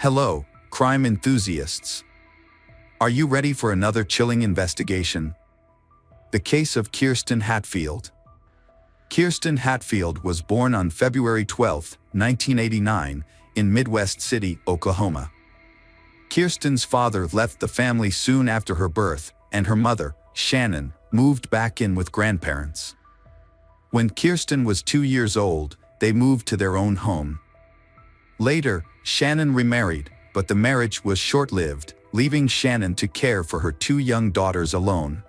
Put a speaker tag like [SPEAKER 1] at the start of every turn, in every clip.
[SPEAKER 1] Hello, crime enthusiasts. Are you ready for another chilling investigation? The case of Kirsten Hatfield. Kirsten Hatfield was born on February 12, 1989, in Midwest City, Oklahoma. Kirsten's father left the family soon after her birth, and her mother, Shannon, moved back in with grandparents. When Kirsten was 2 years old, they moved to their own home. Later, Shannon remarried, but the marriage was short-lived, leaving Shannon to care for her 2 young daughters alone.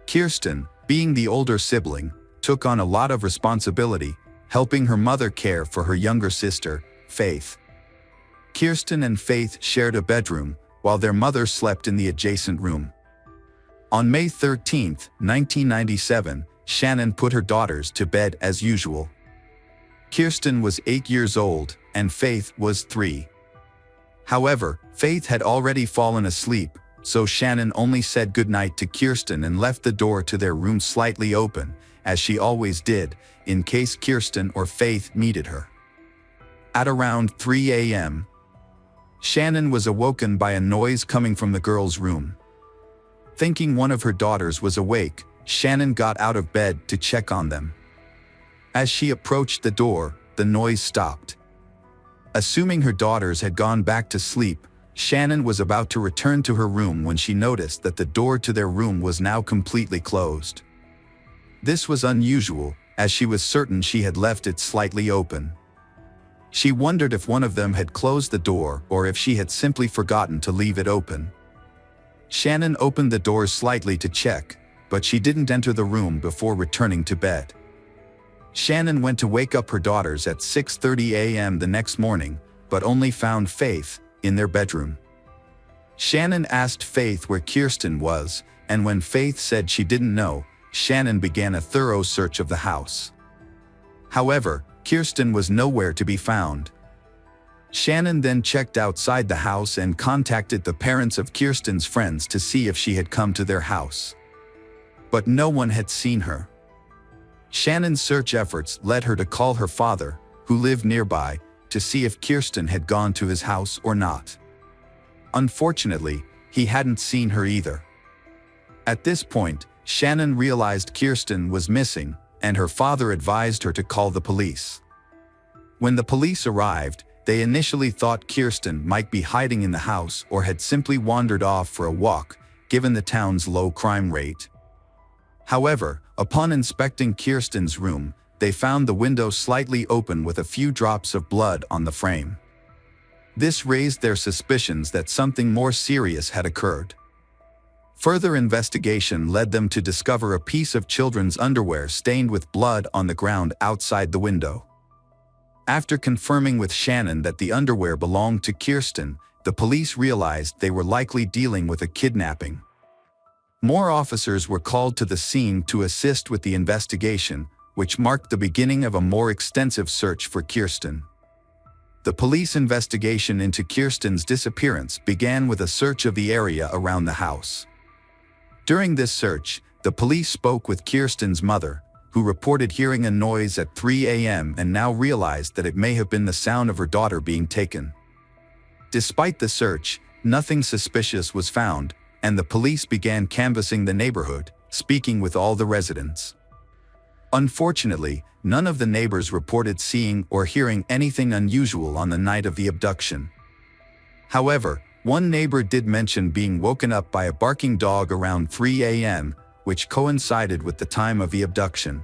[SPEAKER 1] Kirsten, being the older sibling, took on a lot of responsibility, helping her mother care for her younger sister, Faith. Kirsten and Faith shared a bedroom, while their mother slept in the adjacent room. On May 13, 1997, Shannon put her daughters to bed as usual. Kirsten was 8 years old, and Faith was 3. However, Faith had already fallen asleep, so Shannon only said goodnight to Kirsten and left the door to their room slightly open, as she always did, in case Kirsten or Faith needed her. At around 3 a.m., Shannon was awoken by a noise coming from the girls' room. Thinking one of her daughters was awake, Shannon got out of bed to check on them. As she approached the door, the noise stopped. Assuming her daughters had gone back to sleep, Shannon was about to return to her room when she noticed that the door to their room was now completely closed. This was unusual, as she was certain she had left it slightly open. She wondered if one of them had closed the door or if she had simply forgotten to leave it open. Shannon opened the door slightly to check, but she didn't enter the room before returning to bed. Shannon went to wake up her daughters at 6:30 a.m. the next morning, but only found Faith in their bedroom. Shannon asked Faith where Kirsten was, and when Faith said she didn't know, Shannon began a thorough search of the house. However, Kirsten was nowhere to be found. Shannon then checked outside the house and contacted the parents of Kirsten's friends to see if she had come to their house. But no one had seen her. Shannon's search efforts led her to call her father, who lived nearby, to see if Kirsten had gone to his house or not. Unfortunately, he hadn't seen her either. At this point, Shannon realized Kirsten was missing, and her father advised her to call the police. When the police arrived, they initially thought Kirsten might be hiding in the house or had simply wandered off for a walk, given the town's low crime rate. However, upon inspecting Kirsten's room, they found the window slightly open with a few drops of blood on the frame. This raised their suspicions that something more serious had occurred. Further investigation led them to discover a piece of children's underwear stained with blood on the ground outside the window. After confirming with Shannon that the underwear belonged to Kirsten, the police realized they were likely dealing with a kidnapping. More officers were called to the scene to assist with the investigation, which marked the beginning of a more extensive search for Kirsten. The police investigation into Kirsten's disappearance began with a search of the area around the house. During this search, the police spoke with Kirsten's mother, who reported hearing a noise at 3 a.m. and now realized that it may have been the sound of her daughter being taken. Despite the search, nothing suspicious was found, and the police began canvassing the neighborhood, speaking with all the residents. Unfortunately, none of the neighbors reported seeing or hearing anything unusual on the night of the abduction. However, one neighbor did mention being woken up by a barking dog around 3 a.m., which coincided with the time of the abduction.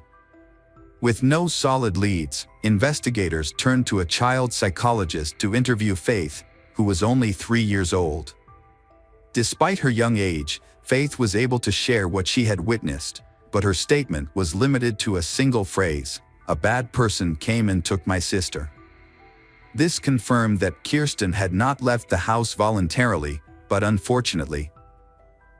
[SPEAKER 1] With no solid leads, investigators turned to a child psychologist to interview Faith, who was only 3 years old. Despite her young age, Faith was able to share what she had witnessed, but her statement was limited to a single phrase: "A bad person came and took my sister." This confirmed that Kirsten had not left the house voluntarily, but unfortunately,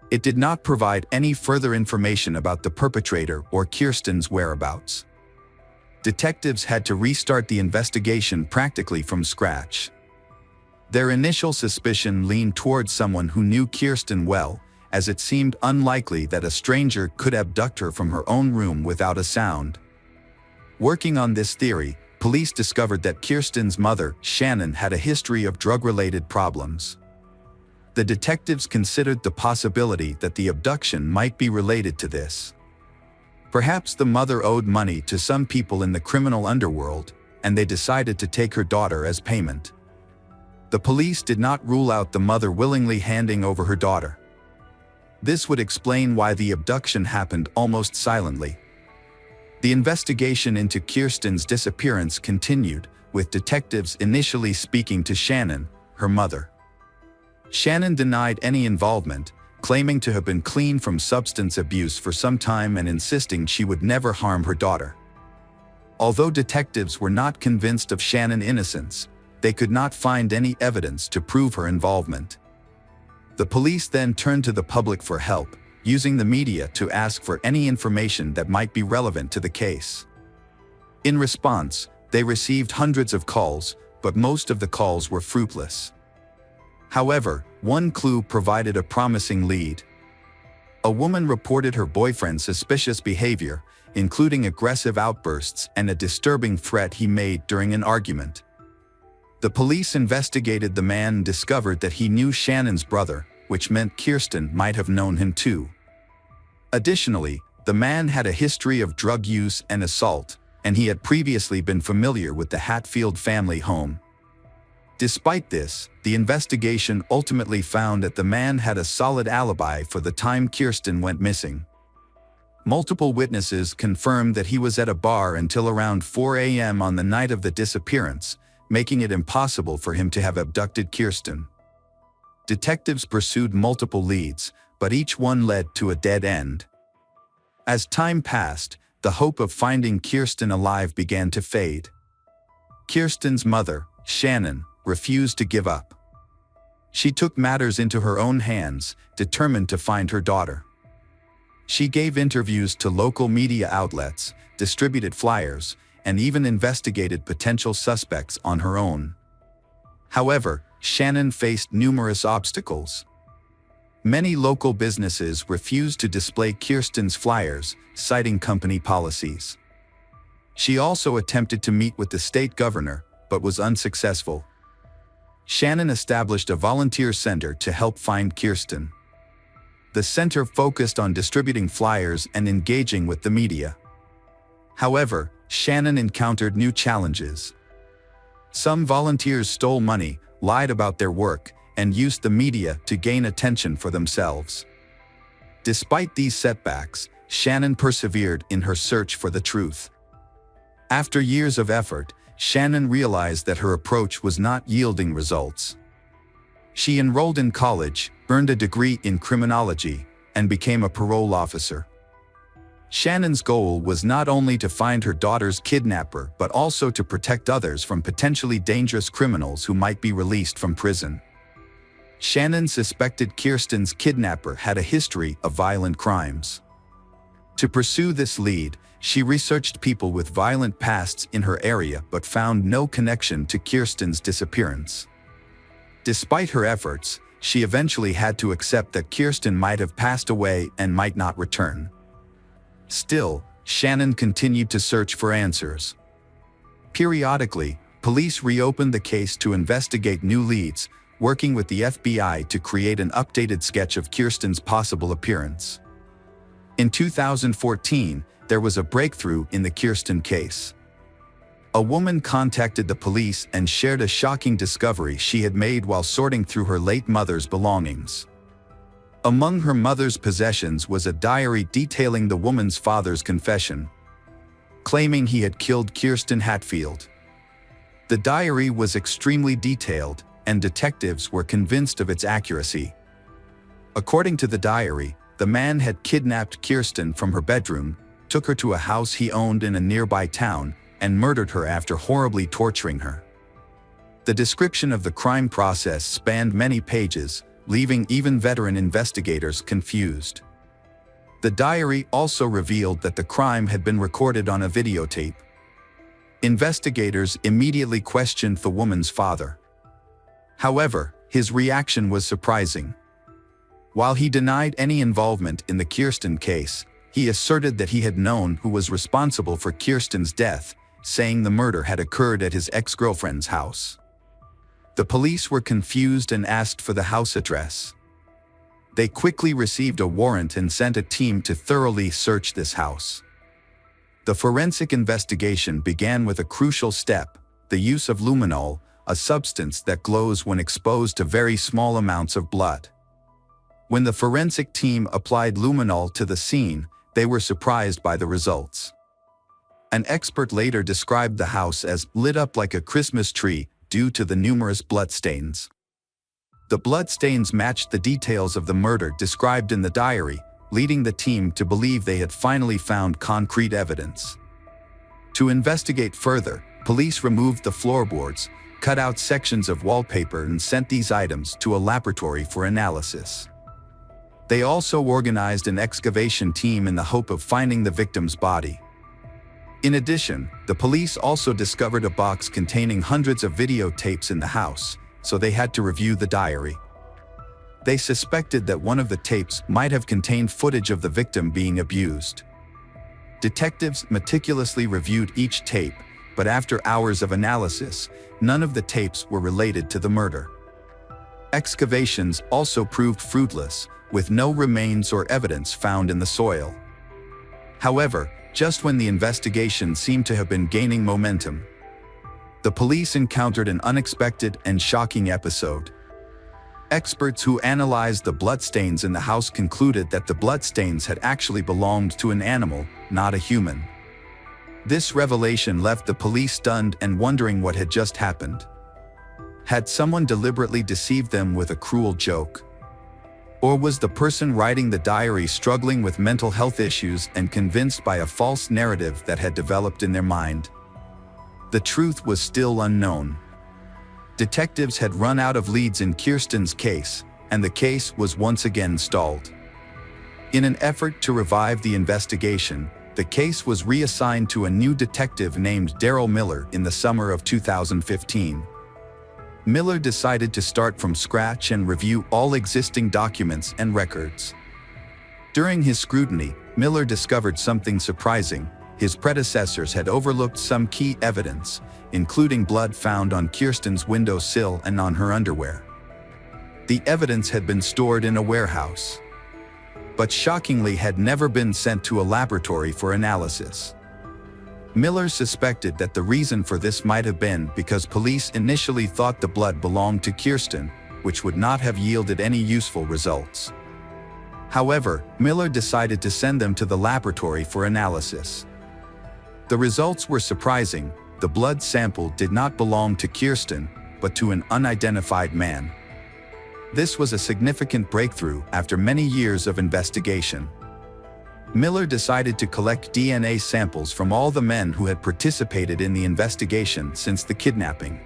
[SPEAKER 1] it did not provide any further information about the perpetrator or Kirsten's whereabouts. Detectives had to restart the investigation practically from scratch. Their initial suspicion leaned towards someone who knew Kirsten well, as it seemed unlikely that a stranger could abduct her from her own room without a sound. Working on this theory, police discovered that Kirsten's mother, Shannon, had a history of drug-related problems. The detectives considered the possibility that the abduction might be related to this. Perhaps the mother owed money to some people in the criminal underworld, and they decided to take her daughter as payment. The police did not rule out the mother willingly handing over her daughter. This would explain why the abduction happened almost silently. The investigation into Kirsten's disappearance continued, with detectives initially speaking to Shannon, her mother. Shannon denied any involvement, claiming to have been clean from substance abuse for some time and insisting she would never harm her daughter. Although detectives were not convinced of Shannon's innocence, they could not find any evidence to prove her involvement. The police then turned to the public for help, using the media to ask for any information that might be relevant to the case. In response, they received hundreds of calls, but most of the calls were fruitless. However, one clue provided a promising lead. A woman reported her boyfriend's suspicious behavior, including aggressive outbursts and a disturbing threat he made during an argument. The police investigated the man and discovered that he knew Shannon's brother, which meant Kirsten might have known him too. Additionally, the man had a history of drug use and assault, and he had previously been familiar with the Hatfield family home. Despite this, the investigation ultimately found that the man had a solid alibi for the time Kirsten went missing. Multiple witnesses confirmed that he was at a bar until around 4 a.m. on the night of the disappearance, making it impossible for him to have abducted Kirsten. Detectives pursued multiple leads, but each one led to a dead end. As time passed, the hope of finding Kirsten alive began to fade. Kirsten's mother, Shannon, refused to give up. She took matters into her own hands, determined to find her daughter. She gave interviews to local media outlets, distributed flyers, and even investigated potential suspects on her own. However, Shannon faced numerous obstacles. Many local businesses refused to display Kirsten's flyers, citing company policies. She also attempted to meet with the state governor, but was unsuccessful. Shannon established a volunteer center to help find Kirsten. The center focused on distributing flyers and engaging with the media. However, Shannon encountered new challenges. Some volunteers stole money, lied about their work, and used the media to gain attention for themselves. Despite these setbacks, Shannon persevered in her search for the truth. After years of effort, Shannon realized that her approach was not yielding results. She enrolled in college, earned a degree in criminology, and became a parole officer. Shannon's goal was not only to find her daughter's kidnapper but also to protect others from potentially dangerous criminals who might be released from prison. Shannon suspected Kirsten's kidnapper had a history of violent crimes. To pursue this lead, she researched people with violent pasts in her area but found no connection to Kirsten's disappearance. Despite her efforts, she eventually had to accept that Kirsten might have passed away and might not return. Still, Shannon continued to search for answers. Periodically, police reopened the case to investigate new leads, working with the FBI to create an updated sketch of Kirsten's possible appearance. In 2014, there was a breakthrough in the Kirsten case. A woman contacted the police and shared a shocking discovery she had made while sorting through her late mother's belongings. Among her mother's possessions was a diary detailing the woman's father's confession, claiming he had killed Kirsten Hatfield. The diary was extremely detailed, and detectives were convinced of its accuracy. According to the diary, the man had kidnapped Kirsten from her bedroom, took her to a house he owned in a nearby town, and murdered her after horribly torturing her. The description of the crime process spanned many pages, leaving even veteran investigators confused. The diary also revealed that the crime had been recorded on a videotape. Investigators immediately questioned the woman's father. However, his reaction was surprising. While he denied any involvement in the Kirsten case, he asserted that he had known who was responsible for Kirsten's death, saying the murder had occurred at his ex-girlfriend's house. The police were confused and asked for the house address. They quickly received a warrant and sent a team to thoroughly search this house. The forensic investigation began with a crucial step: the use of luminol, a substance that glows when exposed to very small amounts of blood. When the forensic team applied luminol to the scene, they were surprised by the results. An expert later described the house as lit up like a Christmas tree due to the numerous bloodstains. The bloodstains matched the details of the murder described in the diary, leading the team to believe they had finally found concrete evidence. To investigate further, police removed the floorboards, cut out sections of wallpaper, and sent these items to a laboratory for analysis. They also organized an excavation team in the hope of finding the victim's body. In addition, the police also discovered a box containing hundreds of videotapes in the house, so they had to review the diary. They suspected that one of the tapes might have contained footage of the victim being abused. Detectives meticulously reviewed each tape, but after hours of analysis, none of the tapes were related to the murder. Excavations also proved fruitless, with no remains or evidence found in the soil. However, just when the investigation seemed to have been gaining momentum, the police encountered an unexpected and shocking episode. Experts who analyzed the bloodstains in the house concluded that the bloodstains had actually belonged to an animal, not a human. This revelation left the police stunned and wondering what had just happened. Had someone deliberately deceived them with a cruel joke? Or was the person writing the diary struggling with mental health issues and convinced by a false narrative that had developed in their mind? The truth was still unknown. Detectives had run out of leads in Kirsten's case, and the case was once again stalled. In an effort to revive the investigation, the case was reassigned to a new detective named Daryl Miller in the summer of 2015. Miller decided to start from scratch and review all existing documents and records. During his scrutiny, Miller discovered something surprising. His predecessors had overlooked some key evidence, including blood found on Kirsten's windowsill and on her underwear. The evidence had been stored in a warehouse, but shockingly had never been sent to a laboratory for analysis. Miller suspected that the reason for this might have been because police initially thought the blood belonged to Kirsten, which would not have yielded any useful results. However, Miller decided to send them to the laboratory for analysis. The results were surprising. The blood sample did not belong to Kirsten, but to an unidentified man. This was a significant breakthrough after many years of investigation. Miller decided to collect DNA samples from all the men who had participated in the investigation since the kidnapping.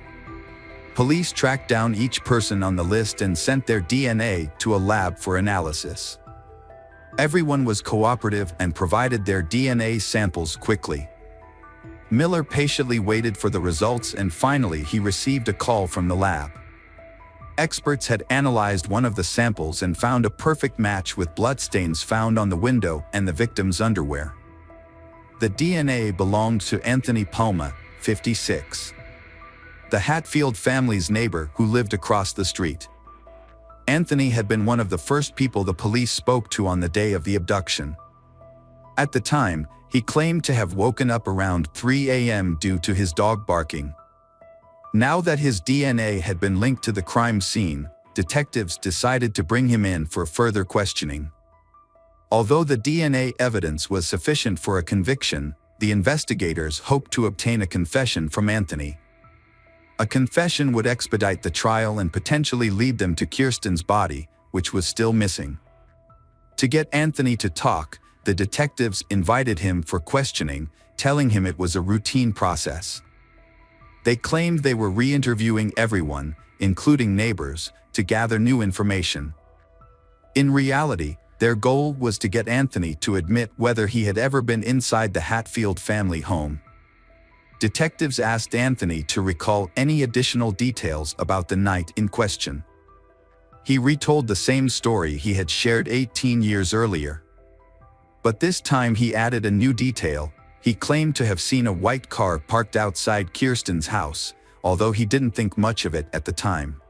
[SPEAKER 1] Police tracked down each person on the list and sent their DNA to a lab for analysis. Everyone was cooperative and provided their DNA samples quickly. Miller patiently waited for the results, and finally he received a call from the lab. Experts had analyzed one of the samples and found a perfect match with bloodstains found on the window and the victim's underwear. The DNA belonged to Anthony Palma, 56. The Hatfield family's neighbor who lived across the street. Anthony had been one of the first people the police spoke to on the day of the abduction. At the time, he claimed to have woken up around 3 a.m. due to his dog barking. Now that his DNA had been linked to the crime scene, detectives decided to bring him in for further questioning. Although the DNA evidence was sufficient for a conviction, the investigators hoped to obtain a confession from Anthony. A confession would expedite the trial and potentially lead them to Kirsten's body, which was still missing. To get Anthony to talk, the detectives invited him for questioning, telling him it was a routine process. They claimed they were re-interviewing everyone, including neighbors, to gather new information. In reality, their goal was to get Anthony to admit whether he had ever been inside the Hatfield family home. Detectives asked Anthony to recall any additional details about the night in question. He retold the same story he had shared 18 years earlier. But this time he added a new detail. He claimed to have seen a white car parked outside Kirsten's house, although he didn't think much of it at the time.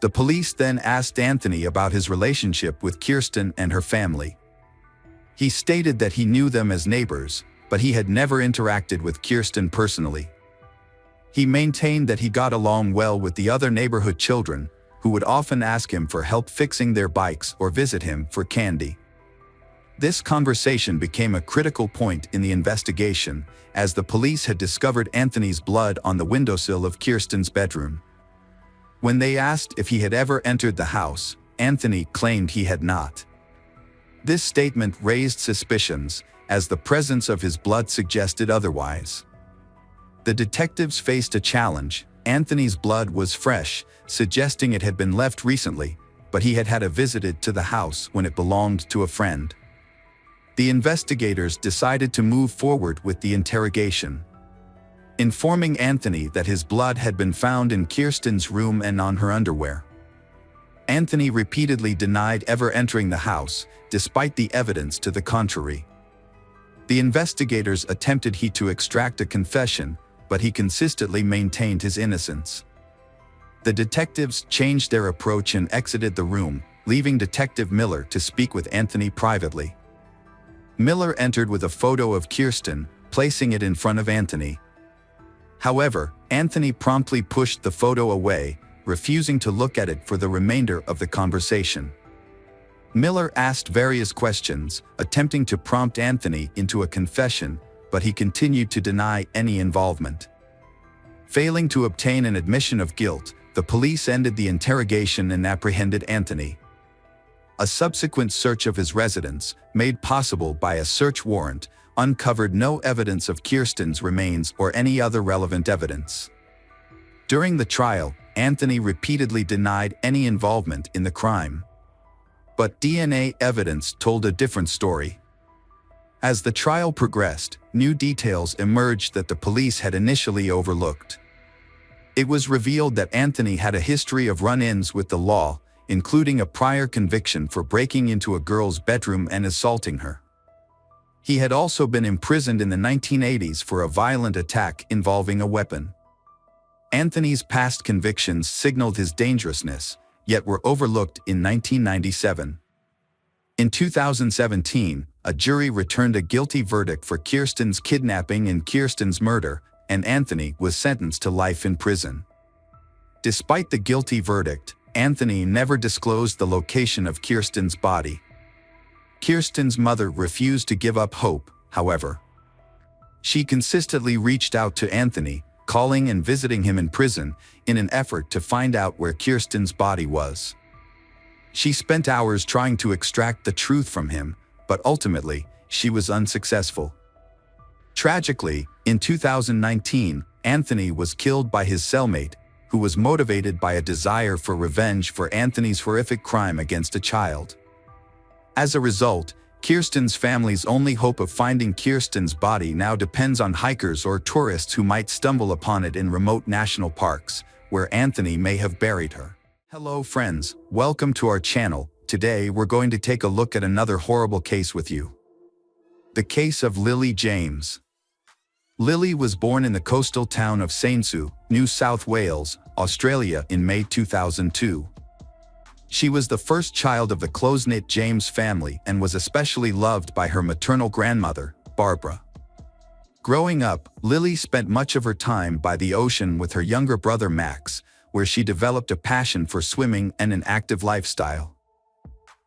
[SPEAKER 1] The police then asked Anthony about his relationship with Kirsten and her family. He stated that he knew them as neighbors, but he had never interacted with Kirsten personally. He maintained that he got along well with the other neighborhood children, who would often ask him for help fixing their bikes or visit him for candy. This conversation became a critical point in the investigation, as the police had discovered Anthony's blood on the windowsill of Kirsten's bedroom. When they asked if he had ever entered the house, Anthony claimed he had not. This statement raised suspicions, as the presence of his blood suggested otherwise. The detectives faced a challenge. Anthony's blood was fresh, suggesting it had been left recently, but he had had a visitor to the house when it belonged to a friend. The investigators decided to move forward with the interrogation. Informing Anthony that his blood had been found in Kirsten's room and on her underwear. Anthony repeatedly denied ever entering the house, despite the evidence to the contrary. The investigators attempted to extract a confession, but he consistently maintained his innocence. The detectives changed their approach and exited the room, leaving Detective Miller to speak with Anthony privately. Miller entered with a photo of Kirsten, placing it in front of Anthony. However, Anthony promptly pushed the photo away, refusing to look at it for the remainder of the conversation. Miller asked various questions, attempting to prompt Anthony into a confession, but he continued to deny any involvement. Failing to obtain an admission of guilt, the police ended the interrogation and apprehended Anthony. A subsequent search of his residence, made possible by a search warrant, uncovered no evidence of Kirsten's remains or any other relevant evidence. During the trial, Anthony repeatedly denied any involvement in the crime. But DNA evidence told a different story. As the trial progressed, new details emerged that the police had initially overlooked. It was revealed that Anthony had a history of run-ins with the law, including a prior conviction for breaking into a girl's bedroom and assaulting her. He had also been imprisoned in the 1980s for a violent attack involving a weapon. Anthony's past convictions signaled his dangerousness, yet were overlooked in 1997. In 2017, a jury returned a guilty verdict for Kirsten's kidnapping and Kirsten's murder, and Anthony was sentenced to life in prison. Despite the guilty verdict, Anthony never disclosed the location of Kirsten's body. Kirsten's mother refused to give up hope, however. She consistently reached out to Anthony, calling and visiting him in prison, in an effort to find out where Kirsten's body was. She spent hours trying to extract the truth from him, but ultimately, she was unsuccessful. Tragically, in 2019, Anthony was killed by his cellmate, who was motivated by a desire for revenge for Anthony's horrific crime against a child. As a result, Kirsten's family's only hope of finding Kirsten's body now depends on hikers or tourists who might stumble upon it in remote national parks, where Anthony may have buried her. Hello friends, welcome to our channel. Today we're going to take a look at another horrible case with you. The case of Lily James. Lily was born in the coastal town of Sainsbury, New South Wales, Australia in May 2002. She was the first child of the close-knit James family and was especially loved by her maternal grandmother, Barbara. Growing up, Lily spent much of her time by the ocean with her younger brother Max, where she developed a passion for swimming and an active lifestyle.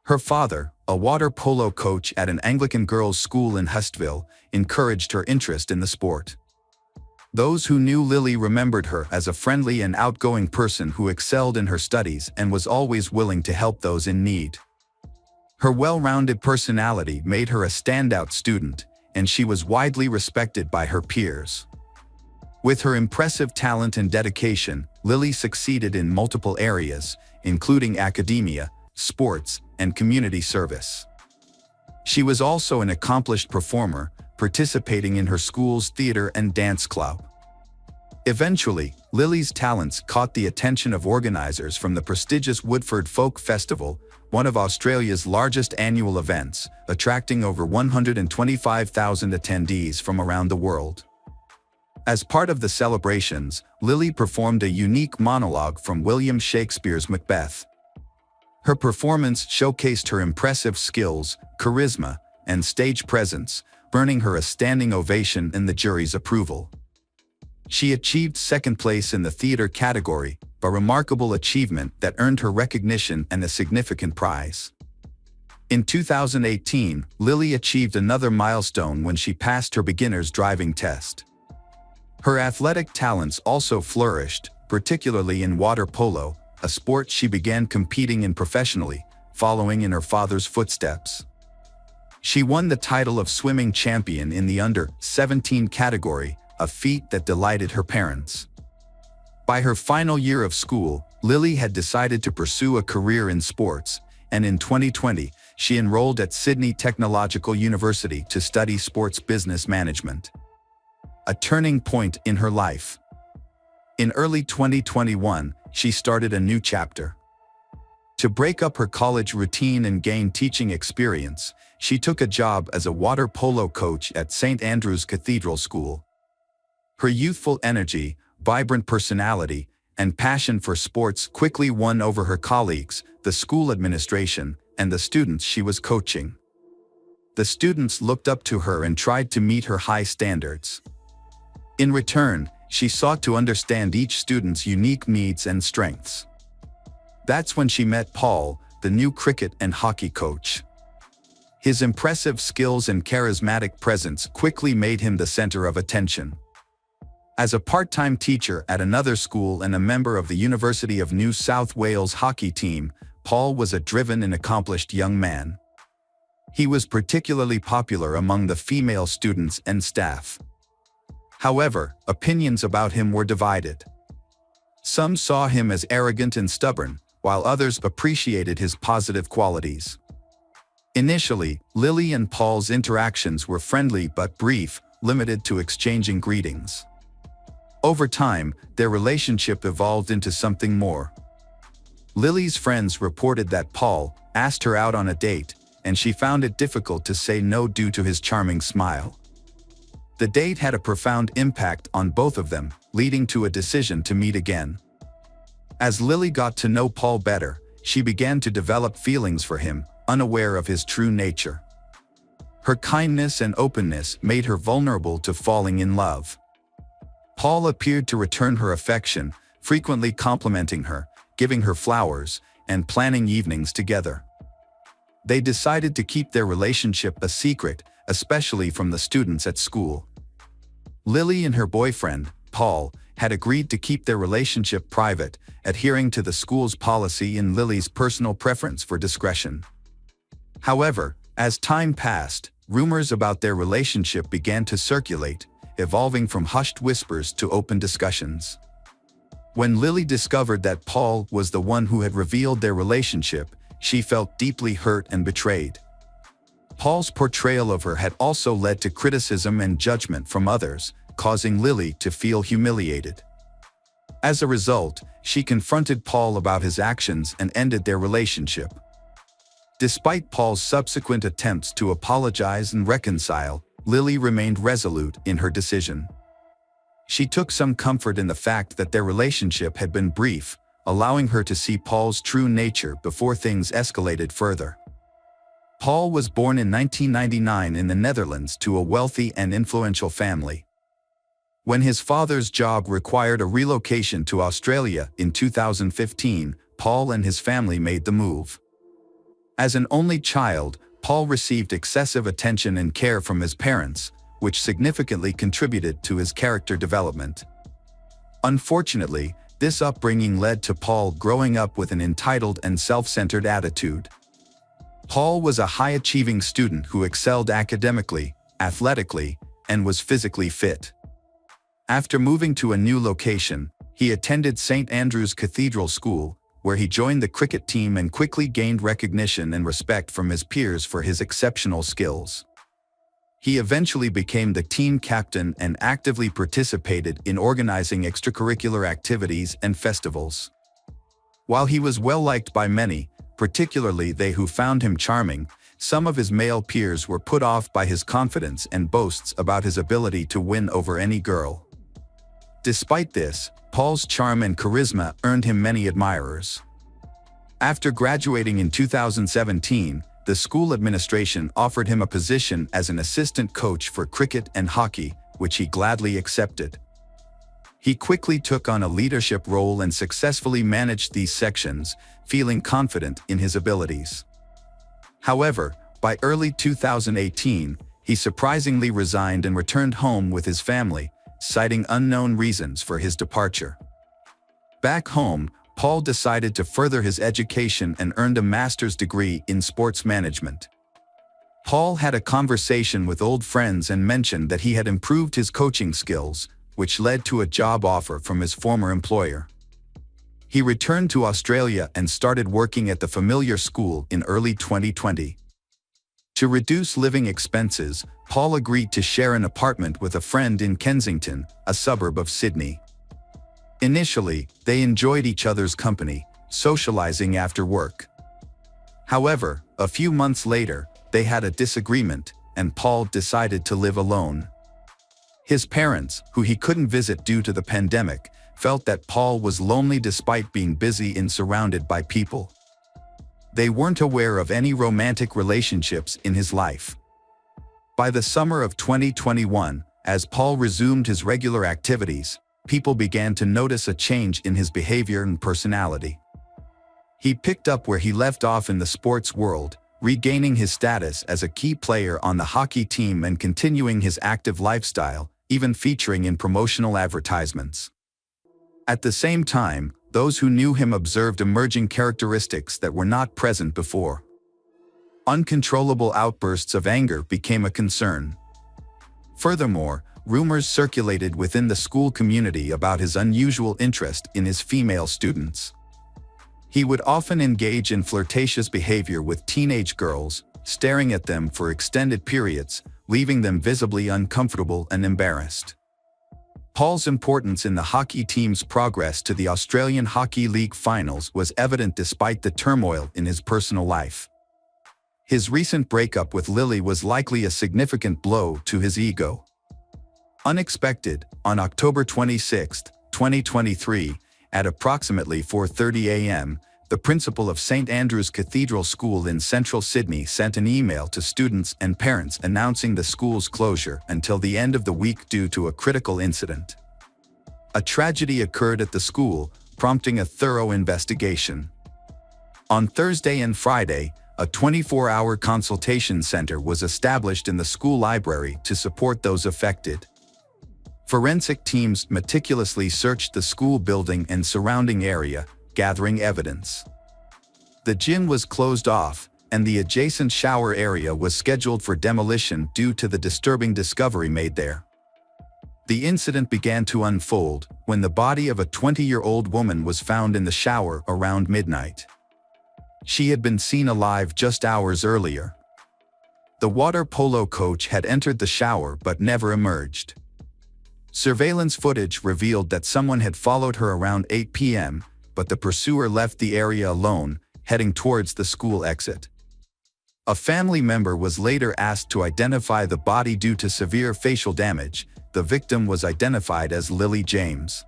[SPEAKER 1] Her father, a water polo coach at an Anglican girls' school in Hustville, encouraged her interest in the sport. Those who knew Lily remembered her as a friendly and outgoing person who excelled in her studies and was always willing to help those in need. Her well-rounded personality made her a standout student, and she was widely respected by her peers. With her impressive talent and dedication, Lily succeeded in multiple areas, including academia, sports, and community service. She was also an accomplished performer, participating in her school's theater and dance club. Eventually, Lily's talents caught the attention of organizers from the prestigious Woodford Folk Festival, one of Australia's largest annual events, attracting over 125,000 attendees from around the world. As part of the celebrations, Lily performed a unique monologue from William Shakespeare's Macbeth. Her performance showcased her impressive skills, charisma, and stage presence, earning her a standing ovation and the jury's approval. She achieved second place in the theater category, a remarkable achievement that earned her recognition and a significant prize. In 2018, Lily achieved another milestone when she passed her beginner's driving test. Her athletic talents also flourished, particularly in water polo, a sport she began competing in professionally, following in her father's footsteps. She won the title of swimming champion in the under-17 category, a feat that delighted her parents. By her final year of school, Lily had decided to pursue a career in sports, and in 2020, she enrolled at Sydney Technological University to study sports business management. A turning point in her life. In early 2021, she started a new chapter. To break up her college routine and gain teaching experience, she took a job as a water polo coach at St. Andrew's Cathedral School. Her youthful energy, vibrant personality, and passion for sports quickly won over her colleagues, the school administration, and the students she was coaching. The students looked up to her and tried to meet her high standards. In return, she sought to understand each student's unique needs and strengths. That's when she met Paul, the new cricket and hockey coach. His impressive skills and charismatic presence quickly made him the center of attention. As a part-time teacher at another school and a member of the University of New South Wales hockey team, Paul was a driven and accomplished young man. He was particularly popular among the female students and staff. However, opinions about him were divided. Some saw him as arrogant and stubborn, while others appreciated his positive qualities. Initially, Lily and Paul's interactions were friendly but brief, limited to exchanging greetings. Over time, their relationship evolved into something more. Lily's friends reported that Paul asked her out on a date, and she found it difficult to say no due to his charming smile. The date had a profound impact on both of them, leading to a decision to meet again. As Lily got to know Paul better, she began to develop feelings for him, unaware of his true nature. Her kindness and openness made her vulnerable to falling in love. Paul appeared to return her affection, frequently complimenting her, giving her flowers, and planning evenings together. They decided to keep their relationship a secret, especially from the students at school. Lily and her boyfriend, Paul, had agreed to keep their relationship private, adhering to the school's policy and Lily's personal preference for discretion. However, as time passed, rumors about their relationship began to circulate, evolving from hushed whispers to open discussions. When Lily discovered that Paul was the one who had revealed their relationship, she felt deeply hurt and betrayed. Paul's portrayal of her had also led to criticism and judgment from others, causing Lily to feel humiliated. As a result, she confronted Paul about his actions and ended their relationship. Despite Paul's subsequent attempts to apologize and reconcile, Lily remained resolute in her decision. She took some comfort in the fact that their relationship had been brief, allowing her to see Paul's true nature before things escalated further. Paul was born in 1999 in the Netherlands to a wealthy and influential family. When his father's job required a relocation to Australia in 2015, Paul and his family made the move. As an only child, Paul received excessive attention and care from his parents, which significantly contributed to his character development. Unfortunately, this upbringing led to Paul growing up with an entitled and self-centered attitude. Paul was a high-achieving student who excelled academically, athletically, and was physically fit. After moving to a new location, he attended St. Andrew's Cathedral School, where he joined the cricket team and quickly gained recognition and respect from his peers for his exceptional skills. He eventually became the team captain and actively participated in organizing extracurricular activities and festivals. While he was well liked by many, particularly they who found him charming. Some of his male peers were put off by his confidence and boasts about his ability to win over any girl. Despite this, Paul's charm and charisma earned him many admirers. After graduating in 2017, the school administration offered him a position as an assistant coach for cricket and hockey, which he gladly accepted. He quickly took on a leadership role and successfully managed these sections, feeling confident in his abilities. However, by early 2018, he surprisingly resigned and returned home with his family, citing unknown reasons for his departure. Back home, Paul decided to further his education and earned a master's degree in sports management. Paul had a conversation with old friends and mentioned that he had improved his coaching skills, which led to a job offer from his former employer. He returned to Australia and started working at the familiar school in early 2020. To reduce living expenses, Paul agreed to share an apartment with a friend in Kensington, a suburb of Sydney. Initially, they enjoyed each other's company, socializing after work. However, a few months later, they had a disagreement, and Paul decided to live alone. His parents, who he couldn't visit due to the pandemic, felt that Paul was lonely despite being busy and surrounded by people. They weren't aware of any romantic relationships in his life. By the summer of 2021, as Paul resumed his regular activities, people began to notice a change in his behavior and personality. He picked up where he left off in the sports world, regaining his status as a key player on the hockey team and continuing his active lifestyle, even featuring in promotional advertisements. At the same time, those who knew him observed emerging characteristics that were not present before. Uncontrollable outbursts of anger became a concern. Furthermore, rumors circulated within the school community about his unusual interest in his female students. He would often engage in flirtatious behavior with teenage girls, staring at them for extended periods, leaving them visibly uncomfortable and embarrassed. Paul's importance in the hockey team's progress to the Australian Hockey League finals was evident despite the turmoil in his personal life. His recent breakup with Lily was likely a significant blow to his ego. Unexpected, on October 26, 2023, at approximately 4:30 a.m., the principal of St. Andrew's Cathedral School in central Sydney sent an email to students and parents announcing the school's closure until the end of the week due to a critical incident. A tragedy occurred at the school, prompting a thorough investigation. On Thursday and Friday, a 24-hour consultation center was established in the school library to support those affected. Forensic teams meticulously searched the school building and surrounding area, gathering evidence. The gym was closed off, and the adjacent shower area was scheduled for demolition due to the disturbing discovery made there. The incident began to unfold when the body of a 20-year-old woman was found in the shower around midnight. She had been seen alive just hours earlier. The water polo coach had entered the shower but never emerged. Surveillance footage revealed that someone had followed her around 8 p.m., but the pursuer left the area alone, heading towards the school exit. A family member was later asked to identify the body due to severe facial damage. The victim was identified as Lily James.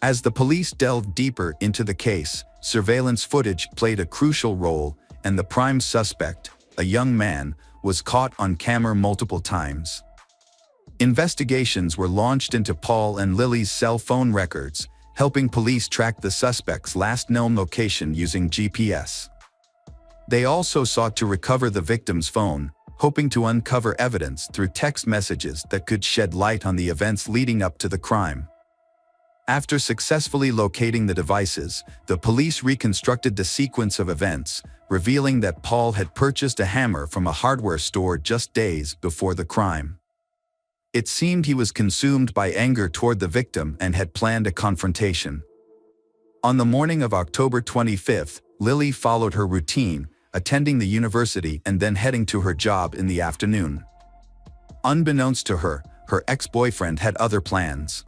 [SPEAKER 1] As the police delved deeper into the case, surveillance footage played a crucial role, and the prime suspect, a young man, was caught on camera multiple times. Investigations were launched into Paul and Lily's cell phone records, helping police track the suspect's last known location using GPS. They also sought to recover the victim's phone, hoping to uncover evidence through text messages that could shed light on the events leading up to the crime. After successfully locating the devices, the police reconstructed the sequence of events, revealing that Paul had purchased a hammer from a hardware store just days before the crime. It seemed he was consumed by anger toward the victim and had planned a confrontation. On the morning of October 25, Lily followed her routine, attending the university and then heading to her job in the afternoon. Unbeknownst to her, her ex-boyfriend had other plans.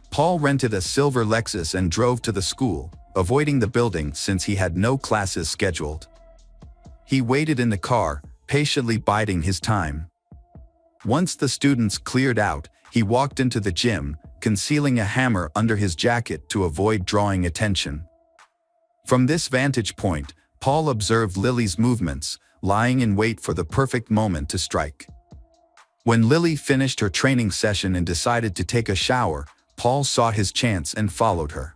[SPEAKER 1] Paul rented a silver Lexus and drove to the school, avoiding the building since he had no classes scheduled. He waited in the car, patiently biding his time. Once the students cleared out, he walked into the gym, concealing a hammer under his jacket to avoid drawing attention. From this vantage point, Paul observed Lily's movements, lying in wait for the perfect moment to strike. When Lily finished her training session and decided to take a shower, Paul saw his chance and followed her.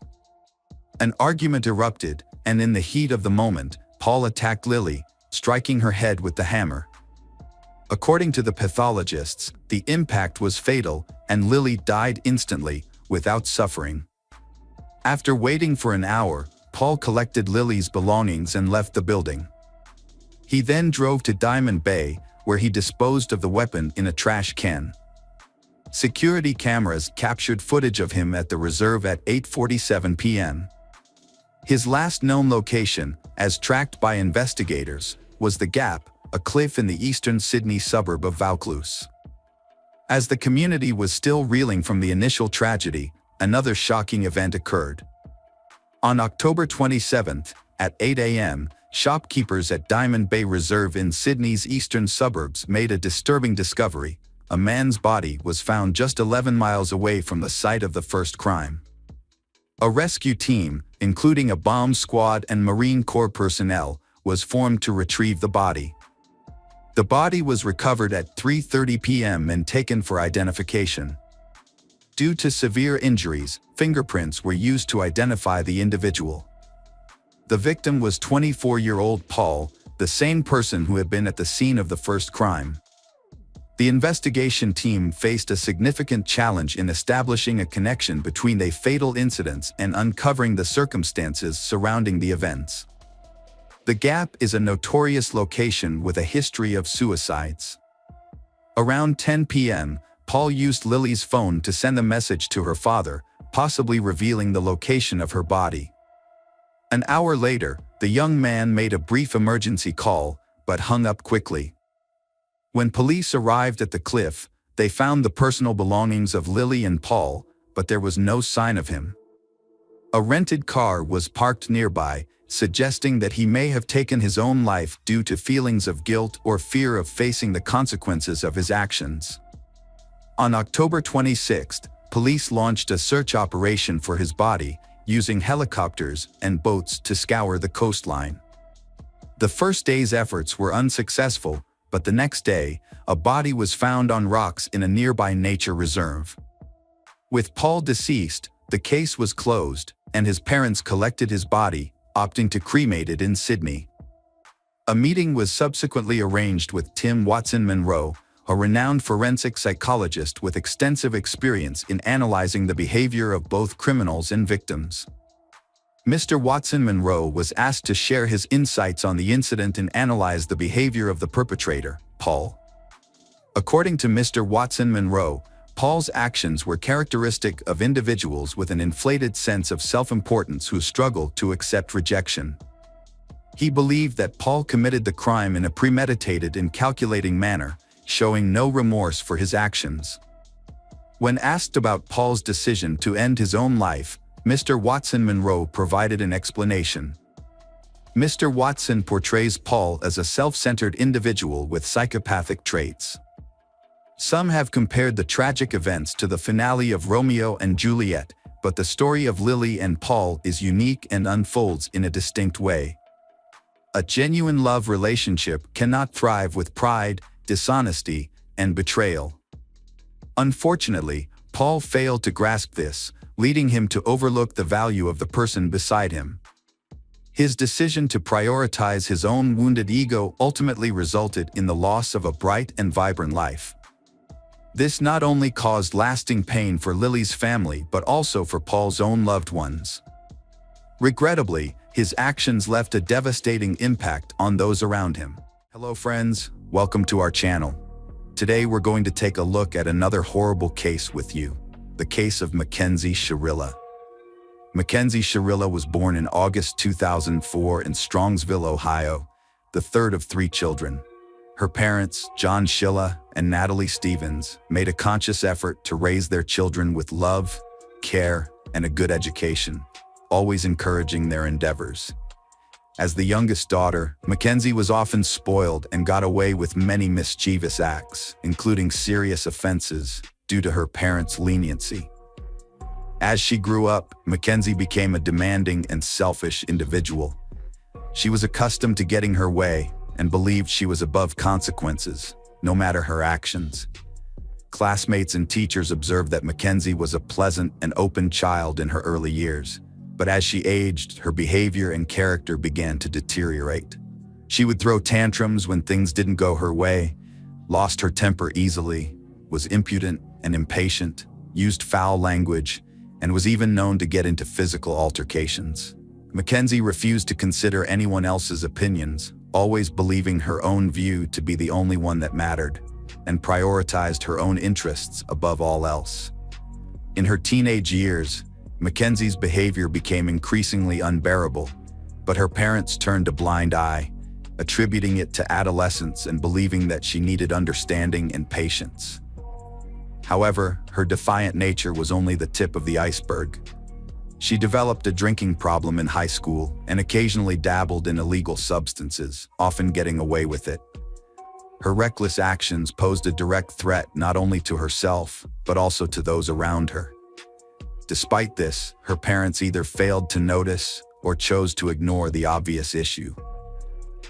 [SPEAKER 1] An argument erupted, and in the heat of the moment, Paul attacked Lily, striking her head with the hammer. According to the pathologists, the impact was fatal, and Lily died instantly, without suffering. After waiting for an hour, Paul collected Lily's belongings and left the building. He then drove to Diamond Bay, where he disposed of the weapon in a trash can. Security cameras captured footage of him at the reserve at 8:47 p.m. His last known location, as tracked by investigators, was the Gap, a cliff in the eastern Sydney suburb of Vaucluse. As the community was still reeling from the initial tragedy, another shocking event occurred. On October 27th, at 8 a.m., shopkeepers at Diamond Bay Reserve in Sydney's eastern suburbs made a disturbing discovery. A man's body was found just 11 miles away from the site of the first crime. A rescue team, including a bomb squad and Marine Corps personnel, was formed to retrieve the body. The body was recovered at 3:30 p.m. and taken for identification. Due to severe injuries, fingerprints were used to identify the individual. The victim was 24-year-old Paul, the same person who had been at the scene of the first crime. The investigation team faced a significant challenge in establishing a connection between the fatal incidents and uncovering the circumstances surrounding the events. The Gap is a notorious location with a history of suicides. Around 10 p.m., Paul used Lily's phone to send a message to her father, possibly revealing the location of her body. An hour later, the young man made a brief emergency call, but hung up quickly. When police arrived at the cliff, they found the personal belongings of Lily and Paul, but there was no sign of him. A rented car was parked nearby, suggesting that he may have taken his own life due to feelings of guilt or fear of facing the consequences of his actions. On October 26th, police launched a search operation for his body, using helicopters and boats to scour the coastline. The first day's efforts were unsuccessful, but the next day, a body was found on rocks in a nearby nature reserve. With Paul deceased, the case was closed, and his parents collected his body, opting to cremate it in Sydney. A meeting was subsequently arranged with Tim Watson-Monro, a renowned forensic psychologist with extensive experience in analyzing the behavior of both criminals and victims. Mr. Watson-Monro was asked to share his insights on the incident and analyze the behavior of the perpetrator, Paul. According to Mr. Watson-Monro, Paul's actions were characteristic of individuals with an inflated sense of self-importance who struggle to accept rejection. He believed that Paul committed the crime in a premeditated and calculating manner, showing no remorse for his actions. When asked about Paul's decision to end his own life, Mr. Watson-Monro provided an explanation. Mr. Watson portrays Paul as a self-centered individual with psychopathic traits. Some have compared the tragic events to the finale of Romeo and Juliet, but the story of Lily and Paul is unique and unfolds in a distinct way. A genuine love relationship cannot thrive with pride, dishonesty, and betrayal. Unfortunately, Paul failed to grasp this, leading him to overlook the value of the person beside him. His decision to prioritize his own wounded ego ultimately resulted in the loss of a bright and vibrant life. This not only caused lasting pain for Lily's family but also for Paul's own loved ones. Regrettably, his actions left a devastating impact on those around him. Hello friends, welcome to our channel. Today we're going to take a look at another horrible case with you, the case of Mackenzie Sherilla. Mackenzie Sherilla was born in August 2004 in Strongsville, Ohio, the third of 3 children. Her parents, John Schilla and Natalie Stevens, made a conscious effort to raise their children with love, care, and a good education, always encouraging their endeavors. As the youngest daughter, Mackenzie was often spoiled and got away with many mischievous acts, including serious offenses, due to her parents' leniency. As she grew up, Mackenzie became a demanding and selfish individual. She was accustomed to getting her way and believed she was above consequences, no matter her actions. Classmates and teachers observed that Mackenzie was a pleasant and open child in her early years, but as she aged, her behavior and character began to deteriorate. She would throw tantrums when things didn't go her way, lost her temper easily, was impudent and impatient, used foul language, and was even known to get into physical altercations. Mackenzie refused to consider anyone else's opinions, always believing her own view to be the only one that mattered, and prioritized her own interests above all else. In her teenage years, Mackenzie's behavior became increasingly unbearable, but her parents turned a blind eye, attributing it to adolescence and believing that she needed understanding and patience. However, her defiant nature was only the tip of the iceberg. She developed a drinking problem in high school and occasionally dabbled in illegal substances, often getting away with it. Her reckless actions posed a direct threat not only to herself, but also to those around her. Despite this, her parents either failed to notice or chose to ignore the obvious issue.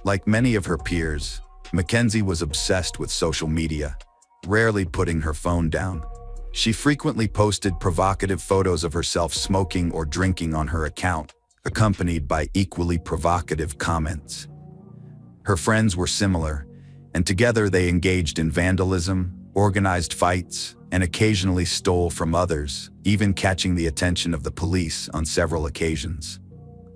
[SPEAKER 1] Like many of her peers, Mackenzie was obsessed with social media, rarely putting her phone down. She frequently posted provocative photos of herself smoking or drinking on her account, accompanied by equally provocative comments. Her friends were similar, and together they engaged in vandalism, organized fights, and occasionally stole from others, even catching the attention of the police on several occasions.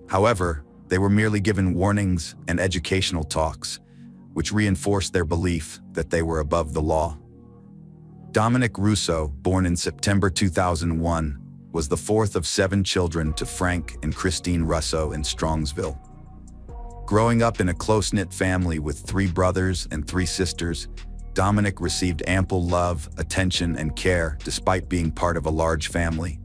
[SPEAKER 1] However, they were merely given warnings and educational talks, which reinforced their belief that they were above the law. Dominic Russo, born in September 2001, was the fourth of 7 children to Frank and Christine Russo in Strongsville. Growing up in a close-knit family with 3 brothers and 3 sisters, Dominic received ample love, attention, and care despite being part of a large family.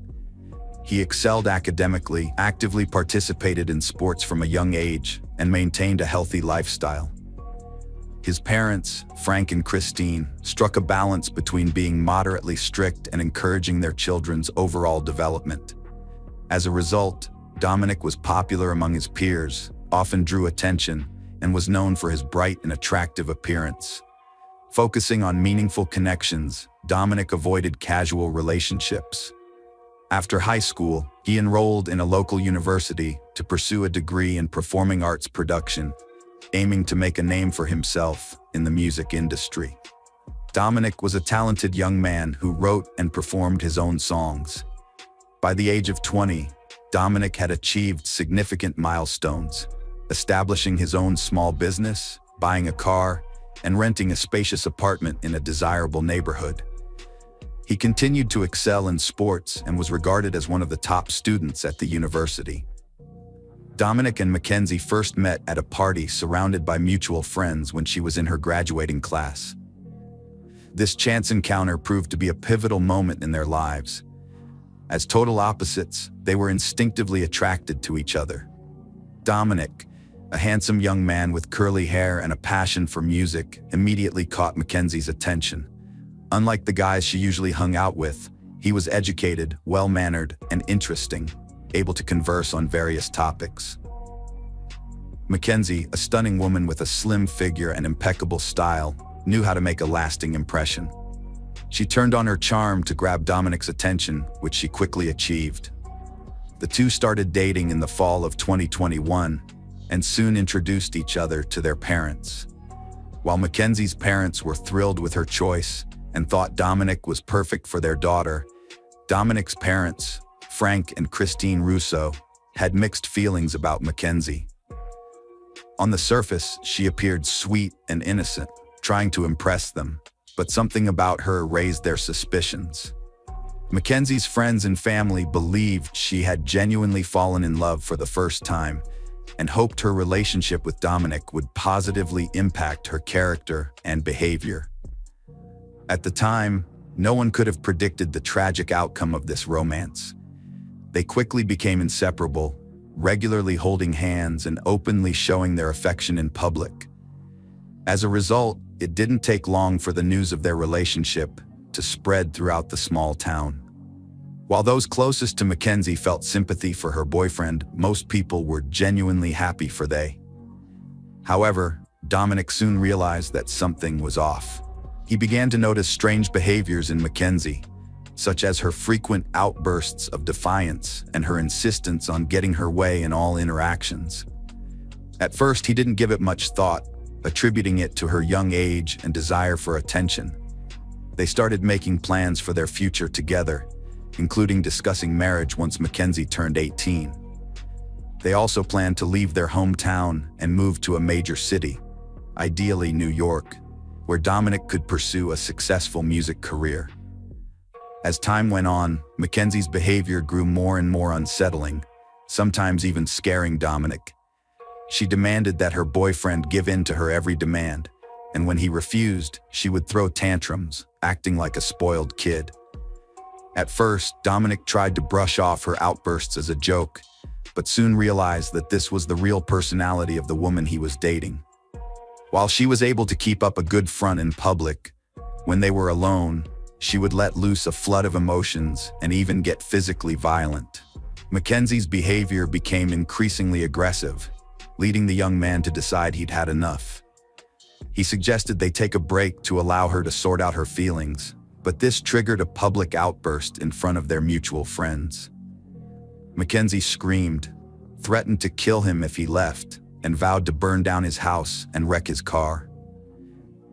[SPEAKER 1] He excelled academically, actively participated in sports from a young age, and maintained a healthy lifestyle. His parents, Frank and Christine, struck a balance between being moderately strict and encouraging their children's overall development. As a result, Dominic was popular among his peers, often drew attention, and was known for his bright and attractive appearance. Focusing on meaningful connections, Dominic avoided casual relationships. After high school, he enrolled in a local university to pursue a degree in performing arts production, aiming to make a name for himself in the music industry. Dominic was a talented young man who wrote and performed his own songs. By the age of 20, Dominic had achieved significant milestones, establishing his own small business, buying a car, and renting a spacious apartment in a desirable neighborhood. He continued to excel in sports and was regarded as one of the top students at the university. Dominic and Mackenzie first met at a party surrounded by mutual friends when she was in her graduating class. This chance encounter proved to be a pivotal moment in their lives. As total opposites, they were instinctively attracted to each other. Dominic, a handsome young man with curly hair and a passion for music, immediately caught Mackenzie's attention. Unlike the guys she usually hung out with, he was educated, well-mannered, and interesting, able to converse on various topics. Mackenzie, a stunning woman with a slim figure and impeccable style, knew how to make a lasting impression. She turned on her charm to grab Dominic's attention, which she quickly achieved. The two started dating in the fall of 2021 and soon introduced each other to their parents. While Mackenzie's parents were thrilled with her choice and thought Dominic was perfect for their daughter, Dominic's parents, Frank and Christine Russo, had mixed feelings about Mackenzie. On the surface, she appeared sweet and innocent, trying to impress them, but something about her raised their suspicions. Mackenzie's friends and family believed she had genuinely fallen in love for the first time and hoped her relationship with Dominic would positively impact her character and behavior. At the time, no one could have predicted the tragic outcome of this romance. They quickly became inseparable, regularly holding hands and openly showing their affection in public. As a result, it didn't take long for the news of their relationship to spread throughout the small town. While those closest to Mackenzie felt sympathy for her boyfriend, most people were genuinely happy for they. However, Dominic soon realized that something was off. He began to notice strange behaviors in Mackenzie, such as her frequent outbursts of defiance and her insistence on getting her way in all interactions. At first, he didn't give it much thought, attributing it to her young age and desire for attention. They started making plans for their future together, including discussing marriage once Mackenzie turned 18. They also planned to leave their hometown and move to a major city, ideally New York, where Dominic could pursue a successful music career. As time went on, Mackenzie's behavior grew more and more unsettling, sometimes even scaring Dominic. She demanded that her boyfriend give in to her every demand, and when he refused, she would throw tantrums, acting like a spoiled kid. At first, Dominic tried to brush off her outbursts as a joke, but soon realized that this was the real personality of the woman he was dating. While she was able to keep up a good front in public, when they were alone, she would let loose a flood of emotions and even get physically violent. Mackenzie's behavior became increasingly aggressive, leading the young man to decide he'd had enough. He suggested they take a break to allow her to sort out her feelings, but this triggered a public outburst in front of their mutual friends. Mackenzie screamed, threatened to kill him if he left, and vowed to burn down his house and wreck his car.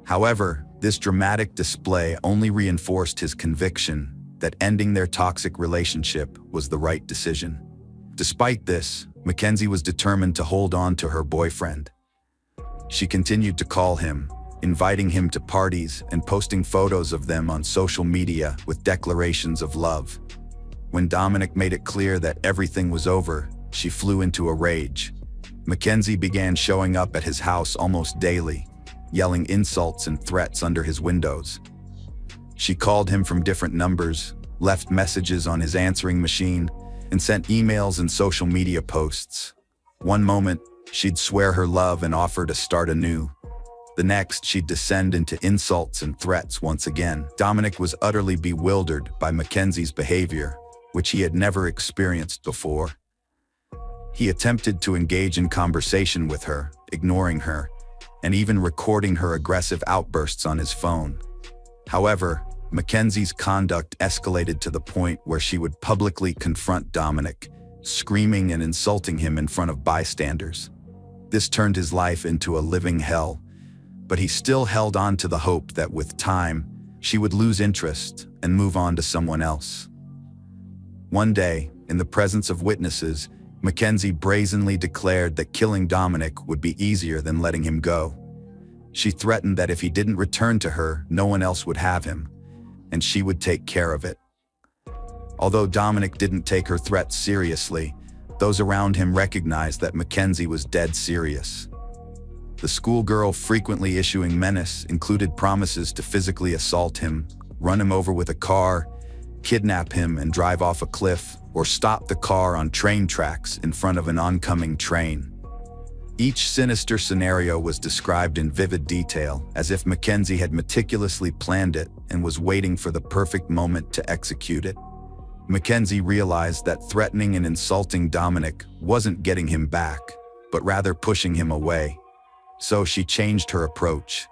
[SPEAKER 1] However, this dramatic display only reinforced his conviction that ending their toxic relationship was the right decision. Despite this, Mackenzie was determined to hold on to her boyfriend. She continued to call him, inviting him to parties and posting photos of them on social media with declarations of love. When Dominic made it clear that everything was over, she flew into a rage. Mackenzie began showing up at his house almost daily, yelling insults and threats under his windows. She called him from different numbers, left messages on his answering machine, and sent emails and social media posts. One moment, she'd swear her love and offer to start anew. The next, she'd descend into insults and threats once again. Dominic was utterly bewildered by Mackenzie's behavior, which he had never experienced before. He attempted to engage in conversation with her, ignoring her, and even recording her aggressive outbursts on his phone. However, Mackenzie's conduct escalated to the point where she would publicly confront Dominic, screaming and insulting him in front of bystanders. This turned his life into a living hell, but he still held on to the hope that with time, she would lose interest and move on to someone else. One day, in the presence of witnesses, Mackenzie brazenly declared that killing Dominic would be easier than letting him go. She threatened that if he didn't return to her, no one else would have him, and she would take care of it. Although Dominic didn't take her threats seriously, those around him recognized that Mackenzie was dead serious. The schoolgirl frequently issuing menace included promises to physically assault him, run him over with a car, kidnap him and drive off a cliff, or stop the car on train tracks in front of an oncoming train. Each sinister scenario was described in vivid detail, as if Mackenzie had meticulously planned it and was waiting for the perfect moment to execute it. Mackenzie realized that threatening and insulting Dominic wasn't getting him back, but rather pushing him away. So she changed her approach.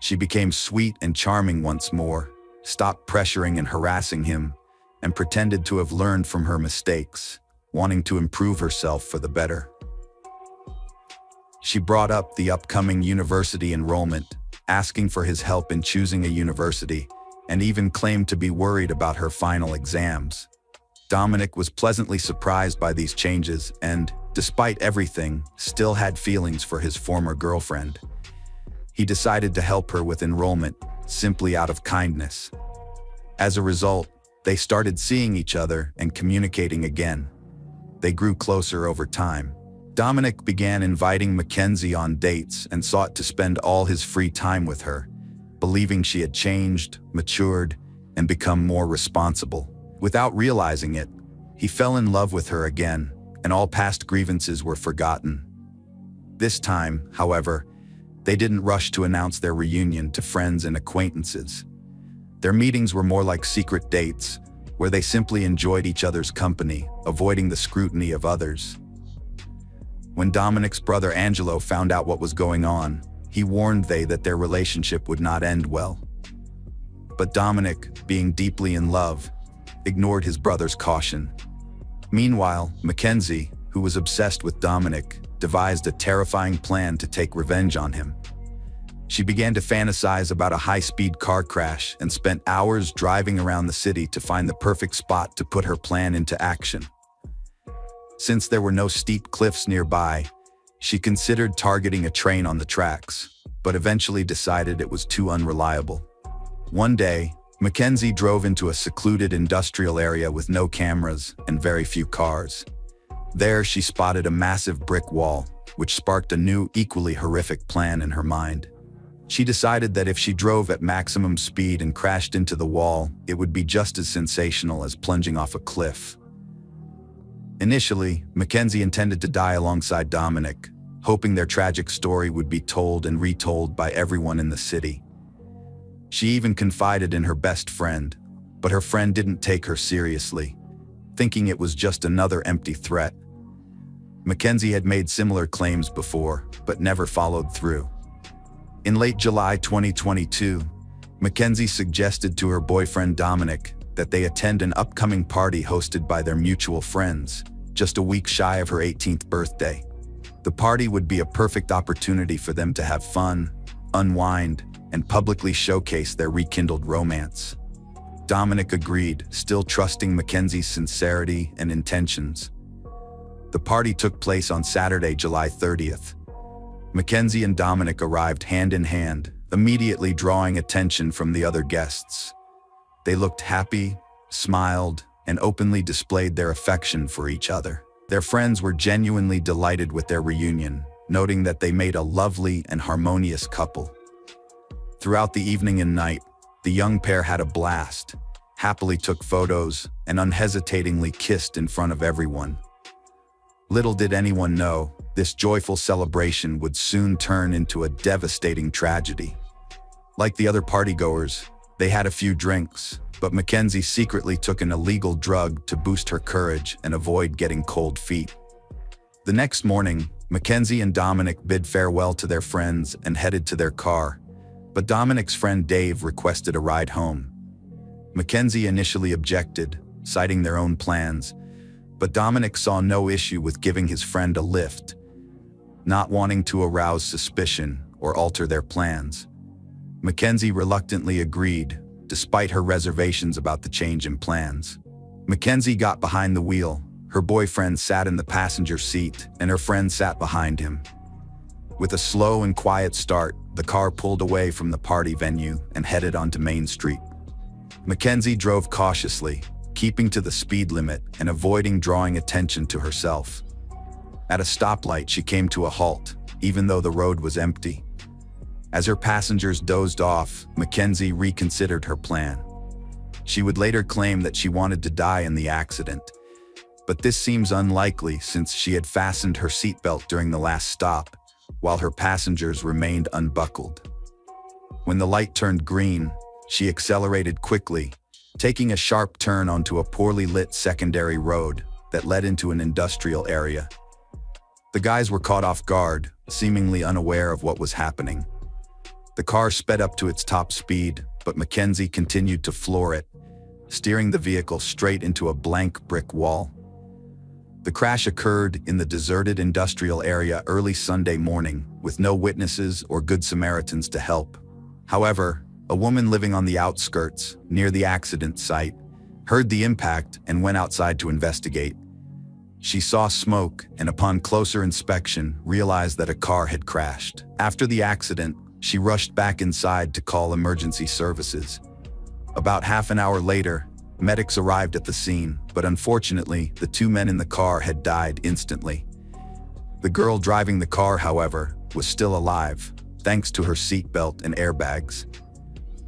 [SPEAKER 1] She became sweet and charming once more, stopped pressuring and harassing him, and pretended to have learned from her mistakes, wanting to improve herself for the better. She brought up the upcoming university enrollment, asking for his help in choosing a university, and even claimed to be worried about her final exams. Dominic was pleasantly surprised by these changes and, despite everything, still had feelings for his former girlfriend. He decided to help her with enrollment, simply out of kindness. As a result, they started seeing each other and communicating again. They grew closer over time. Dominic began inviting Mackenzie on dates and sought to spend all his free time with her, believing she had changed, matured, and become more responsible. Without realizing it, He fell in love with her again, and all past grievances were forgotten. This time, however, they didn't rush to announce their reunion to friends and acquaintances. Their meetings were more like secret dates, where they simply enjoyed each other's company, avoiding the scrutiny of others. When Dominic's brother Angelo found out what was going on, he warned that their relationship would not end well. But Dominic, being deeply in love, ignored his brother's caution. Meanwhile, Mackenzie, who was obsessed with Dominic, devised a terrifying plan to take revenge on him. She began to fantasize about a high-speed car crash and spent hours driving around the city to find the perfect spot to put her plan into action. Since there were no steep cliffs nearby, she considered targeting a train on the tracks, but eventually decided it was too unreliable. One day, Mackenzie drove into a secluded industrial area with no cameras and very few cars. There, she spotted a massive brick wall, which sparked a new, equally horrific plan in her mind. She decided that if she drove at maximum speed and crashed into the wall, it would be just as sensational as plunging off a cliff. Initially, Mackenzie intended to die alongside Dominic, hoping their tragic story would be told and retold by everyone in the city. She even confided in her best friend, but her friend didn't take her seriously, thinking it was just another empty threat. Mackenzie had made similar claims before, but never followed through. In late July 2022, Mackenzie suggested to her boyfriend Dominic that they attend an upcoming party hosted by their mutual friends, just a week shy of her 18th birthday. The party would be a perfect opportunity for them to have fun, unwind, and publicly showcase their rekindled romance. Dominic agreed, still trusting Mackenzie's sincerity and intentions. The party took place on Saturday, July 30th. Mackenzie and Dominic arrived hand in hand, immediately drawing attention from the other guests. They looked happy, smiled, and openly displayed their affection for each other. Their friends were genuinely delighted with their reunion, noting that they made a lovely and harmonious couple. Throughout the evening and night, the young pair had a blast, happily took photos, and unhesitatingly kissed in front of everyone. Little did anyone know, this joyful celebration would soon turn into a devastating tragedy. Like the other partygoers, they had a few drinks, but Mackenzie secretly took an illegal drug to boost her courage and avoid getting cold feet. The next morning, Mackenzie and Dominic bid farewell to their friends and headed to their car, but Dominic's friend Dave requested a ride home. Mackenzie initially objected, citing their own plans, but Dominic saw no issue with giving his friend a lift, not wanting to arouse suspicion or alter their plans. Mackenzie reluctantly agreed, despite her reservations about the change in plans. Mackenzie got behind the wheel, her boyfriend sat in the passenger seat, and her friend sat behind him. With a slow and quiet start, the car pulled away from the party venue and headed onto Main Street. Mackenzie drove cautiously, keeping to the speed limit and avoiding drawing attention to herself. At a stoplight, she came to a halt, even though the road was empty. As her passengers dozed off, Mackenzie reconsidered her plan. She would later claim that she wanted to die in the accident, but this seems unlikely since she had fastened her seatbelt during the last stop, while her passengers remained unbuckled. When the light turned green, she accelerated quickly, taking a sharp turn onto a poorly lit secondary road that led into an industrial area. The guys were caught off guard, seemingly unaware of what was happening. The car sped up to its top speed, but Mackenzie continued to floor it, steering the vehicle straight into a blank brick wall. The crash occurred in the deserted industrial area early Sunday morning, with no witnesses or Good Samaritans to help. However, a woman living on the outskirts, near the accident site, heard the impact and went outside to investigate. She saw smoke and, upon closer inspection, realized that a car had crashed. After the accident, she rushed back inside to call emergency services. About half an hour later, medics arrived at the scene, but unfortunately, the two men in the car had died instantly. The girl driving the car, however, was still alive, thanks to her seatbelt and airbags.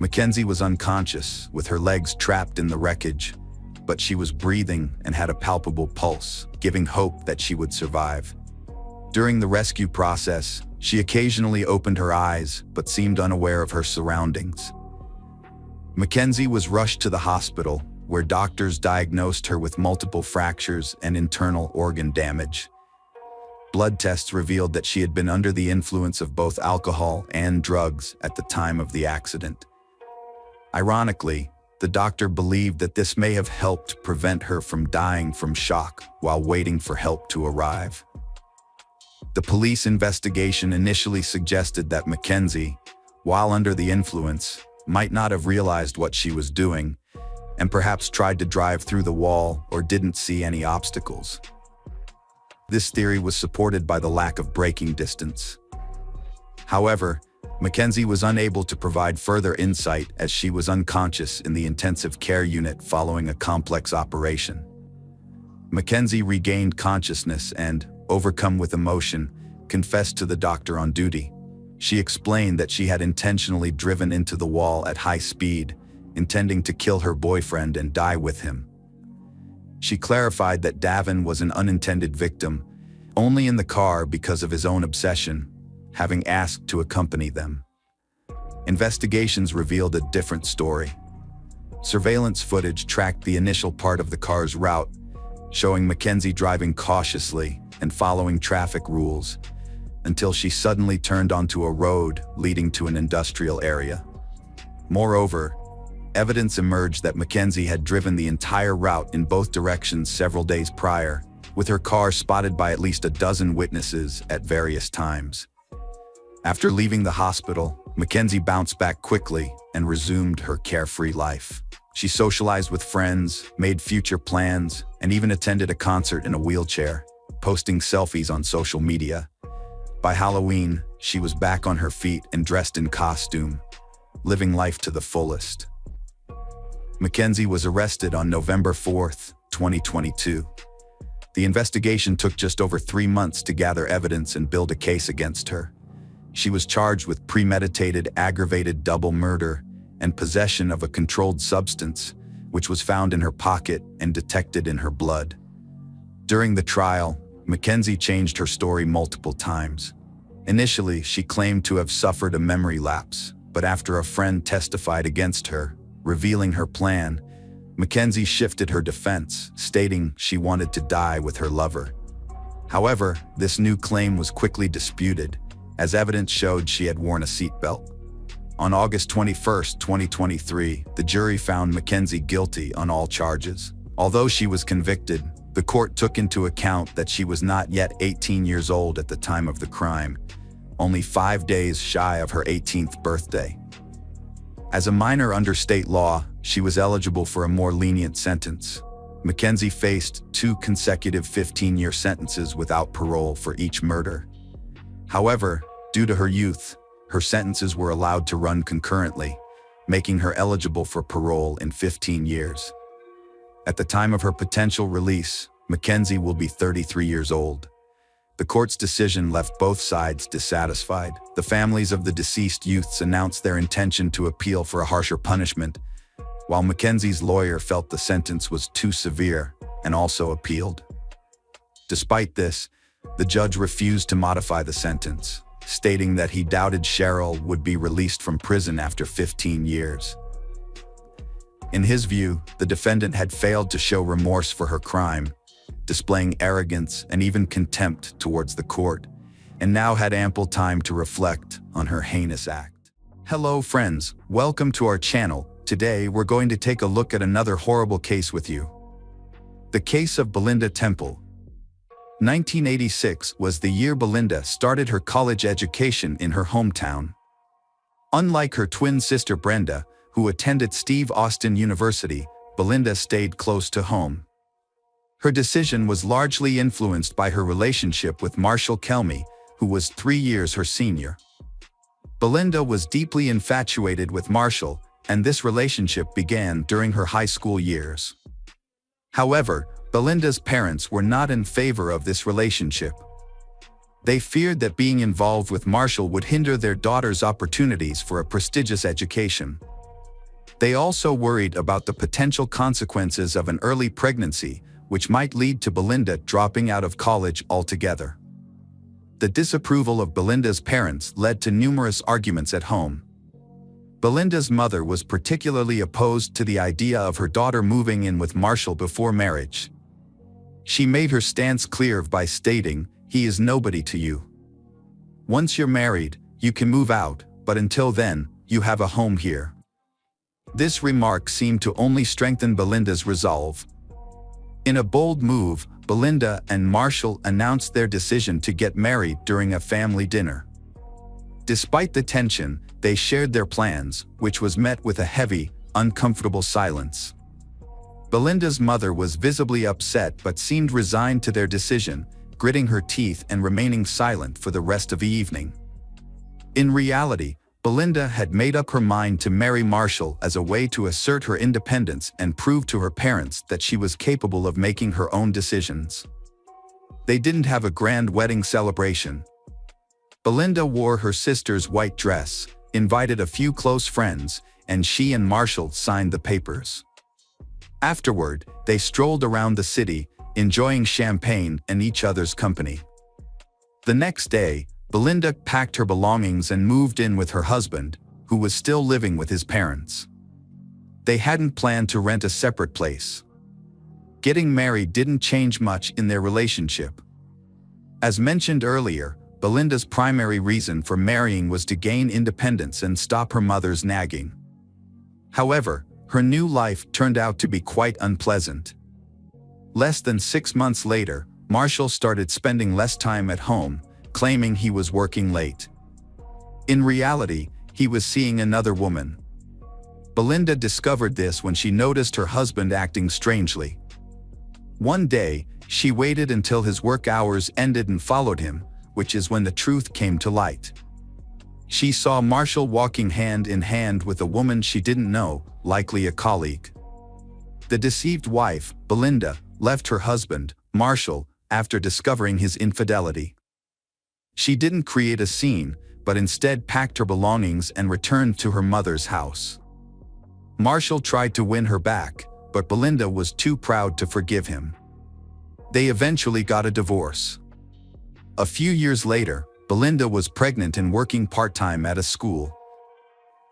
[SPEAKER 1] Mackenzie was unconscious, with her legs trapped in the wreckage, but she was breathing and had a palpable pulse, giving hope that she would survive. During the rescue process, she occasionally opened her eyes but seemed unaware of her surroundings. Mackenzie was rushed to the hospital, where doctors diagnosed her with multiple fractures and internal organ damage. Blood tests revealed that she had been under the influence of both alcohol and drugs at the time of the accident. Ironically, the doctor believed that this may have helped prevent her from dying from shock while waiting for help to arrive. The police investigation initially suggested that Mackenzie, while under the influence, might not have realized what she was doing, and perhaps tried to drive through the wall or didn't see any obstacles. This theory was supported by the lack of braking distance. However, Mackenzie was unable to provide further insight as she was unconscious in the intensive care unit following a complex operation. Mackenzie regained consciousness and, overcome with emotion, confessed to the doctor on duty. She explained that she had intentionally driven into the wall at high speed, intending to kill her boyfriend and die with him. She clarified that Davin was an unintended victim, only in the car because of his own obsession, having asked to accompany them. Investigations revealed a different story. Surveillance footage tracked the initial part of the car's route, showing Mackenzie driving cautiously and following traffic rules, until she suddenly turned onto a road leading to an industrial area. Moreover, evidence emerged that Mackenzie had driven the entire route in both directions several days prior, with her car spotted by at least a dozen witnesses at various times. After leaving the hospital, Mackenzie bounced back quickly and resumed her carefree life. She socialized with friends, made future plans, and even attended a concert in a wheelchair, posting selfies on social media. By Halloween, she was back on her feet and dressed in costume, living life to the fullest. Mackenzie was arrested on November 4, 2022. The investigation took just over 3 months to gather evidence and build a case against her. She was charged with premeditated, aggravated double murder and possession of a controlled substance, which was found in her pocket and detected in her blood. During the trial, Mackenzie changed her story multiple times. Initially, she claimed to have suffered a memory lapse, but after a friend testified against her, revealing her plan, Mackenzie shifted her defense, stating she wanted to die with her lover. However, this new claim was quickly disputed, as evidence showed she had worn a seatbelt. On August 21, 2023, the jury found Mackenzie guilty on all charges. Although she was convicted, the court took into account that she was not yet 18 years old at the time of the crime, only 5 days shy of her 18th birthday. As a minor under state law, she was eligible for a more lenient sentence. Mackenzie faced 2 consecutive 15-year sentences without parole for each murder. However, due to her youth, her sentences were allowed to run concurrently, making her eligible for parole in 15 years. At the time of her potential release, Mackenzie will be 33 years old. The court's decision left both sides dissatisfied. The families of the deceased youths announced their intention to appeal for a harsher punishment, while Mackenzie's lawyer felt the sentence was too severe and also appealed. Despite this, the judge refused to modify the sentence, stating that he doubted Cheryl would be released from prison after 15 years. In his view, the defendant had failed to show remorse for her crime, displaying arrogance and even contempt towards the court, and now had ample time to reflect on her heinous act. Hello friends, welcome to our channel. Today we're going to take a look at another horrible case with you. The case of Belinda Temple. 1986 was the year Belinda started her college education in her hometown. Unlike her twin sister Brenda, who attended Steve Austin University, Belinda stayed close to home. Her decision was largely influenced by her relationship with Marshall Kelmy, who was 3 years her senior. Belinda was deeply infatuated with Marshall, and this relationship began during her high school years. However, Belinda's parents were not in favor of this relationship. They feared that being involved with Marshall would hinder their daughter's opportunities for a prestigious education. They also worried about the potential consequences of an early pregnancy, which might lead to Belinda dropping out of college altogether. The disapproval of Belinda's parents led to numerous arguments at home. Belinda's mother was particularly opposed to the idea of her daughter moving in with Marshall before marriage. She made her stance clear by stating, "He is nobody to you. Once you're married, you can move out, but until then, you have a home here." This remark seemed to only strengthen Belinda's resolve. In a bold move, Belinda and Marshall announced their decision to get married during a family dinner. Despite the tension, they shared their plans, which was met with a heavy, uncomfortable silence. Belinda's mother was visibly upset but seemed resigned to their decision, gritting her teeth and remaining silent for the rest of the evening. In reality, Belinda had made up her mind to marry Marshall as a way to assert her independence and prove to her parents that she was capable of making her own decisions. They didn't have a grand wedding celebration. Belinda wore her sister's white dress, invited a few close friends, and she and Marshall signed the papers. Afterward, they strolled around the city, enjoying champagne and each other's company. The next day, Belinda packed her belongings and moved in with her husband, who was still living with his parents. They hadn't planned to rent a separate place. Getting married didn't change much in their relationship. As mentioned earlier, Belinda's primary reason for marrying was to gain independence and stop her mother's nagging. However, her new life turned out to be quite unpleasant. Less than 6 months later, Marshall started spending less time at home, claiming he was working late. In reality, he was seeing another woman. Belinda discovered this when she noticed her husband acting strangely. One day, she waited until his work hours ended and followed him, which is when the truth came to light. She saw Marshall walking hand in hand with a woman she didn't know, likely a colleague. The deceived wife, Belinda, left her husband, Marshall, after discovering his infidelity. She didn't create a scene, but instead packed her belongings and returned to her mother's house. Marshall tried to win her back, but Belinda was too proud to forgive him. They eventually got a divorce. A few years later, Belinda was pregnant and working part-time at a school.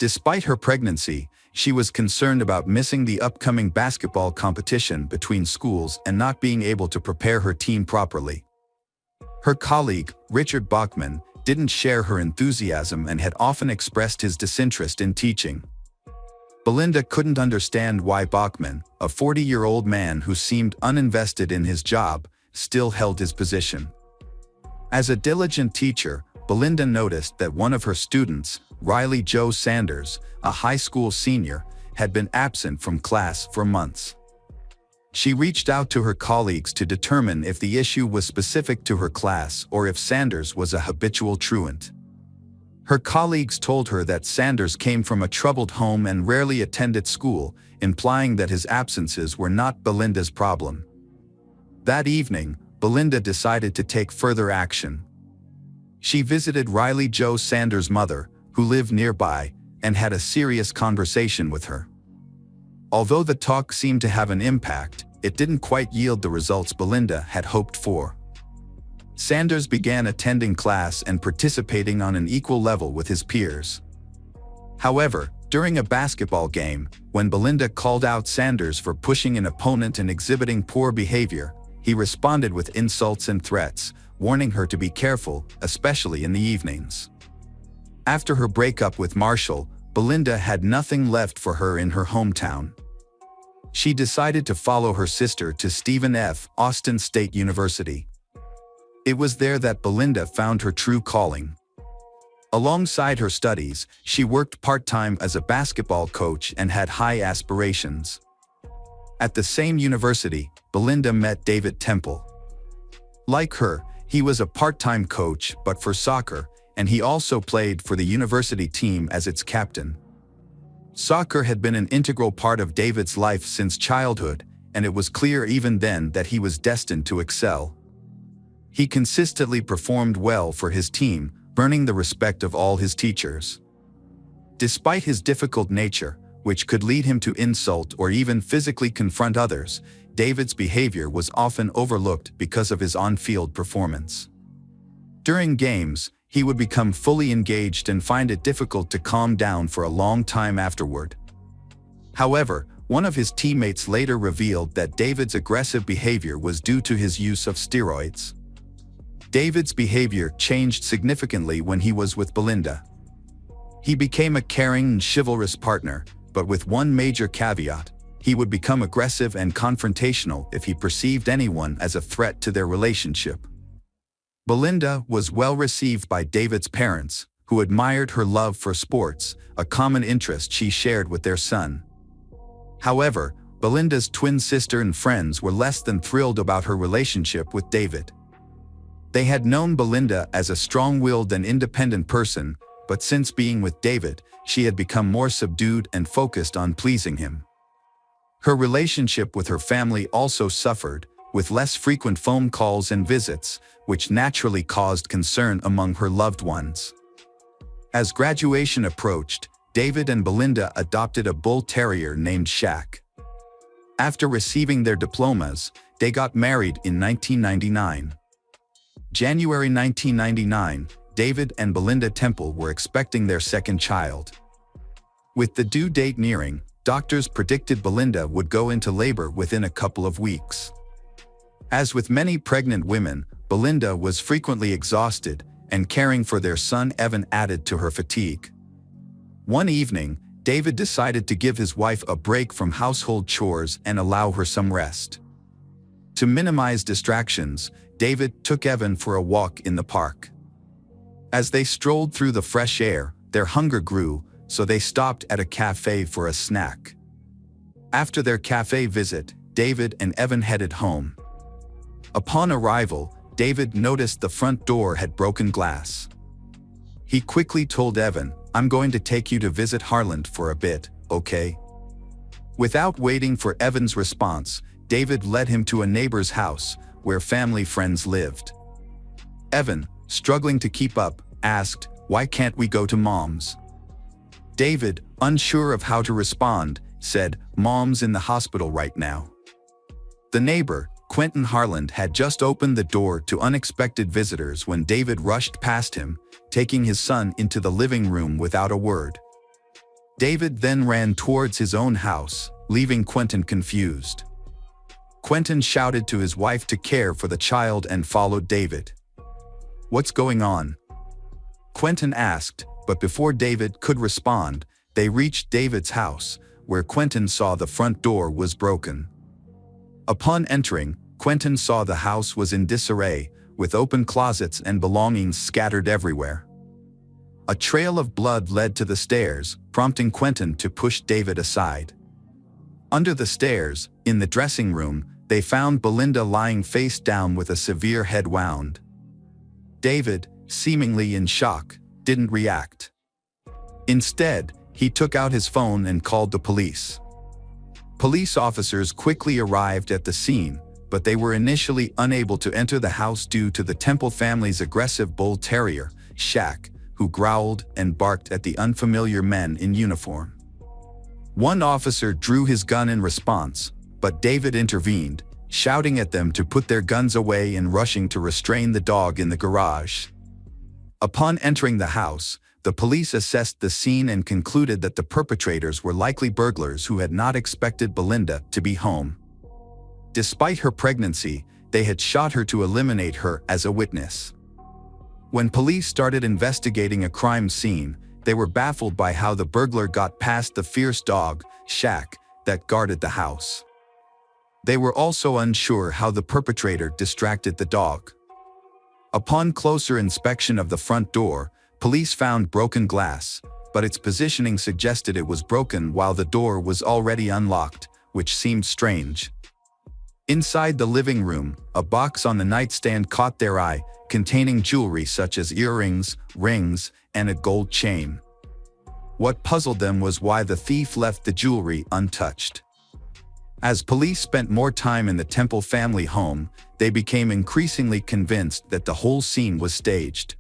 [SPEAKER 1] Despite her pregnancy, she was concerned about missing the upcoming basketball competition between schools and not being able to prepare her team properly. Her colleague, Richard Bachman, didn't share her enthusiasm and had often expressed his disinterest in teaching. Belinda couldn't understand why Bachman, a 40-year-old man who seemed uninvested in his job, still held his position. As a diligent teacher, Belinda noticed that one of her students, Riley Joe Sanders, a high school senior, had been absent from class for months. She reached out to her colleagues to determine if the issue was specific to her class or if Sanders was a habitual truant. Her colleagues told her that Sanders came from a troubled home and rarely attended school, implying that his absences were not Belinda's problem. That evening, Belinda decided to take further action. She visited Riley Joe Sanders' mother, who lived nearby, and had a serious conversation with her. Although the talk seemed to have an impact, it didn't quite yield the results Belinda had hoped for. Sanders began attending class and participating on an equal level with his peers. However, during a basketball game, when Belinda called out Sanders for pushing an opponent and exhibiting poor behavior, he responded with insults and threats, warning her to be careful, especially in the evenings. After her breakup with Marshall, Belinda had nothing left for her in her hometown. She decided to follow her sister to Stephen F. Austin State University. It was there that Belinda found her true calling. Alongside her studies, she worked part-time as a basketball coach and had high aspirations. At the same university, Belinda met David Temple. Like her, he was a part-time coach but for soccer, and he also played for the university team as its captain. Soccer had been an integral part of David's life since childhood, and it was clear even then that he was destined to excel. He consistently performed well for his team, earning the respect of all his teachers. Despite his difficult nature, which could lead him to insult or even physically confront others. David's behavior was often overlooked because of his on-field performance. During games, he would become fully engaged and find it difficult to calm down for a long time afterward. However, one of his teammates later revealed that David's aggressive behavior was due to his use of steroids. David's behavior changed significantly when he was with Belinda. He became a caring and chivalrous partner, but with one major caveat: he would become aggressive and confrontational if he perceived anyone as a threat to their relationship. Belinda was well received by David's parents, who admired her love for sports, a common interest she shared with their son. However, Belinda's twin sister and friends were less than thrilled about her relationship with David. They had known Belinda as a strong-willed and independent person, but since being with David, she had become more subdued and focused on pleasing him. Her relationship with her family also suffered, with less frequent phone calls and visits, which naturally caused concern among her loved ones. As graduation approached, David and Belinda adopted a bull terrier named Shaq. After receiving their diplomas, they got married in 1999. January 1999, David and Belinda Temple were expecting their second child. With the due date nearing, doctors predicted Belinda would go into labor within a couple of weeks. As with many pregnant women, Belinda was frequently exhausted, and caring for their son Evan added to her fatigue. One evening, David decided to give his wife a break from household chores and allow her some rest. To minimize distractions, David took Evan for a walk in the park. As they strolled through the fresh air, their hunger grew, so they stopped at a cafe for a snack. After their cafe visit, David and Evan headed home. Upon arrival, David noticed the front door had broken glass. He quickly told Evan, "I'm going to take you to visit Harland for a bit, okay?" Without waiting for Evan's response, David led him to a neighbor's house, where family friends lived. Evan, struggling to keep up, asked, "Why can't we go to Mom's?" David, unsure of how to respond, said, "Mom's in the hospital right now." The neighbor, Quentin Harland, had just opened the door to unexpected visitors when David rushed past him, taking his son into the living room without a word. David then ran towards his own house, leaving Quentin confused. Quentin shouted to his wife to care for the child and followed David. "What's going on?" Quentin asked, but before David could respond, they reached David's house, where Quentin saw the front door was broken. Upon entering, Quentin saw the house was in disarray, with open closets and belongings scattered everywhere. A trail of blood led to the stairs, prompting Quentin to push David aside. Under the stairs, in the dressing room, they found Belinda lying face down with a severe head wound. David, seemingly in shock, didn't react. Instead, he took out his phone and called the police. Police officers quickly arrived at the scene, but they were initially unable to enter the house due to the Temple family's aggressive bull terrier, Shaq, who growled and barked at the unfamiliar men in uniform. One officer drew his gun in response, but David intervened, shouting at them to put their guns away and rushing to restrain the dog in the garage. Upon entering the house, the police assessed the scene and concluded that the perpetrators were likely burglars who had not expected Belinda to be home. Despite her pregnancy, they had shot her to eliminate her as a witness. When police started investigating a crime scene, they were baffled by how the burglar got past the fierce dog, Shaq, that guarded the house. They were also unsure how the perpetrator distracted the dog. Upon closer inspection of the front door, police found broken glass, but its positioning suggested it was broken while the door was already unlocked, which seemed strange. Inside the living room, a box on the nightstand caught their eye, containing jewelry such as earrings, rings, and a gold chain. What puzzled them was why the thief left the jewelry untouched. As police spent more time in the Temple family home, they became increasingly convinced that the whole scene was staged.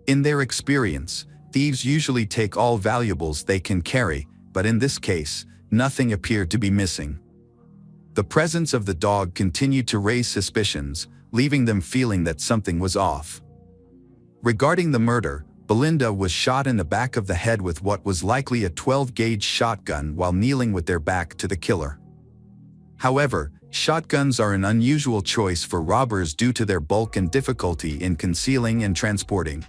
[SPEAKER 1] In their experience, thieves usually take all valuables they can carry, but in this case, nothing appeared to be missing. The presence of the dog continued to raise suspicions, leaving them feeling that something was off. Regarding the murder, Belinda was shot in the back of the head with what was likely a 12-gauge shotgun while kneeling with their back to the killer. However, shotguns are an unusual choice for robbers due to their bulk and difficulty in concealing and transporting.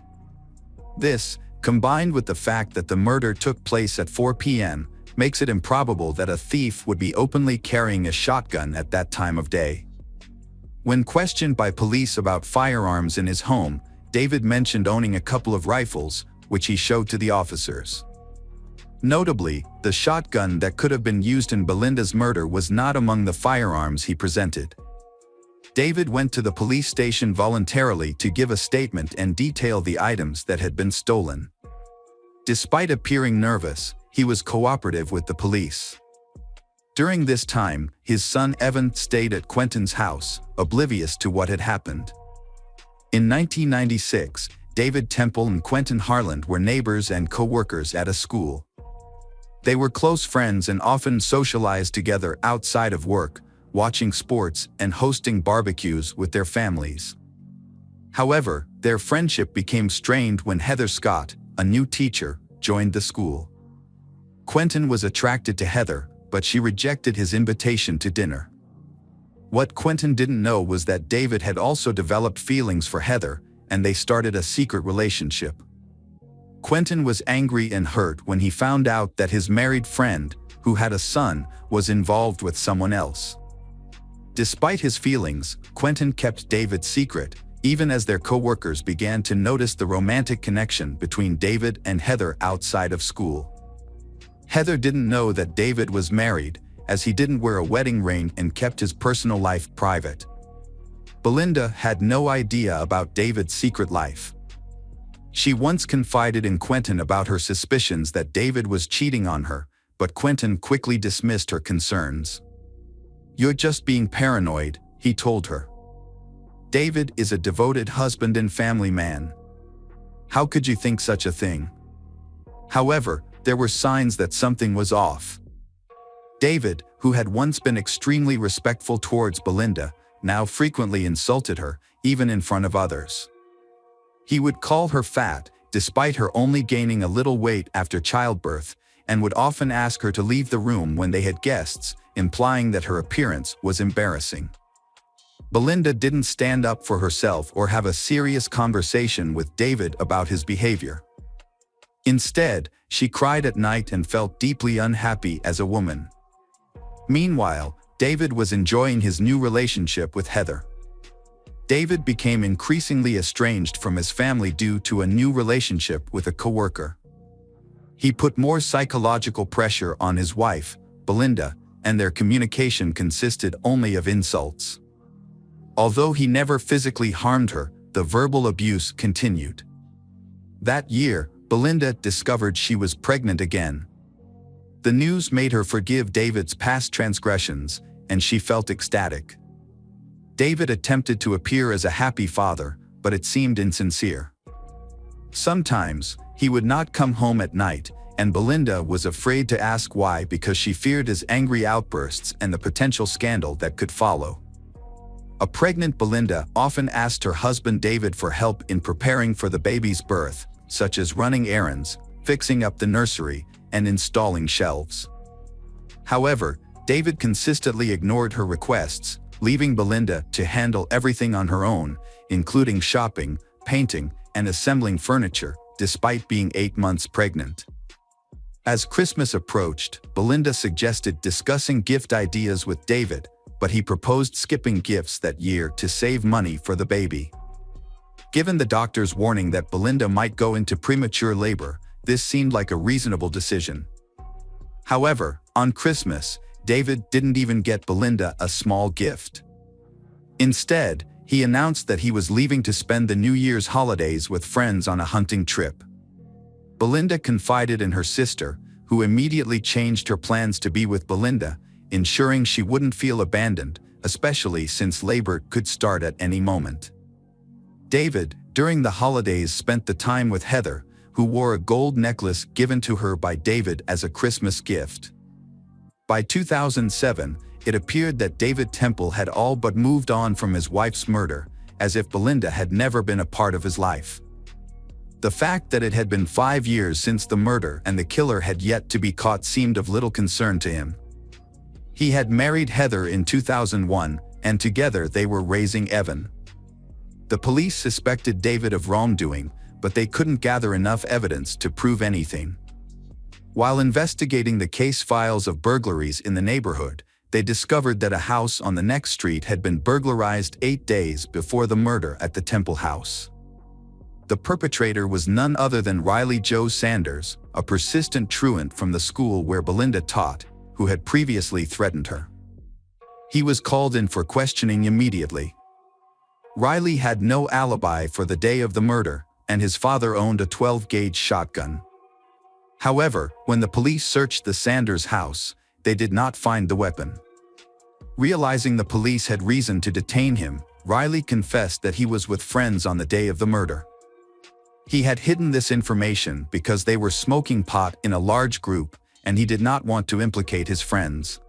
[SPEAKER 1] This, combined with the fact that the murder took place at 4 p.m., makes it improbable that a thief would be openly carrying a shotgun at that time of day. When questioned by police about firearms in his home, David mentioned owning a couple of rifles, which he showed to the officers. Notably, the shotgun that could have been used in Belinda's murder was not among the firearms he presented. David went to the police station voluntarily to give a statement and detail the items that had been stolen. Despite appearing nervous, he was cooperative with the police. During this time, his son Evan stayed at Quentin's house, oblivious to what had happened. In 1996, David Temple and Quentin Harland were neighbors and co-workers at a school. They were close friends and often socialized together outside of work, watching sports and hosting barbecues with their families. However, their friendship became strained when Heather Scott, a new teacher, joined the school. Quentin was attracted to Heather, but she rejected his invitation to dinner. What Quentin didn't know was that David had also developed feelings for Heather, and they started a secret relationship. Quentin was angry and hurt when he found out that his married friend, who had a son, was involved with someone else. Despite his feelings, Quentin kept David secret, even as their co-workers began to notice the romantic connection between David and Heather outside of school. Heather didn't know that David was married, as he didn't wear a wedding ring and kept his personal life private. Belinda had no idea about David's secret life. She once confided in Quentin about her suspicions that David was cheating on her, but Quentin quickly dismissed her concerns. "You're just being paranoid," he told her. "David is a devoted husband and family man. How could you think such a thing?" However, there were signs that something was off. David, who had once been extremely respectful towards Belinda, now frequently insulted her, even in front of others. He would call her fat, despite her only gaining a little weight after childbirth, and would often ask her to leave the room when they had guests, implying that her appearance was embarrassing. Belinda didn't stand up for herself or have a serious conversation with David about his behavior. Instead, she cried at night and felt deeply unhappy as a woman. Meanwhile, David was enjoying his new relationship with Heather. David became increasingly estranged from his family due to a new relationship with a coworker. He put more psychological pressure on his wife, Belinda, and their communication consisted only of insults. Although he never physically harmed her, the verbal abuse continued. That year, Belinda discovered she was pregnant again. The news made her forgive David's past transgressions, and she felt ecstatic. David attempted to appear as a happy father, but it seemed insincere. Sometimes, he would not come home at night, and Belinda was afraid to ask why because she feared his angry outbursts and the potential scandal that could follow. A pregnant Belinda often asked her husband David for help in preparing for the baby's birth, such as running errands, fixing up the nursery, and installing shelves. However, David consistently ignored her requests, leaving Belinda to handle everything on her own, including shopping, painting, and assembling furniture, despite being 8 months pregnant. As Christmas approached, Belinda suggested discussing gift ideas with David, but he proposed skipping gifts that year to save money for the baby. Given the doctor's warning that Belinda might go into premature labor, this seemed like a reasonable decision. However, on Christmas, David didn't even get Belinda a small gift. Instead, he announced that he was leaving to spend the New Year's holidays with friends on a hunting trip. Belinda confided in her sister, who immediately changed her plans to be with Belinda, ensuring she wouldn't feel abandoned, especially since labor could start at any moment. David, during the holidays, spent the time with Heather, who wore a gold necklace given to her by David as a Christmas gift. By 2007, it appeared that David Temple had all but moved on from his wife's murder, as if Belinda had never been a part of his life. The fact that it had been 5 years since the murder and the killer had yet to be caught seemed of little concern to him. He had married Heather in 2001, and together they were raising Evan. The police suspected David of wrongdoing, but they couldn't gather enough evidence to prove anything. While investigating the case files of burglaries in the neighborhood, they discovered that a house on the next street had been burglarized 8 days before the murder at the Temple house. The perpetrator was none other than Riley Joe Sanders, a persistent truant from the school where Belinda taught, who had previously threatened her. He was called in for questioning immediately. Riley had no alibi for the day of the murder, and his father owned a 12-gauge shotgun. However, when the police searched the Sanders house, they did not find the weapon. Realizing the police had reason to detain him, Riley confessed that he was with friends on the day of the murder. He had hidden this information because they were smoking pot in a large group, and he did not want to implicate his friends.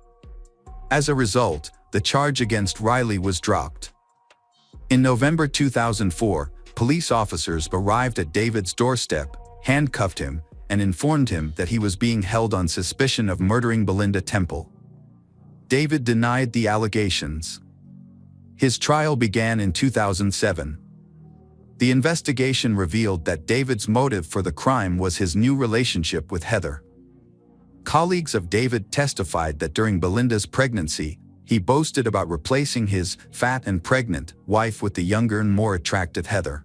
[SPEAKER 1] As a result, the charge against Riley was dropped. In November 2004, police officers arrived at David's doorstep, handcuffed him, and informed him that he was being held on suspicion of murdering Belinda Temple. David denied the allegations. His trial began in 2007. The investigation revealed that David's motive for the crime was his new relationship with Heather. Colleagues of David testified that during Belinda's pregnancy, he boasted about replacing his fat and pregnant wife with the younger and more attractive Heather.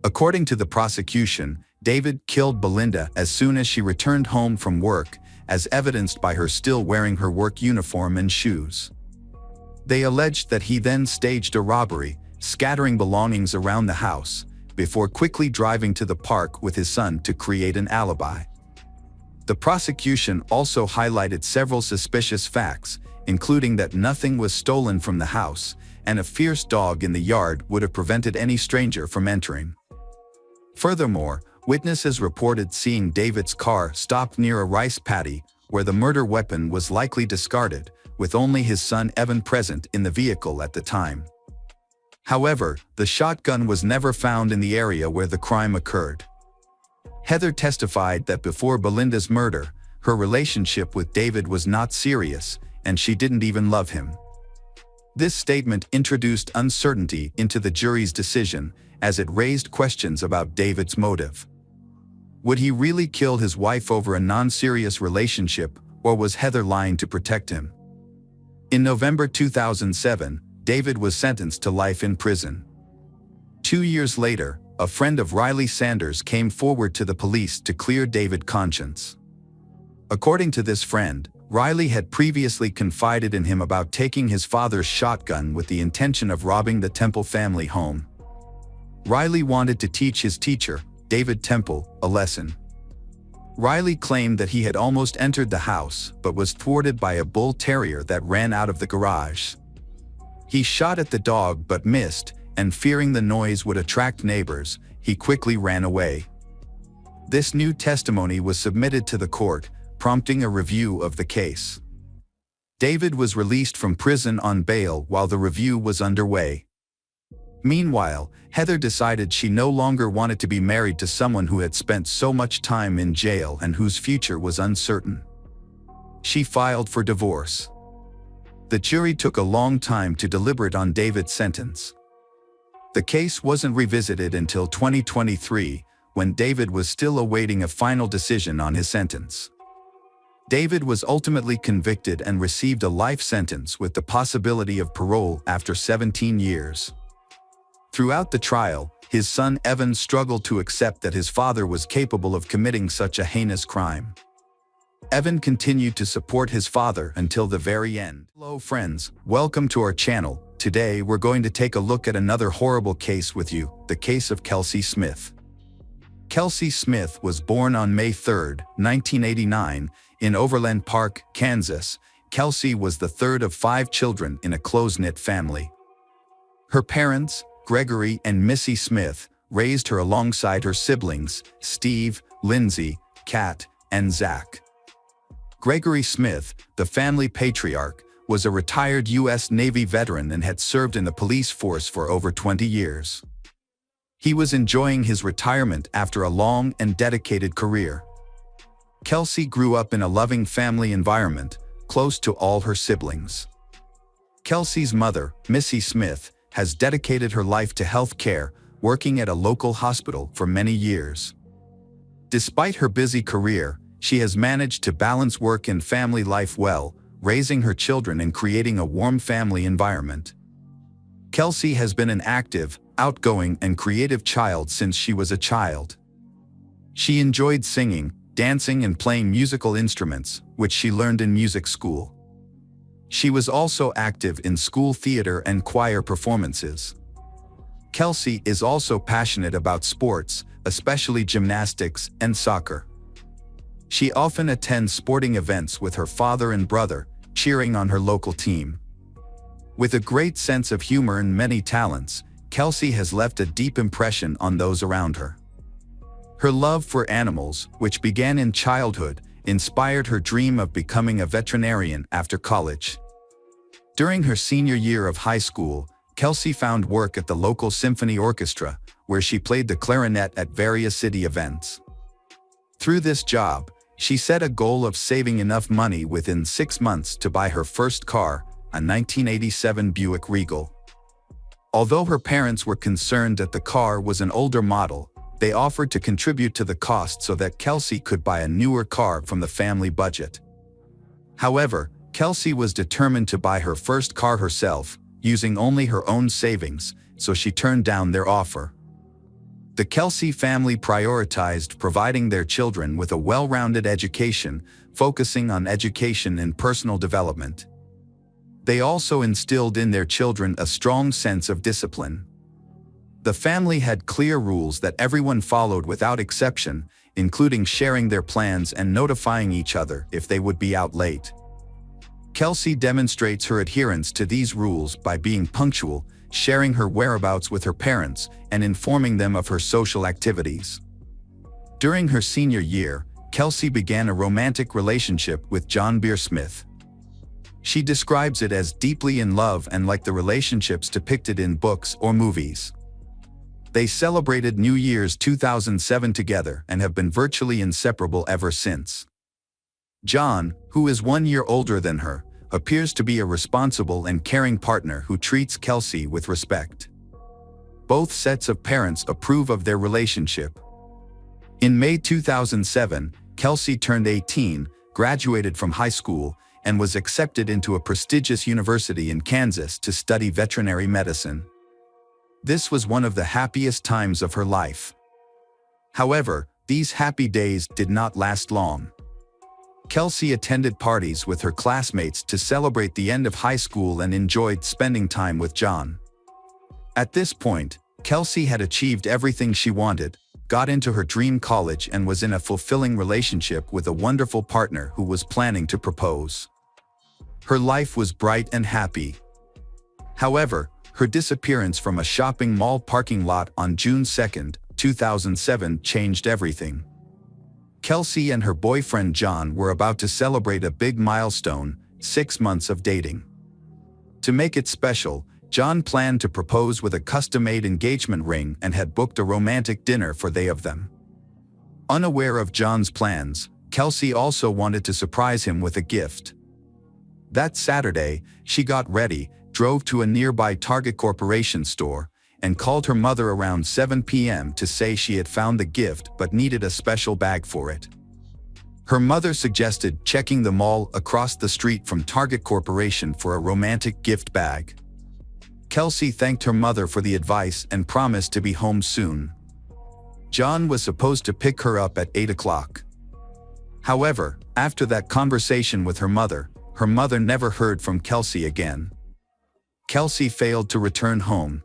[SPEAKER 1] According to the prosecution, David killed Belinda as soon as she returned home from work, as evidenced by her still wearing her work uniform and shoes. They alleged that he then staged a robbery, scattering belongings around the house, before quickly driving to the park with his son to create an alibi. The prosecution also highlighted several suspicious facts, including that nothing was stolen from the house, and a fierce dog in the yard would have prevented any stranger from entering. Furthermore, witnesses reported seeing David's car stopped near a rice paddy, where the murder weapon was likely discarded, with only his son Evan present in the vehicle at the time. However, the shotgun was never found in the area where the crime occurred. Heather testified that before Belinda's murder, her relationship with David was not serious, and she didn't even love him. This statement introduced uncertainty into the jury's decision, as it raised questions about David's motive. Would he really kill his wife over a non-serious relationship, or was Heather lying to protect him? In November 2007, David was sentenced to life in prison. 2 years later, a friend of Riley Sanders came forward to the police to clear David's conscience. According to this friend, Riley had previously confided in him about taking his father's shotgun with the intention of robbing the Temple family home. Riley wanted to teach his teacher, David Temple, a lesson. Riley claimed that he had almost entered the house but was thwarted by a bull terrier that ran out of the garage. He shot at the dog but missed, and fearing the noise would attract neighbors, he quickly ran away. This new testimony was submitted to the court, prompting a review of the case. David was released from prison on bail while the review was underway. Meanwhile, Heather decided she no longer wanted to be married to someone who had spent so much time in jail and whose future was uncertain. She filed for divorce. The jury took a long time to deliberate on David's sentence. The case wasn't revisited until 2023, when David was still awaiting a final decision on his sentence. David was ultimately convicted and received a life sentence with the possibility of parole after 17 years. Throughout the trial, his son Evan struggled to accept that his father was capable of committing such a heinous crime. Evan continued to support his father until the very end. Hello friends, welcome to our channel. Today we're going to take a look at another horrible case with you, the case of Kelsey Smith. Kelsey Smith was born on May 3, 1989, in Overland Park, Kansas. Kelsey was the third of 5 children in a close-knit family. Her parents, Gregory and Missy Smith, raised her alongside her siblings, Steve, Lindsay, Kat, and Zach. Gregory Smith, the family patriarch, was a retired U.S. Navy veteran and had served in the police force for over 20 years. He was enjoying his retirement after a long and dedicated career. Kelsey grew up in a loving family environment, close to all her siblings. Kelsey's mother, Missy Smith, has dedicated her life to health care, working at a local hospital for many years. Despite her busy career, she has managed to balance work and family life well, raising her children and creating a warm family environment. Kelsey has been an active, outgoing, and creative child since she was a child. She enjoyed singing, dancing, and playing musical instruments, which she learned in music school. She was also active in school theater and choir performances. Kelsey is also passionate about sports, especially gymnastics and soccer. She often attends sporting events with her father and brother, cheering on her local team. With a great sense of humor and many talents, Kelsey has left a deep impression on those around her. Her love for animals, which began in childhood, inspired her dream of becoming a veterinarian after college. During her senior year of high school, Kelsey found work at the local symphony orchestra, where she played the clarinet at various city events. Through this job, she set a goal of saving enough money within 6 months to buy her first car, a 1987 Buick Regal. Although her parents were concerned that the car was an older model, they offered to contribute to the cost so that Kelsey could buy a newer car from the family budget. However, Kelsey was determined to buy her first car herself, using only her own savings, so she turned down their offer. The Kelsey family prioritized providing their children with a well-rounded education, focusing on education and personal development. They also instilled in their children a strong sense of discipline. The family had clear rules that everyone followed without exception, including sharing their plans and notifying each other if they would be out late. Kelsey demonstrates her adherence to these rules by being punctual, sharing her whereabouts with her parents, and informing them of her social activities. During her senior year, Kelsey began a romantic relationship with John Beer Smith. She describes it as deeply in love and like the relationships depicted in books or movies. They celebrated New Year's 2007 together and have been virtually inseparable ever since. John, who is 1 year older than her, appears to be a responsible and caring partner who treats Kelsey with respect. Both sets of parents approve of their relationship. In May 2007, Kelsey turned 18, graduated from high school, and was accepted into a prestigious university in Kansas to study veterinary medicine. This was one of the happiest times of her life. However, these happy days did not last long. Kelsey attended parties with her classmates to celebrate the end of high school and enjoyed spending time with John. At this point, Kelsey had achieved everything she wanted, got into her dream college, and was in a fulfilling relationship with a wonderful partner who was planning to propose. Her life was bright and happy. However, her disappearance from a shopping mall parking lot on June 2, 2007 changed everything. Kelsey and her boyfriend John were about to celebrate a big milestone, 6 months of dating. To make it special, John planned to propose with a custom-made engagement ring and had booked a romantic dinner for they of them. Unaware of John's plans, Kelsey also wanted to surprise him with a gift. That Saturday, she got ready, drove to a nearby Target Corporation store, and called her mother around 7 p.m. to say she had found the gift but needed a special bag for it. Her mother suggested checking the mall across the street from Target Corporation for a romantic gift bag. Kelsey thanked her mother for the advice and promised to be home soon. John was supposed to pick her up at 8 o'clock. However, after that conversation with her mother never heard from Kelsey again. Kelsey failed to return home.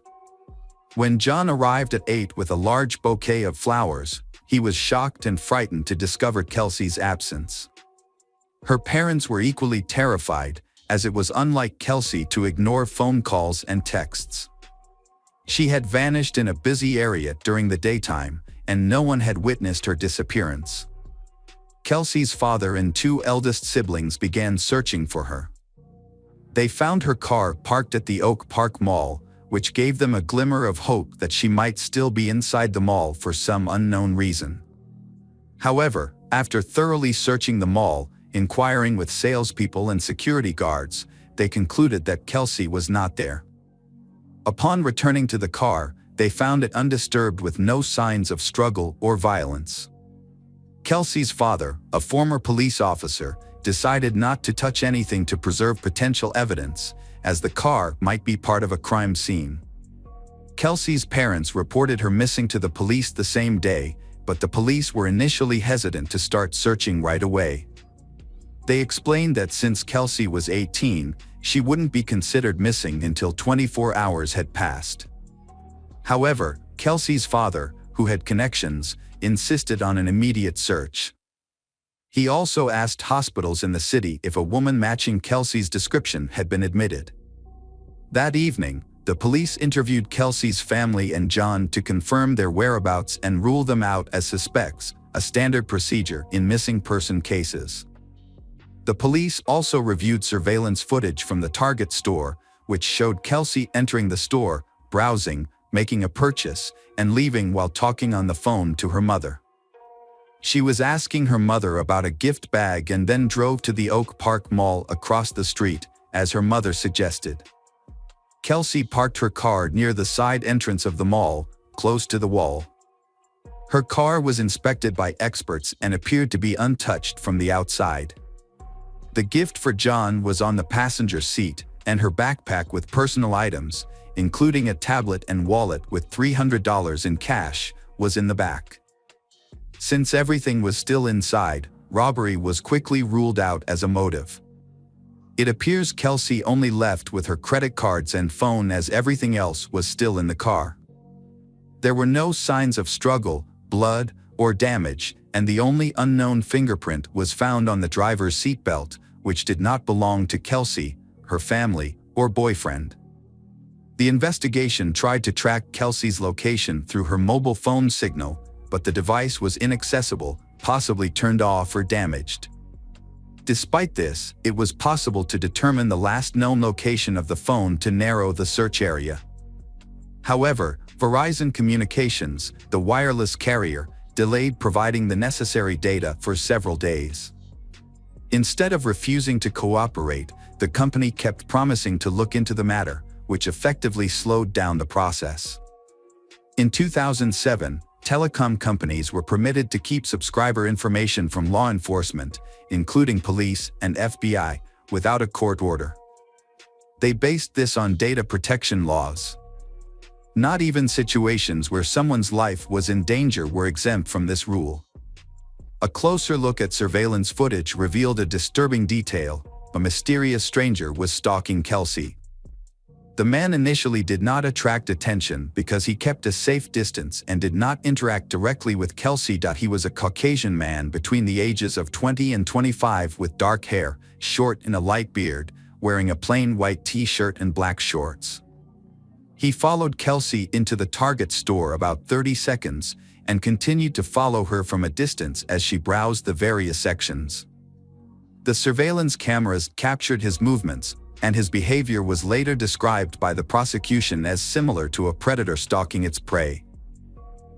[SPEAKER 1] When John arrived at 8 with a large bouquet of flowers, he was shocked and frightened to discover Kelsey's absence. Her parents were equally terrified, as it was unlike Kelsey to ignore phone calls and texts. She had vanished in a busy area during the daytime, and no one had witnessed her disappearance. Kelsey's father and two eldest siblings began searching for her. They found her car parked at the Oak Park Mall, which gave them a glimmer of hope that she might still be inside the mall for some unknown reason. However, after thoroughly searching the mall, inquiring with salespeople and security guards, they concluded that Kelsey was not there. Upon returning to the car, they found it undisturbed with no signs of struggle or violence. Kelsey's father, a former police officer, decided not to touch anything to preserve potential evidence, as the car might be part of a crime scene. Kelsey's parents reported her missing to the police the same day, but the police were initially hesitant to start searching right away. They explained that since Kelsey was 18, she wouldn't be considered missing until 24 hours had passed. However, Kelsey's father, who had connections, insisted on an immediate search. He also asked hospitals in the city if a woman matching Kelsey's description had been admitted. That evening, the police interviewed Kelsey's family and John to confirm their whereabouts and rule them out as suspects, a standard procedure in missing person cases. The police also reviewed surveillance footage from the Target store, which showed Kelsey entering the store, browsing, making a purchase, and leaving while talking on the phone to her mother. She was asking her mother about a gift bag and then drove to the Oak Park Mall across the street, as her mother suggested. Kelsey parked her car near the side entrance of the mall, close to the wall. Her car was inspected by experts and appeared to be untouched from the outside. The gift for John was on the passenger seat, and her backpack with personal items, including a tablet and wallet with $300 in cash, was in the back. Since everything was still inside, robbery was quickly ruled out as a motive. It appears Kelsey only left with her credit cards and phone, as everything else was still in the car. There were no signs of struggle, blood, or damage, and the only unknown fingerprint was found on the driver's seatbelt, which did not belong to Kelsey, her family, or boyfriend. The investigation tried to track Kelsey's location through her mobile phone signal, but the device was inaccessible, possibly turned off or damaged. Despite this, it was possible to determine the last known location of the phone to narrow the search area. However, Verizon Communications, the wireless carrier, delayed providing the necessary data for several days. Instead of refusing to cooperate, the company kept promising to look into the matter, which effectively slowed down the process. In 2007, telecom companies were permitted to keep subscriber information from law enforcement, including police and FBI, without a court order. They based this on data protection laws. Not even situations where someone's life was in danger were exempt from this rule. A closer look at surveillance footage revealed a disturbing detail: a mysterious stranger was stalking Kelsey. The man initially did not attract attention because he kept a safe distance and did not interact directly with Kelsey. He was a Caucasian man between the ages of 20 and 25 with dark hair, short and a light beard, wearing a plain white t-shirt and black shorts. He followed Kelsey into the Target store about 30 seconds and continued to follow her from a distance as she browsed the various sections. The surveillance cameras captured his movements, and his behavior was later described by the prosecution as similar to a predator stalking its prey.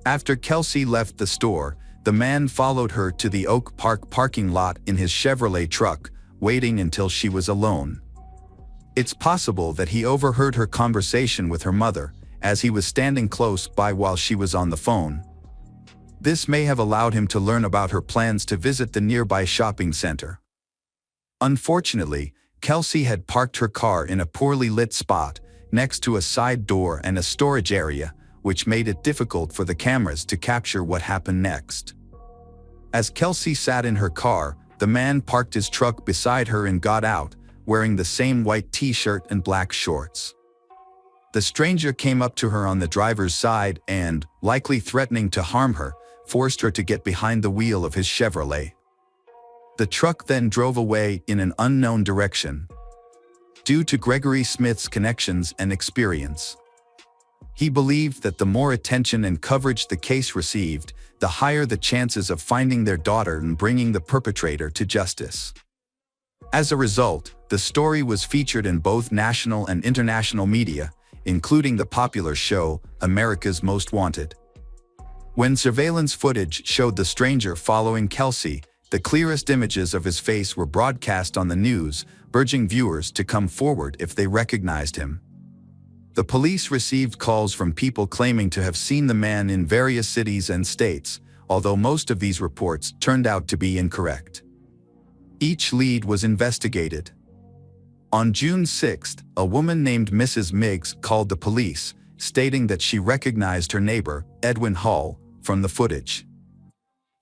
[SPEAKER 1] After Kelsey left the store, the man followed her to the Oak Park parking lot in his Chevrolet truck, waiting until she was alone. It's possible that he overheard her conversation with her mother, as he was standing close by while she was on the phone. This may have allowed him to learn about her plans to visit the nearby shopping center. Unfortunately, Kelsey had parked her car in a poorly lit spot, next to a side door and a storage area, which made it difficult for the cameras to capture what happened next. As Kelsey sat in her car, the man parked his truck beside her and got out, wearing the same white t-shirt and black shorts. The stranger came up to her on the driver's side and, likely threatening to harm her, forced her to get behind the wheel of his Chevrolet. The truck then drove away in an unknown direction. Due to Gregory Smith's connections and experience, He believed that the more attention and coverage the case received, the higher the chances of finding their daughter and bringing the perpetrator to justice. As a result, the story was featured in both national and international media, including the popular show America's Most Wanted. When surveillance footage showed the stranger following Kelsey, the clearest images of his face were broadcast on the news, urging viewers to come forward if they recognized him. The police received calls from people claiming to have seen the man in various cities and states, although most of these reports turned out to be incorrect. Each lead was investigated. On June 6, a woman named Mrs. Miggs called the police, stating that she recognized her neighbor, Edwin Hall, from the footage.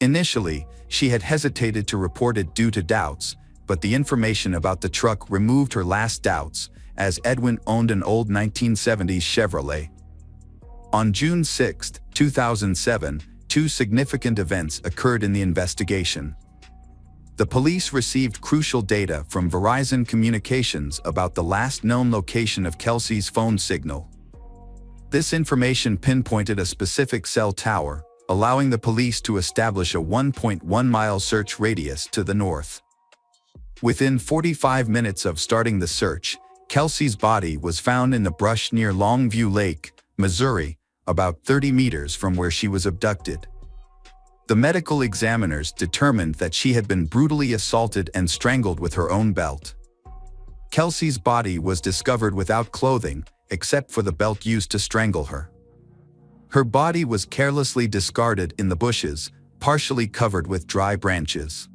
[SPEAKER 1] Initially, she had hesitated to report it due to doubts, but the information about the truck removed her last doubts, as Edwin owned an old 1970s Chevrolet. On June 6, 2007, two significant events occurred in the investigation. The police received crucial data from Verizon Communications about the last known location of Kelsey's phone signal. This information pinpointed a specific cell tower, allowing the police to establish a 1.1-mile search radius to the north. Within 45 minutes of starting the search, Kelsey's body was found in the brush near Longview Lake, Missouri, about 30 meters from where she was abducted. The medical examiners determined that she had been brutally assaulted and strangled with her own belt. Kelsey's body was discovered without clothing, except for the belt used to strangle her. Her body was carelessly discarded in the bushes, partially covered with dry branches.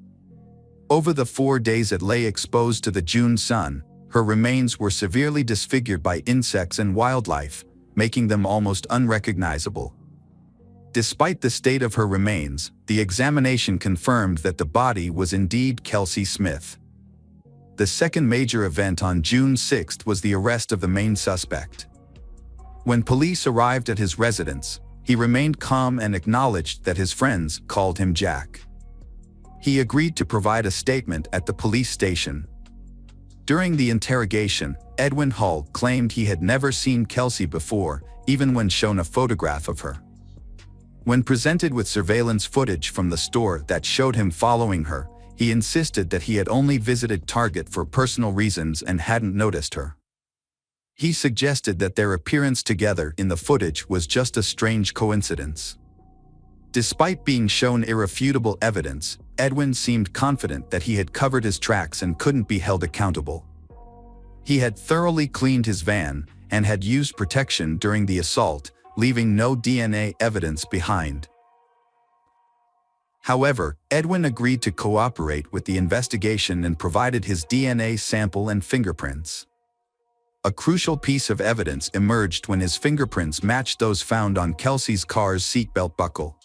[SPEAKER 1] Over the 4 days it lay exposed to the June sun, her remains were severely disfigured by insects and wildlife, making them almost unrecognizable. Despite the state of her remains, the examination confirmed that the body was indeed Kelsey Smith. The second major event on June 6 was the arrest of the main suspect. When police arrived at his residence, he remained calm and acknowledged that his friends called him Jack. He agreed to provide a statement at the police station. During the interrogation, Edwin Hall claimed he had never seen Kelsey before, even when shown a photograph of her. When presented with surveillance footage from the store that showed him following her, he insisted that he had only visited Target for personal reasons and hadn't noticed her. He suggested that their appearance together in the footage was just a strange coincidence. Despite being shown irrefutable evidence, Edwin seemed confident that he had covered his tracks and couldn't be held accountable. He had thoroughly cleaned his van and had used protection during the assault, leaving no DNA evidence behind. However, Edwin agreed to cooperate with the investigation and provided his DNA sample and fingerprints. A crucial piece of evidence emerged when his fingerprints matched those found on Kelsey's car's seatbelt buckle.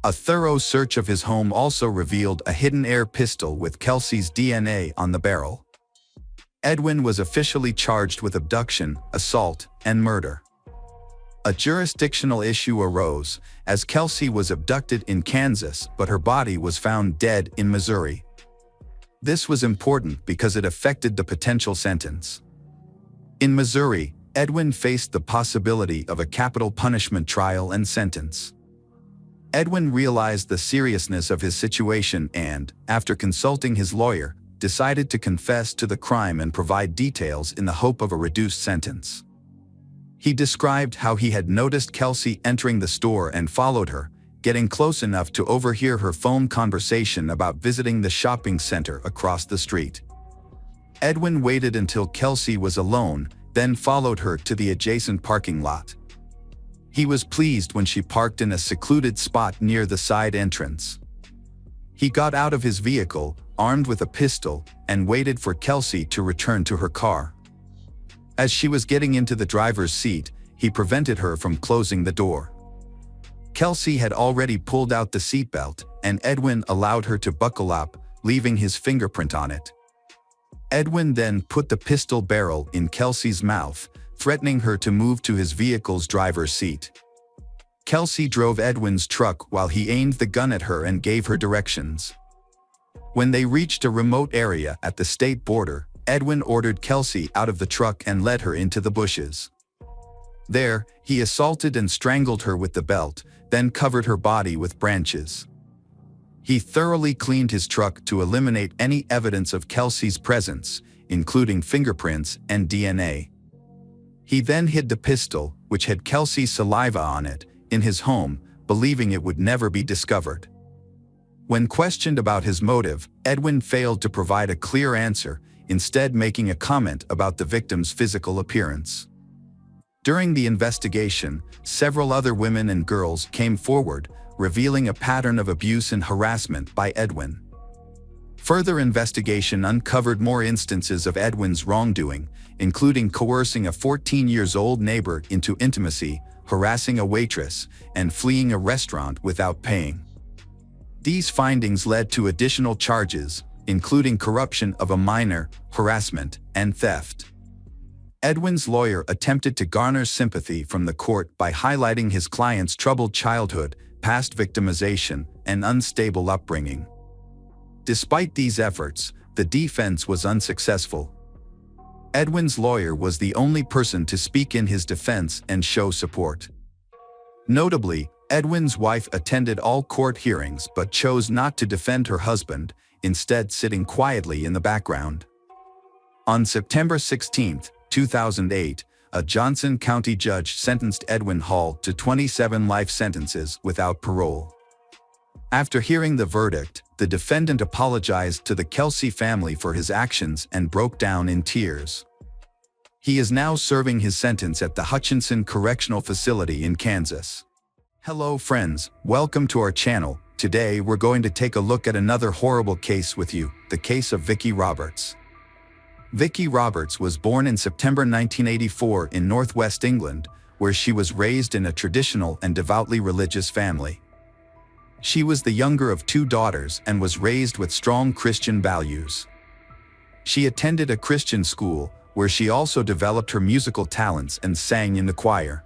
[SPEAKER 1] A thorough search of his home also revealed a hidden air pistol with Kelsey's DNA on the barrel. Edwin was officially charged with abduction, assault, and murder. A jurisdictional issue arose, as Kelsey was abducted in Kansas but her body was found dead in Missouri. This was important because it affected the potential sentence. In Missouri, Edwin faced the possibility of a capital punishment trial and sentence. Edwin realized the seriousness of his situation and, after consulting his lawyer, decided to confess to the crime and provide details in the hope of a reduced sentence. He described how he had noticed Kelsey entering the store and followed her, getting close enough to overhear her phone conversation about visiting the shopping center across the street. Edwin waited until Kelsey was alone, then followed her to the adjacent parking lot. He was pleased when she parked in a secluded spot near the side entrance. He got out of his vehicle, armed with a pistol, and waited for Kelsey to return to her car. As she was getting into the driver's seat, he prevented her from closing the door. Kelsey had already pulled out the seatbelt, and Edwin allowed her to buckle up, leaving his fingerprint on it. Edwin then put the pistol barrel in Kelsey's mouth, threatening her to move to his vehicle's driver's seat. Kelsey drove Edwin's truck while he aimed the gun at her and gave her directions. When they reached a remote area at the state border, Edwin ordered Kelsey out of the truck and led her into the bushes. There, he assaulted and strangled her with the belt, then covered her body with branches. He thoroughly cleaned his truck to eliminate any evidence of Kelsey's presence, including fingerprints and DNA. He then hid the pistol, which had Kelsey's saliva on it, in his home, believing it would never be discovered. When questioned about his motive, Edwin failed to provide a clear answer, instead making a comment about the victim's physical appearance. During the investigation, several other women and girls came forward, revealing a pattern of abuse and harassment by Edwin. Further investigation uncovered more instances of Edwin's wrongdoing, including coercing a 14-year-old neighbor into intimacy, harassing a waitress, and fleeing a restaurant without paying. These findings led to additional charges, including corruption of a minor, harassment, and theft. Edwin's lawyer attempted to garner sympathy from the court by highlighting his client's troubled childhood, past victimization, and unstable upbringing. Despite these efforts, the defense was unsuccessful. Edwin's lawyer was the only person to speak in his defense and show support. Notably, Edwin's wife attended all court hearings but chose not to defend her husband, instead sitting quietly in the background. On September 16, 2008, a Johnson County judge sentenced Edwin Hall to 27 life sentences without parole. After hearing the verdict, the defendant apologized to the Kelsey family for his actions and broke down in tears. He is now serving his sentence at the Hutchinson Correctional Facility in Kansas. Hello friends, welcome to our channel. Today we're going to take a look at another horrible case with you, the case of Vicki Roberts. Vicki Roberts was born in September 1984 in northwest England, where she was raised in a traditional and devoutly religious family. She was the younger of two daughters and was raised with strong Christian values. She attended a Christian school, where she also developed her musical talents and sang in the choir.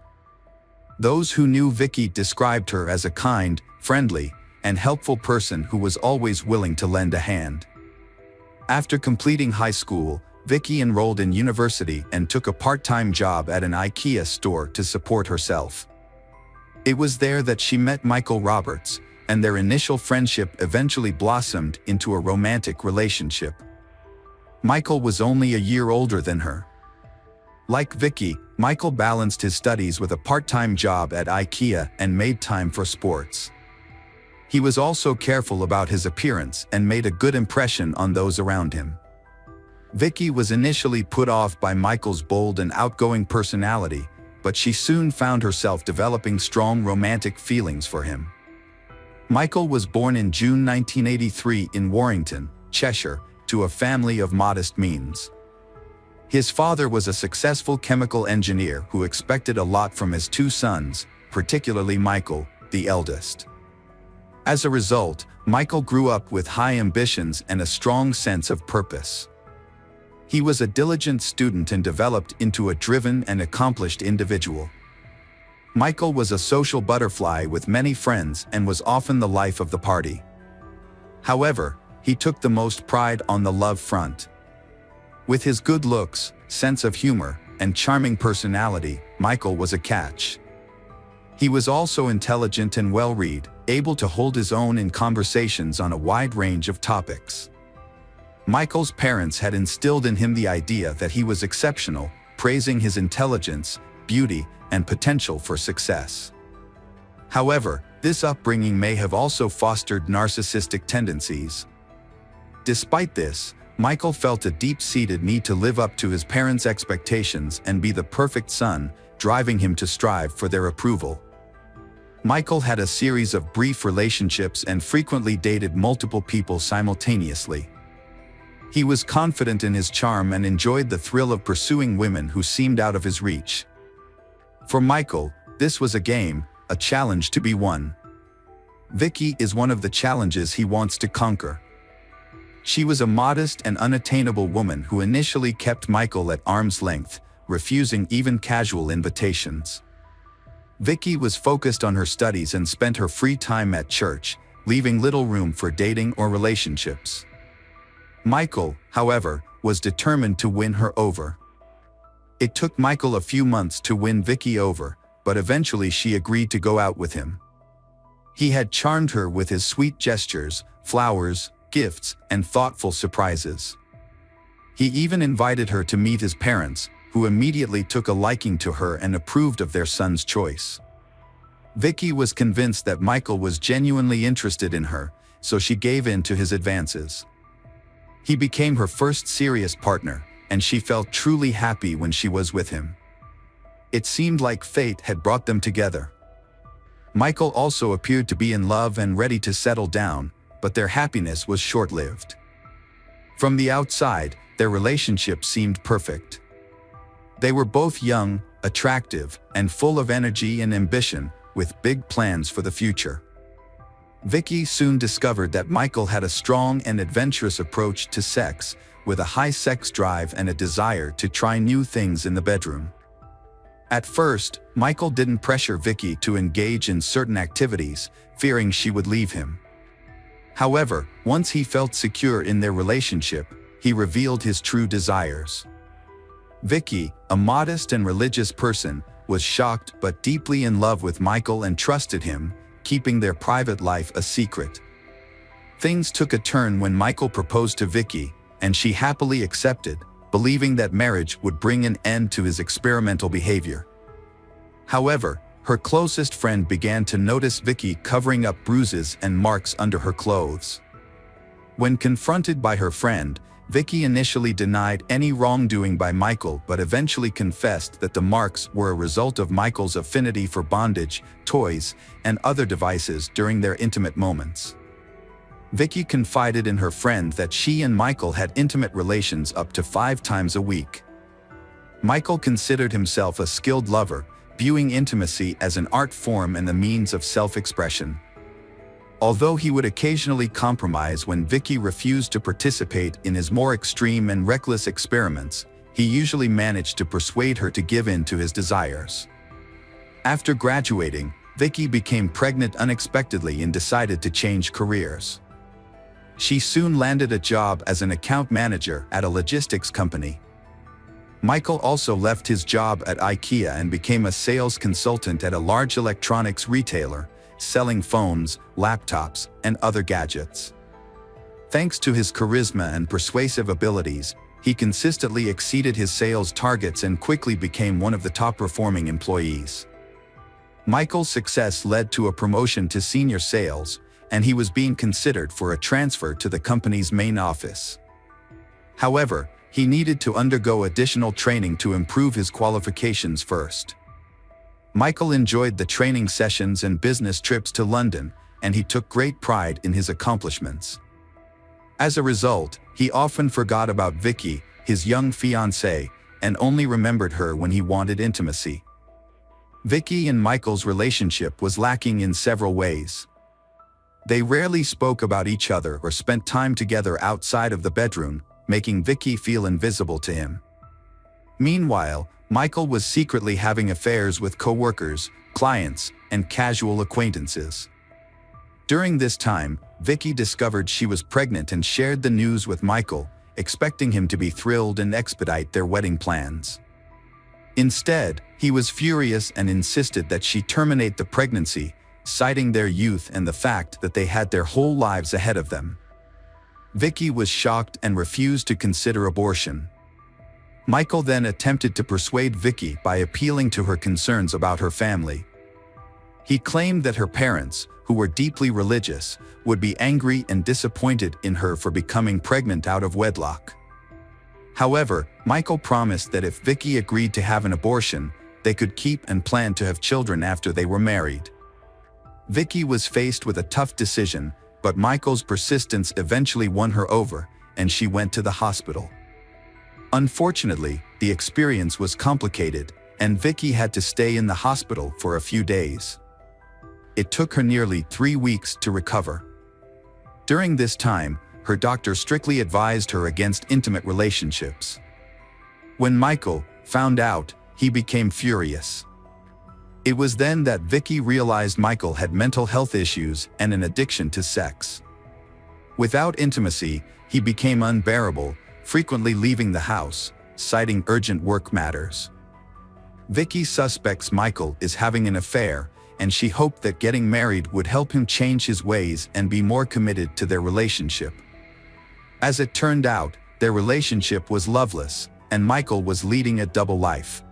[SPEAKER 1] Those who knew Vicki described her as a kind, friendly, and helpful person who was always willing to lend a hand. After completing high school, Vicki enrolled in university and took a part-time job at an IKEA store to support herself. It was there that she met Michael Roberts, and their initial friendship eventually blossomed into a romantic relationship. Michael was only a year older than her. Like Vicki, Michael balanced his studies with a part-time job at IKEA and made time for sports. He was also careful about his appearance and made a good impression on those around him. Vicki was initially put off by Michael's bold and outgoing personality, but she soon found herself developing strong romantic feelings for him. Michael was born in June 1983 in Warrington, Cheshire, to a family of modest means. His father was a successful chemical engineer who expected a lot from his two sons, particularly Michael, the eldest. As a result, Michael grew up with high ambitions and a strong sense of purpose. He was a diligent student and developed into a driven and accomplished individual. Michael was a social butterfly with many friends and was often the life of the party. However, he took the most pride on the love front. With his good looks, sense of humor, and charming personality, Michael was a catch. He was also intelligent and well-read, able to hold his own in conversations on a wide range of topics. Michael's parents had instilled in him the idea that he was exceptional, praising his intelligence, beauty, and potential for success. However, this upbringing may have also fostered narcissistic tendencies. Despite this, Michael felt a deep-seated need to live up to his parents' expectations and be the perfect son, driving him to strive for their approval. Michael had a series of brief relationships and frequently dated multiple people simultaneously. He was confident in his charm and enjoyed the thrill of pursuing women who seemed out of his reach. For Michael, this was a game, a challenge to be won. Vicki is one of the challenges he wants to conquer. She was a modest and unattainable woman who initially kept Michael at arm's length, refusing even casual invitations. Vicki was focused on her studies and spent her free time at church, leaving little room for dating or relationships. Michael, however, was determined to win her over. It took Michael a few months to win Vicky over, but eventually she agreed to go out with him. He had charmed her with his sweet gestures, flowers, gifts, and thoughtful surprises. He even invited her to meet his parents, who immediately took a liking to her and approved of their son's choice. Vicky was convinced that Michael was genuinely interested in her, so she gave in to his advances. He became her first serious partner, and she felt truly happy when she was with him. It seemed like fate had brought them together. Michael also appeared to be in love and ready to settle down, but their happiness was short-lived. From the outside, their relationship seemed perfect. They were both young, attractive, and full of energy and ambition, with big plans for the future. Vicky soon discovered that Michael had a strong and adventurous approach to sex, with a high sex drive and a desire to try new things in the bedroom. At first, Michael didn't pressure Vicky to engage in certain activities, fearing she would leave him. However, once he felt secure in their relationship, he revealed his true desires. Vicky, a modest and religious person, was shocked but deeply in love with Michael and trusted him, keeping their private life a secret. Things took a turn when Michael proposed to Vicky, and she happily accepted, believing that marriage would bring an end to his experimental behavior. However, her closest friend began to notice Vicky covering up bruises and marks under her clothes. When confronted by her friend, Vicky initially denied any wrongdoing by Michael but eventually confessed that the marks were a result of Michael's affinity for bondage, toys, and other devices during their intimate moments. Vicky confided in her friend that she and Michael had intimate relations up to 5 times a week. Michael considered himself a skilled lover, viewing intimacy as an art form and a means of self-expression. Although he would occasionally compromise when Vicky refused to participate in his more extreme and reckless experiments, he usually managed to persuade her to give in to his desires. After graduating, Vicky became pregnant unexpectedly and decided to change careers. She soon landed a job as an account manager at a logistics company. Michael also left his job at IKEA and became a sales consultant at a large electronics retailer, selling phones, laptops, and other gadgets. Thanks to his charisma and persuasive abilities, he consistently exceeded his sales targets and quickly became one of the top-performing employees. Michael's success led to a promotion to senior sales, and he was being considered for a transfer to the company's main office. However, he needed to undergo additional training to improve his qualifications first. Michael enjoyed the training sessions and business trips to London, and he took great pride in his accomplishments. As a result, he often forgot about Vicky, his young fiancée, and only remembered her when he wanted intimacy. Vicky and Michael's relationship was lacking in several ways. They rarely spoke about each other or spent time together outside of the bedroom, making Vicky feel invisible to him. Meanwhile, Michael was secretly having affairs with coworkers, clients, and casual acquaintances. During this time, Vicky discovered she was pregnant and shared the news with Michael, expecting him to be thrilled and expedite their wedding plans. Instead, he was furious and insisted that she terminate the pregnancy, citing their youth and the fact that they had their whole lives ahead of them. Vicky was shocked and refused to consider abortion. Michael then attempted to persuade Vicky by appealing to her concerns about her family. He claimed that her parents, who were deeply religious, would be angry and disappointed in her for becoming pregnant out of wedlock. However, Michael promised that if Vicky agreed to have an abortion, they could keep and plan to have children after they were married. Vicky was faced with a tough decision, but Michael's persistence eventually won her over, and she went to the hospital. Unfortunately, the experience was complicated, and Vicky had to stay in the hospital for a few days. It took her nearly 3 weeks to recover. During this time, her doctor strictly advised her against intimate relationships. When Michael found out, he became furious. It was then that Vicky realized Michael had mental health issues and an addiction to sex. Without intimacy, he became unbearable, frequently leaving the house, citing urgent work matters. Vicky suspects Michael is having an affair, and she hoped that getting married would help him change his ways and be more committed to their relationship. As it turned out, their relationship was loveless, and Michael was leading a double life.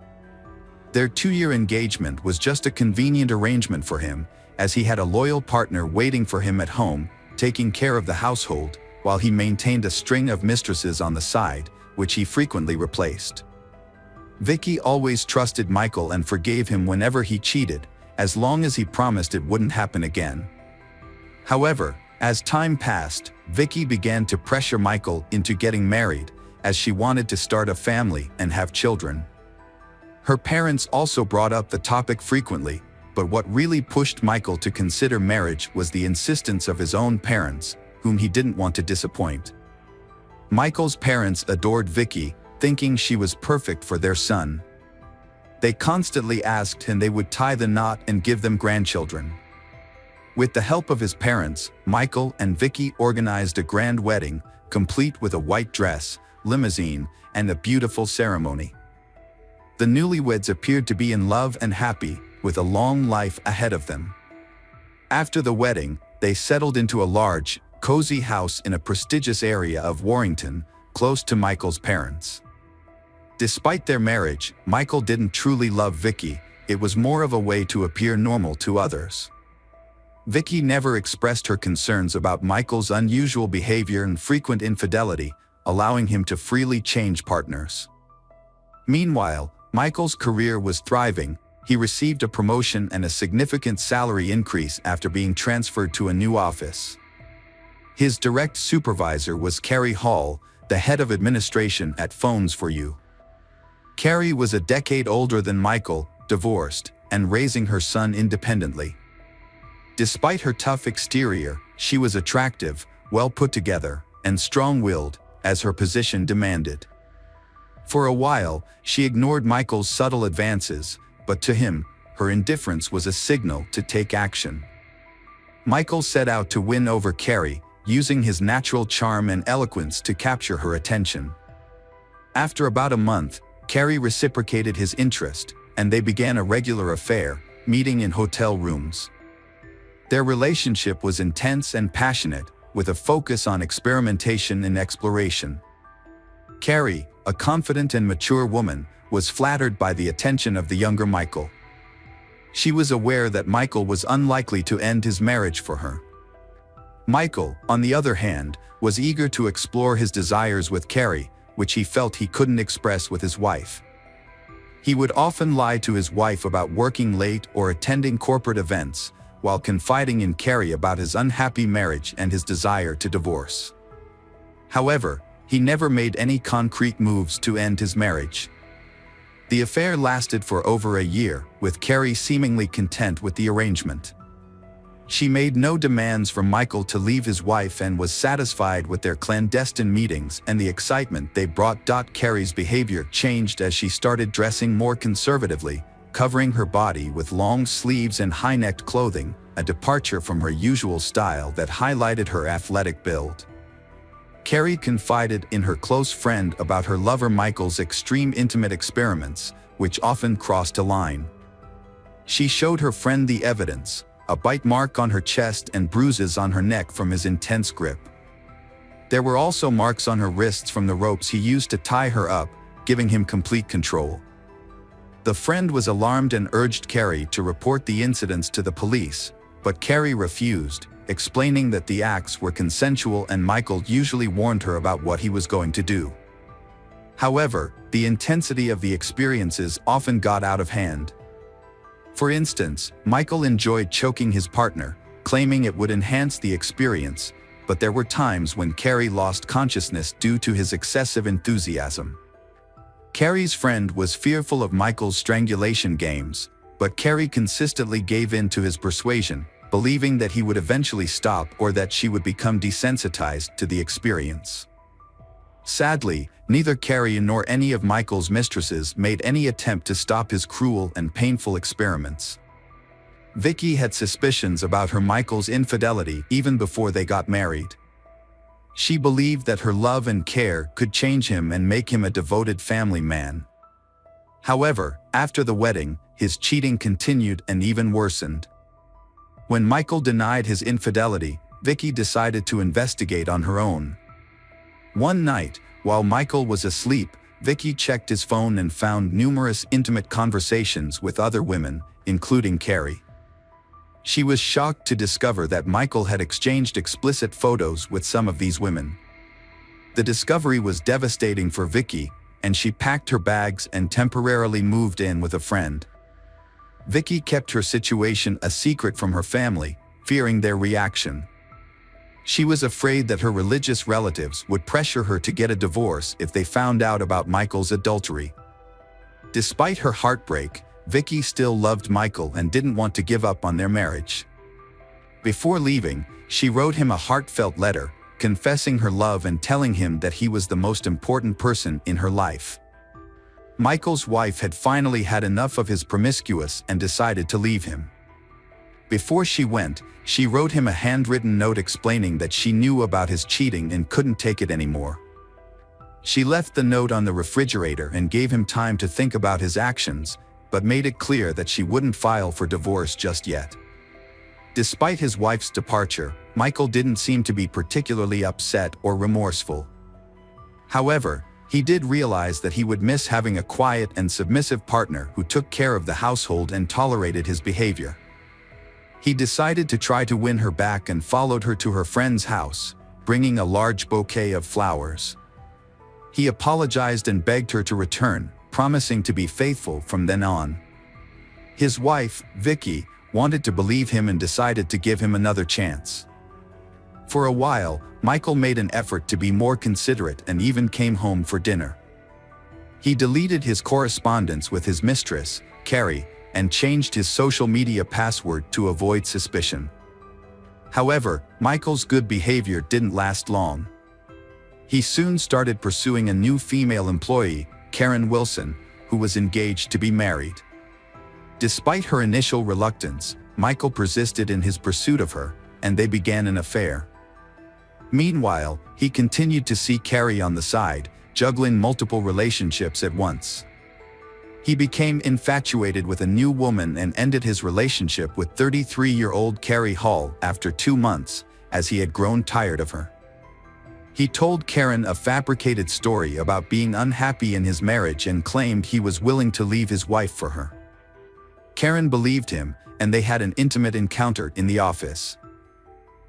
[SPEAKER 1] Their 2-year engagement was just a convenient arrangement for him, as he had a loyal partner waiting for him at home, taking care of the household, while he maintained a string of mistresses on the side, which he frequently replaced. Vicky always trusted Michael and forgave him whenever he cheated, as long as he promised it wouldn't happen again. However, as time passed, Vicky began to pressure Michael into getting married, as she wanted to start a family and have children. Her parents also brought up the topic frequently, but what really pushed Michael to consider marriage was the insistence of his own parents, whom he didn't want to disappoint. Michael's parents adored Vicky, thinking she was perfect for their son. They constantly asked and they would tie the knot and give them grandchildren. With the help of his parents, Michael and Vicky organized a grand wedding, complete with a white dress, limousine, and a beautiful ceremony. The newlyweds appeared to be in love and happy, with a long life ahead of them. After the wedding, they settled into a large, cozy house in a prestigious area of Warrington, close to Michael's parents. Despite their marriage, Michael didn't truly love Vicky. It was more of a way to appear normal to others. Vicky never expressed her concerns about Michael's unusual behavior and frequent infidelity, allowing him to freely change partners. Meanwhile, Michael's career was thriving. He received a promotion and a significant salary increase after being transferred to a new office. His direct supervisor was Carrie Hall, the head of administration at Phones for You. Carrie was a decade older than Michael, divorced, and raising her son independently. Despite her tough exterior, she was attractive, well put together, and strong-willed, as her position demanded. For a while, she ignored Michael's subtle advances, but to him, her indifference was a signal to take action. Michael set out to win over Carrie, using his natural charm and eloquence to capture her attention. After about a month, Carrie reciprocated his interest, and they began a regular affair, meeting in hotel rooms. Their relationship was intense and passionate, with a focus on experimentation and exploration. Carrie, a confident and mature woman, was flattered by the attention of the younger Michael. She was aware that Michael was unlikely to end his marriage for her. Michael, on the other hand, was eager to explore his desires with Carrie, which he felt he couldn't express with his wife. He would often lie to his wife about working late or attending corporate events, while confiding in Carrie about his unhappy marriage and his desire to divorce. However, he never made any concrete moves to end his marriage. The affair lasted for over a year, with Carrie seemingly content with the arrangement. She made no demands from Michael to leave his wife and was satisfied with their clandestine meetings and the excitement they brought. Carrie's behavior changed as she started dressing more conservatively, covering her body with long sleeves and high-necked clothing, a departure from her usual style that highlighted her athletic build. Carrie confided in her close friend about her lover Michael's extreme intimate experiments, which often crossed a line. She showed her friend the evidence, a bite mark on her chest and bruises on her neck from his intense grip. There were also marks on her wrists from the ropes he used to tie her up, giving him complete control. The friend was alarmed and urged Carrie to report the incidents to the police, but Carrie refused, explaining that the acts were consensual and Michael usually warned her about what he was going to do. However, the intensity of the experiences often got out of hand. For instance, Michael enjoyed choking his partner, claiming it would enhance the experience, but there were times when Carrie lost consciousness due to his excessive enthusiasm. Carrie's friend was fearful of Michael's strangulation games, but Carrie consistently gave in to his persuasion, believing that he would eventually stop or that she would become desensitized to the experience. Sadly, neither Carrie nor any of Michael's mistresses made any attempt to stop his cruel and painful experiments. Vicky had suspicions about her Michael's infidelity even before they got married. She believed that her love and care could change him and make him a devoted family man. However, after the wedding, his cheating continued and even worsened. When Michael denied his infidelity, Vicky decided to investigate on her own. One night, while Michael was asleep, Vicky checked his phone and found numerous intimate conversations with other women, including Carrie. She was shocked to discover that Michael had exchanged explicit photos with some of these women. The discovery was devastating for Vicky, and she packed her bags and temporarily moved in with a friend. Vicky kept her situation a secret from her family, fearing their reaction. She was afraid that her religious relatives would pressure her to get a divorce if they found out about Michael's adultery. Despite her heartbreak, Vicky still loved Michael and didn't want to give up on their marriage. Before leaving, she wrote him a heartfelt letter, confessing her love and telling him that he was the most important person in her life. Michael's wife had finally had enough of his promiscuous and decided to leave him. Before she went, she wrote him a handwritten note explaining that she knew about his cheating and couldn't take it anymore. She left the note on the refrigerator and gave him time to think about his actions, but made it clear that she wouldn't file for divorce just yet. Despite his wife's departure, Michael didn't seem to be particularly upset or remorseful. However, he did realize that he would miss having a quiet and submissive partner who took care of the household and tolerated his behavior. He decided to try to win her back and followed her to her friend's house, bringing a large bouquet of flowers. He apologized and begged her to return, promising to be faithful from then on. His wife, Vicky, wanted to believe him and decided to give him another chance. For a while, Michael made an effort to be more considerate and even came home for dinner. He deleted his correspondence with his mistress, Carrie, and changed his social media password to avoid suspicion. However, Michael's good behavior didn't last long. He soon started pursuing a new female employee, Karen Wilson, who was engaged to be married. Despite her initial reluctance, Michael persisted in his pursuit of her, and they began an affair. Meanwhile, he continued to see Carrie on the side, juggling multiple relationships at once. He became infatuated with a new woman and ended his relationship with 33-year-old Carrie Hall after 2 months, as he had grown tired of her. He told Karen a fabricated story about being unhappy in his marriage and claimed he was willing to leave his wife for her. Karen believed him, and they had an intimate encounter in the office.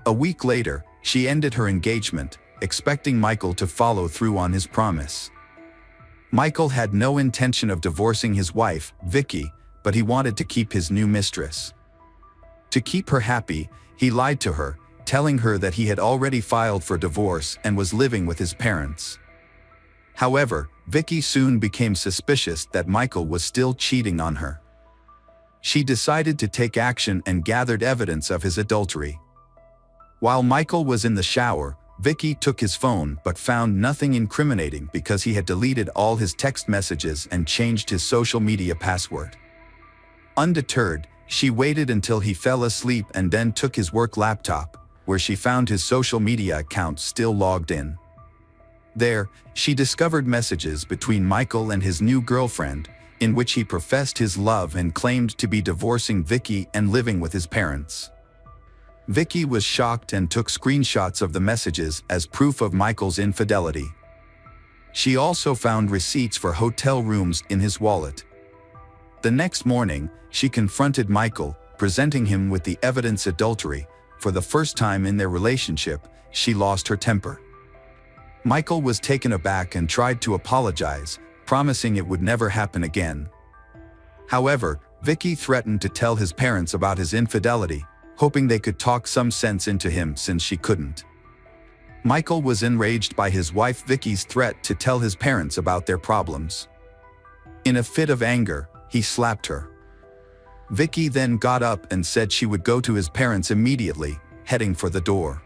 [SPEAKER 1] A week later, she ended her engagement, expecting Michael to follow through on his promise. Michael had no intention of divorcing his wife, Vicky, but he wanted to keep his new mistress. To keep her happy, he lied to her, telling her that he had already filed for divorce and was living with his parents. However, Vicky soon became suspicious that Michael was still cheating on her. She decided to take action and gathered evidence of his adultery. While Michael was in the shower, Vicky took his phone but found nothing incriminating because he had deleted all his text messages and changed his social media password. Undeterred, she waited until he fell asleep and then took his work laptop, where she found his social media account still logged in. There, she discovered messages between Michael and his new girlfriend, in which he professed his love and claimed to be divorcing Vicky and living with his parents. Vicky was shocked and took screenshots of the messages as proof of Michael's infidelity. She also found receipts for hotel rooms in his wallet. The next morning, she confronted Michael, presenting him with the evidence adultery. For the first time in their relationship, she lost her temper. Michael was taken aback and tried to apologize, promising it would never happen again. However, Vicky threatened to tell his parents about his infidelity, hoping they could talk some sense into him since she couldn't. Michael was enraged by his wife Vicky's threat to tell his parents about their problems. In a fit of anger, he slapped her. Vicky then got up and said she would go to his parents immediately, heading for the door.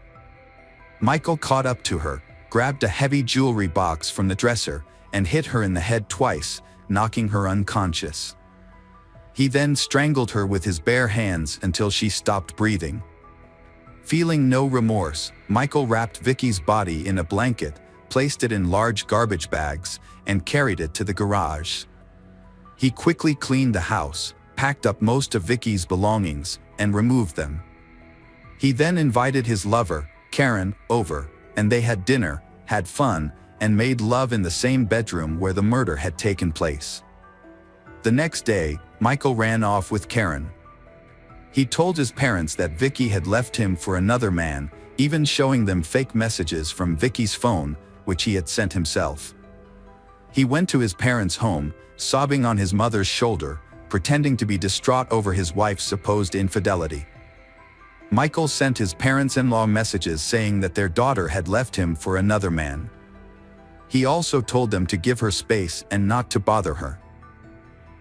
[SPEAKER 1] Michael caught up to her, grabbed a heavy jewelry box from the dresser, and hit her in the head twice, knocking her unconscious. He then strangled her with his bare hands until she stopped breathing. Feeling no remorse, Michael wrapped Vicky's body in a blanket, placed it in large garbage bags, and carried it to the garage. He quickly cleaned the house, packed up most of Vicky's belongings, and removed them. He then invited his lover, Karen, over, and they had dinner, had fun, and made love in the same bedroom where the murder had taken place. The next day, Michael ran off with Karen. He told his parents that Vicky had left him for another man, even showing them fake messages from Vicky's phone, which he had sent himself. He went to his parents' home, sobbing on his mother's shoulder, pretending to be distraught over his wife's supposed infidelity. Michael sent his parents-in-law messages saying that their daughter had left him for another man. He also told them to give her space and not to bother her.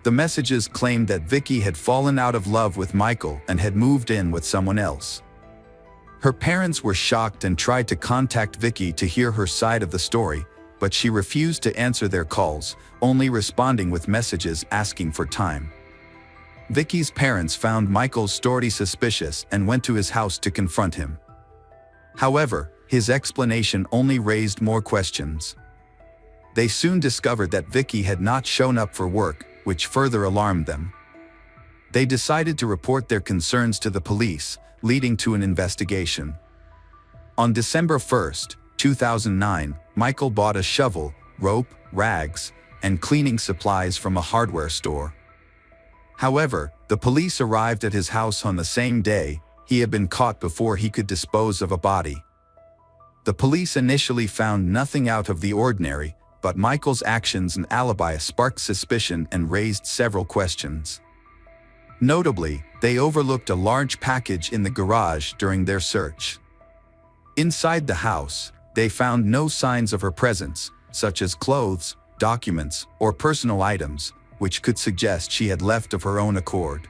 [SPEAKER 1] The messages claimed that Vicky had fallen out of love with Michael and had moved in with someone else. Her parents were shocked and tried to contact Vicky to hear her side of the story, but she refused to answer their calls, only responding with messages asking for time. Vicky's parents found Michael's story suspicious and went to his house to confront him. However, his explanation only raised more questions. They soon discovered that Vicky had not shown up for work, which further alarmed them. They decided to report their concerns to the police, leading to an investigation. On December 1, 2009, Michael bought a shovel, rope, rags, and cleaning supplies from a hardware store. However, the police arrived at his house on the same day. He had been caught before he could dispose of a body. The police initially found nothing out of the ordinary, but Michael's actions and alibi sparked suspicion and raised several questions. Notably, they overlooked a large package in the garage during their search. Inside the house, they found no signs of her presence, such as clothes, documents, or personal items, which could suggest she had left of her own accord.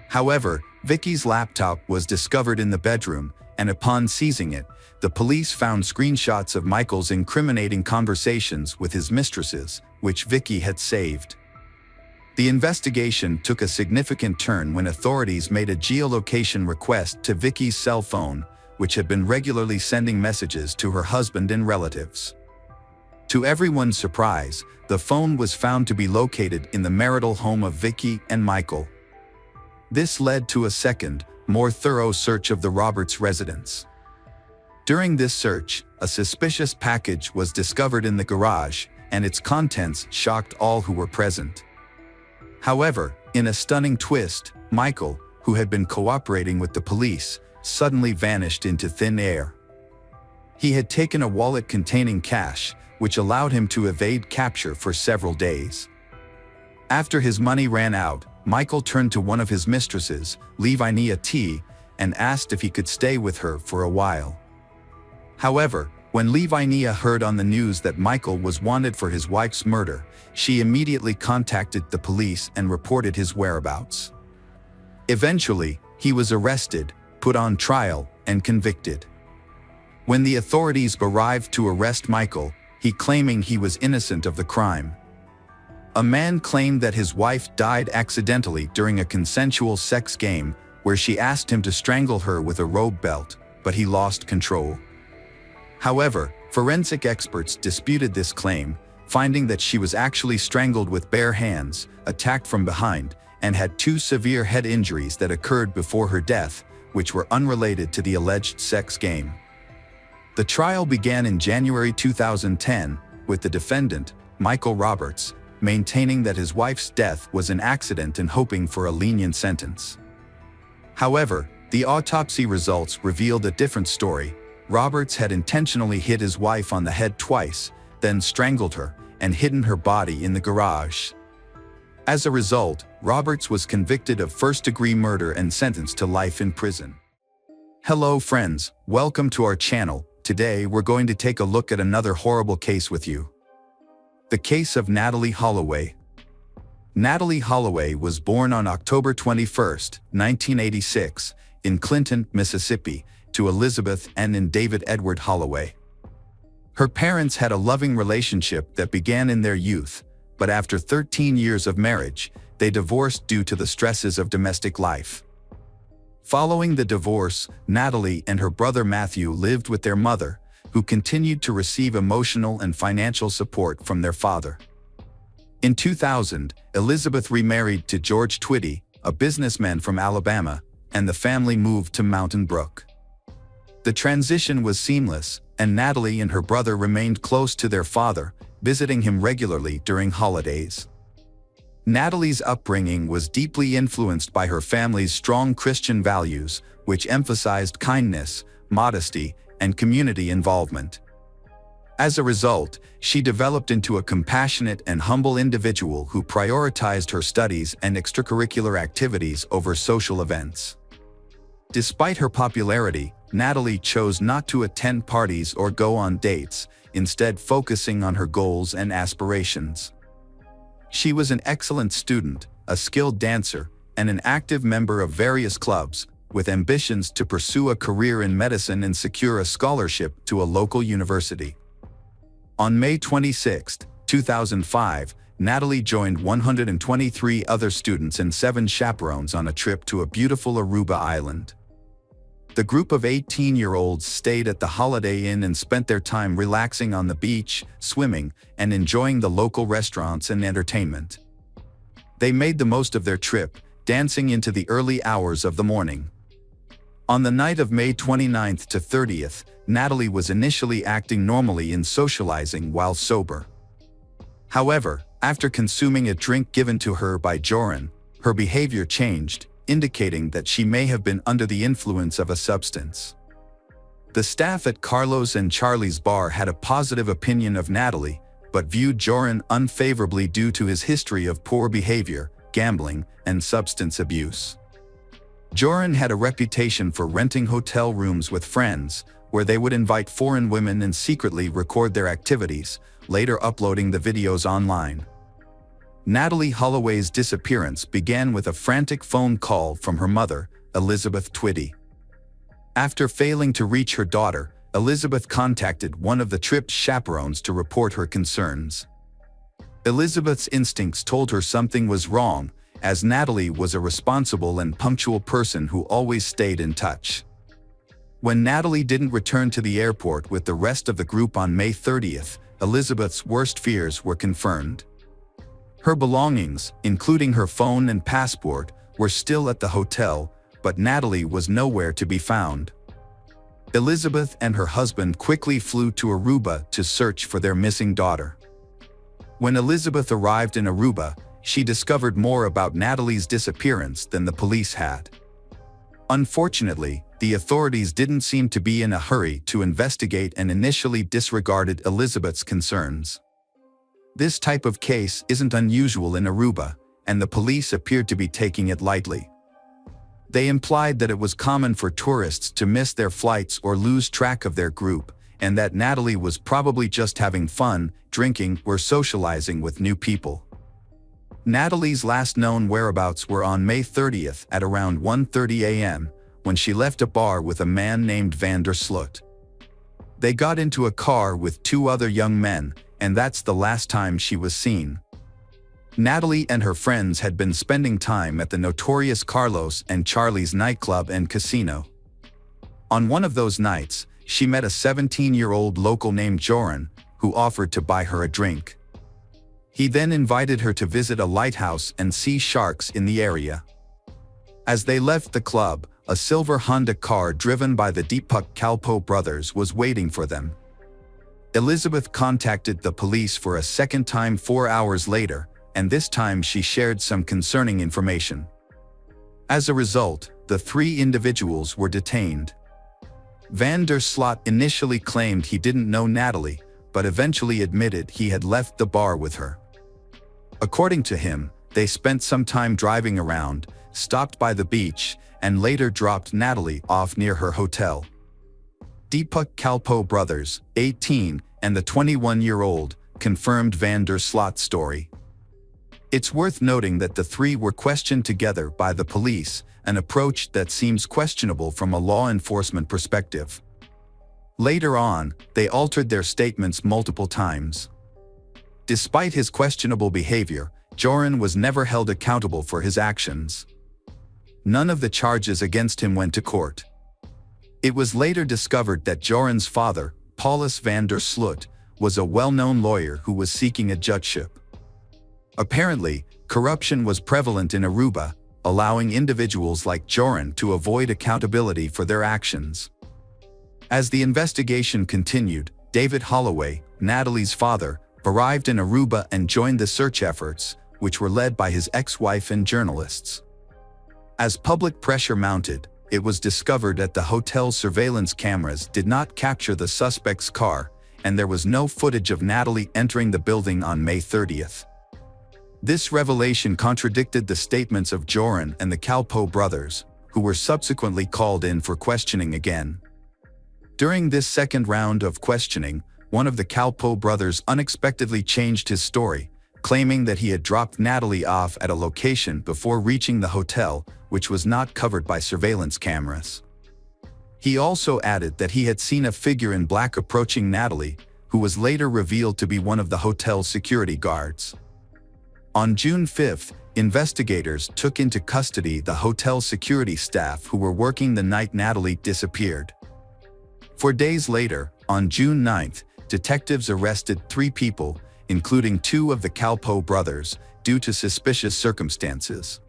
[SPEAKER 1] However, Vicky's laptop was discovered in the bedroom, and upon seizing it, the police found screenshots of Michael's incriminating conversations with his mistresses, which Vicky had saved. The investigation took a significant turn when authorities made a geolocation request to Vicky's cell phone, which had been regularly sending messages to her husband and relatives. To everyone's surprise, the phone was found to be located in the marital home of Vicky and Michael. This led to a second, more thorough search of the Roberts residence. During this search, a suspicious package was discovered in the garage, and its contents shocked all who were present. However, in a stunning twist, Michael, who had been cooperating with the police, suddenly vanished into thin air. He had taken a wallet containing cash, which allowed him to evade capture for several days. After his money ran out, Michael turned to one of his mistresses, Lavinia T., and asked if he could stay with her for a while. However, when Lavinia heard on the news that Michael was wanted for his wife's murder, she immediately contacted the police and reported his whereabouts. Eventually, he was arrested, put on trial, and convicted. When the authorities arrived to arrest Michael, he claiming he was innocent of the crime. A man claimed that his wife died accidentally during a consensual sex game where she asked him to strangle her with a rope belt, but he lost control. However, forensic experts disputed this claim, finding that she was actually strangled with bare hands, attacked from behind, and had 2 severe head injuries that occurred before her death, which were unrelated to the alleged sex game. The trial began in January 2010, with the defendant, Michael Roberts, maintaining that his wife's death was an accident and hoping for a lenient sentence. However, the autopsy results revealed a different story. Roberts had intentionally hit his wife on the head twice, then strangled her, and hidden her body in the garage. As a result, Roberts was convicted of first-degree murder and sentenced to life in prison. Hello friends, welcome to our channel. Today we're going to take a look at another horrible case with you. The case of Natalee Holloway. Natalee Holloway was born on October 21, 1986, in Clinton, Mississippi, to Elizabeth and David Edward Holloway. Her parents had a loving relationship that began in their youth, but after 13 years of marriage, they divorced due to the stresses of domestic life. Following the divorce, Natalie and her brother Matthew lived with their mother, who continued to receive emotional and financial support from their father. In 2000, Elizabeth remarried to George Twitty, a businessman from Alabama, and the family moved to Mountain Brook. The transition was seamless, and Natalie and her brother remained close to their father, visiting him regularly during holidays. Natalie's upbringing was deeply influenced by her family's strong Christian values, which emphasized kindness, modesty, and community involvement. As a result, she developed into a compassionate and humble individual who prioritized her studies and extracurricular activities over social events. Despite her popularity, Natalie chose not to attend parties or go on dates, instead focusing on her goals and aspirations. She was an excellent student, a skilled dancer, and an active member of various clubs, with ambitions to pursue a career in medicine and secure a scholarship to a local university. On May 26, 2005, Natalie joined 123 other students and 7 chaperones on a trip to a beautiful Aruba island. The group of 18-year-olds stayed at the Holiday Inn and spent their time relaxing on the beach, swimming, and enjoying the local restaurants and entertainment. They made the most of their trip, dancing into the early hours of the morning. On the night of May 29th to 30th, Natalie was initially acting normally in socializing while sober. However, after consuming a drink given to her by Joran, her behavior changed, indicating that she may have been under the influence of a substance. The staff at Carlos and Charlie's bar had a positive opinion of Natalie, but viewed Joran unfavorably due to his history of poor behavior, gambling, and substance abuse. Joran had a reputation for renting hotel rooms with friends, where they would invite foreign women and secretly record their activities, later uploading the videos online. Natalie Holloway's disappearance began with a frantic phone call from her mother, Elizabeth Twitty. After failing to reach her daughter, Elizabeth contacted one of the trip's chaperones to report her concerns. Elizabeth's instincts told her something was wrong, as Natalie was a responsible and punctual person who always stayed in touch. When Natalie didn't return to the airport with the rest of the group on May 30th, Elizabeth's worst fears were confirmed. Her belongings, including her phone and passport, were still at the hotel, but Natalie was nowhere to be found. Elizabeth and her husband quickly flew to Aruba to search for their missing daughter. When Elizabeth arrived in Aruba, she discovered more about Natalie's disappearance than the police had. Unfortunately, the authorities didn't seem to be in a hurry to investigate and initially disregarded Elizabeth's concerns. This type of case isn't unusual in Aruba, and the police appeared to be taking it lightly. They implied that it was common for tourists to miss their flights or lose track of their group, and that Natalie was probably just having fun, drinking, or socializing with new people. Natalie's last known whereabouts were on May 30th at around 1:30 a.m., when she left a bar with a man named Van der Sloot. They got into a car with 2 other young men, and that's the last time she was seen. Natalie and her friends had been spending time at the notorious Carlos and Charlie's nightclub and casino. On one of those nights, she met a 17-year-old local named Joran, who offered to buy her a drink. He then invited her to visit a lighthouse and see sharks in the area. As they left the club, a silver Honda car driven by the Deepak Kalpoe brothers was waiting for them. Elizabeth contacted the police for a second time 4 hours later, and this time she shared some concerning information. As a result, the 3 individuals were detained. Van der Sloot initially claimed he didn't know Natalie, but eventually admitted he had left the bar with her. According to him, they spent some time driving around, stopped by the beach, and later dropped Natalie off near her hotel. Deepak Kalpoe brothers, 18, and the 21-year-old, confirmed Van der Sloot's story. It's worth noting that the 3 were questioned together by the police, an approach that seems questionable from a law enforcement perspective. Later on, they altered their statements multiple times. Despite his questionable behavior, Joran was never held accountable for his actions. none of the charges against him went to court. It was later discovered that Joran's father, Paulus van der Sloot, was a well-known lawyer who was seeking a judgeship. Apparently, corruption was prevalent in Aruba, allowing individuals like Joran to avoid accountability for their actions. As the investigation continued, David Holloway, Natalie's father, arrived in Aruba and joined the search efforts, which were led by his ex-wife and journalists. As public pressure mounted, it was discovered that the hotel's surveillance cameras did not capture the suspect's car, and there was no footage of Natalie entering the building on May 30th. This revelation contradicted the statements of Joran and the Kalpoe brothers, who were subsequently called in for questioning again. During this second round of questioning, one of the Kalpoe brothers unexpectedly changed his story, claiming that he had dropped Natalie off at a location before reaching the hotel, which was not covered by surveillance cameras. He also added that he had seen a figure in black approaching Natalie, who was later revealed to be one of the hotel's security guards. On June 5th, investigators took into custody the hotel security staff who were working the night Natalie disappeared. 4 days later, on June 9th, detectives arrested 3 people, including 2 of the Kalpoe brothers, due to suspicious circumstances.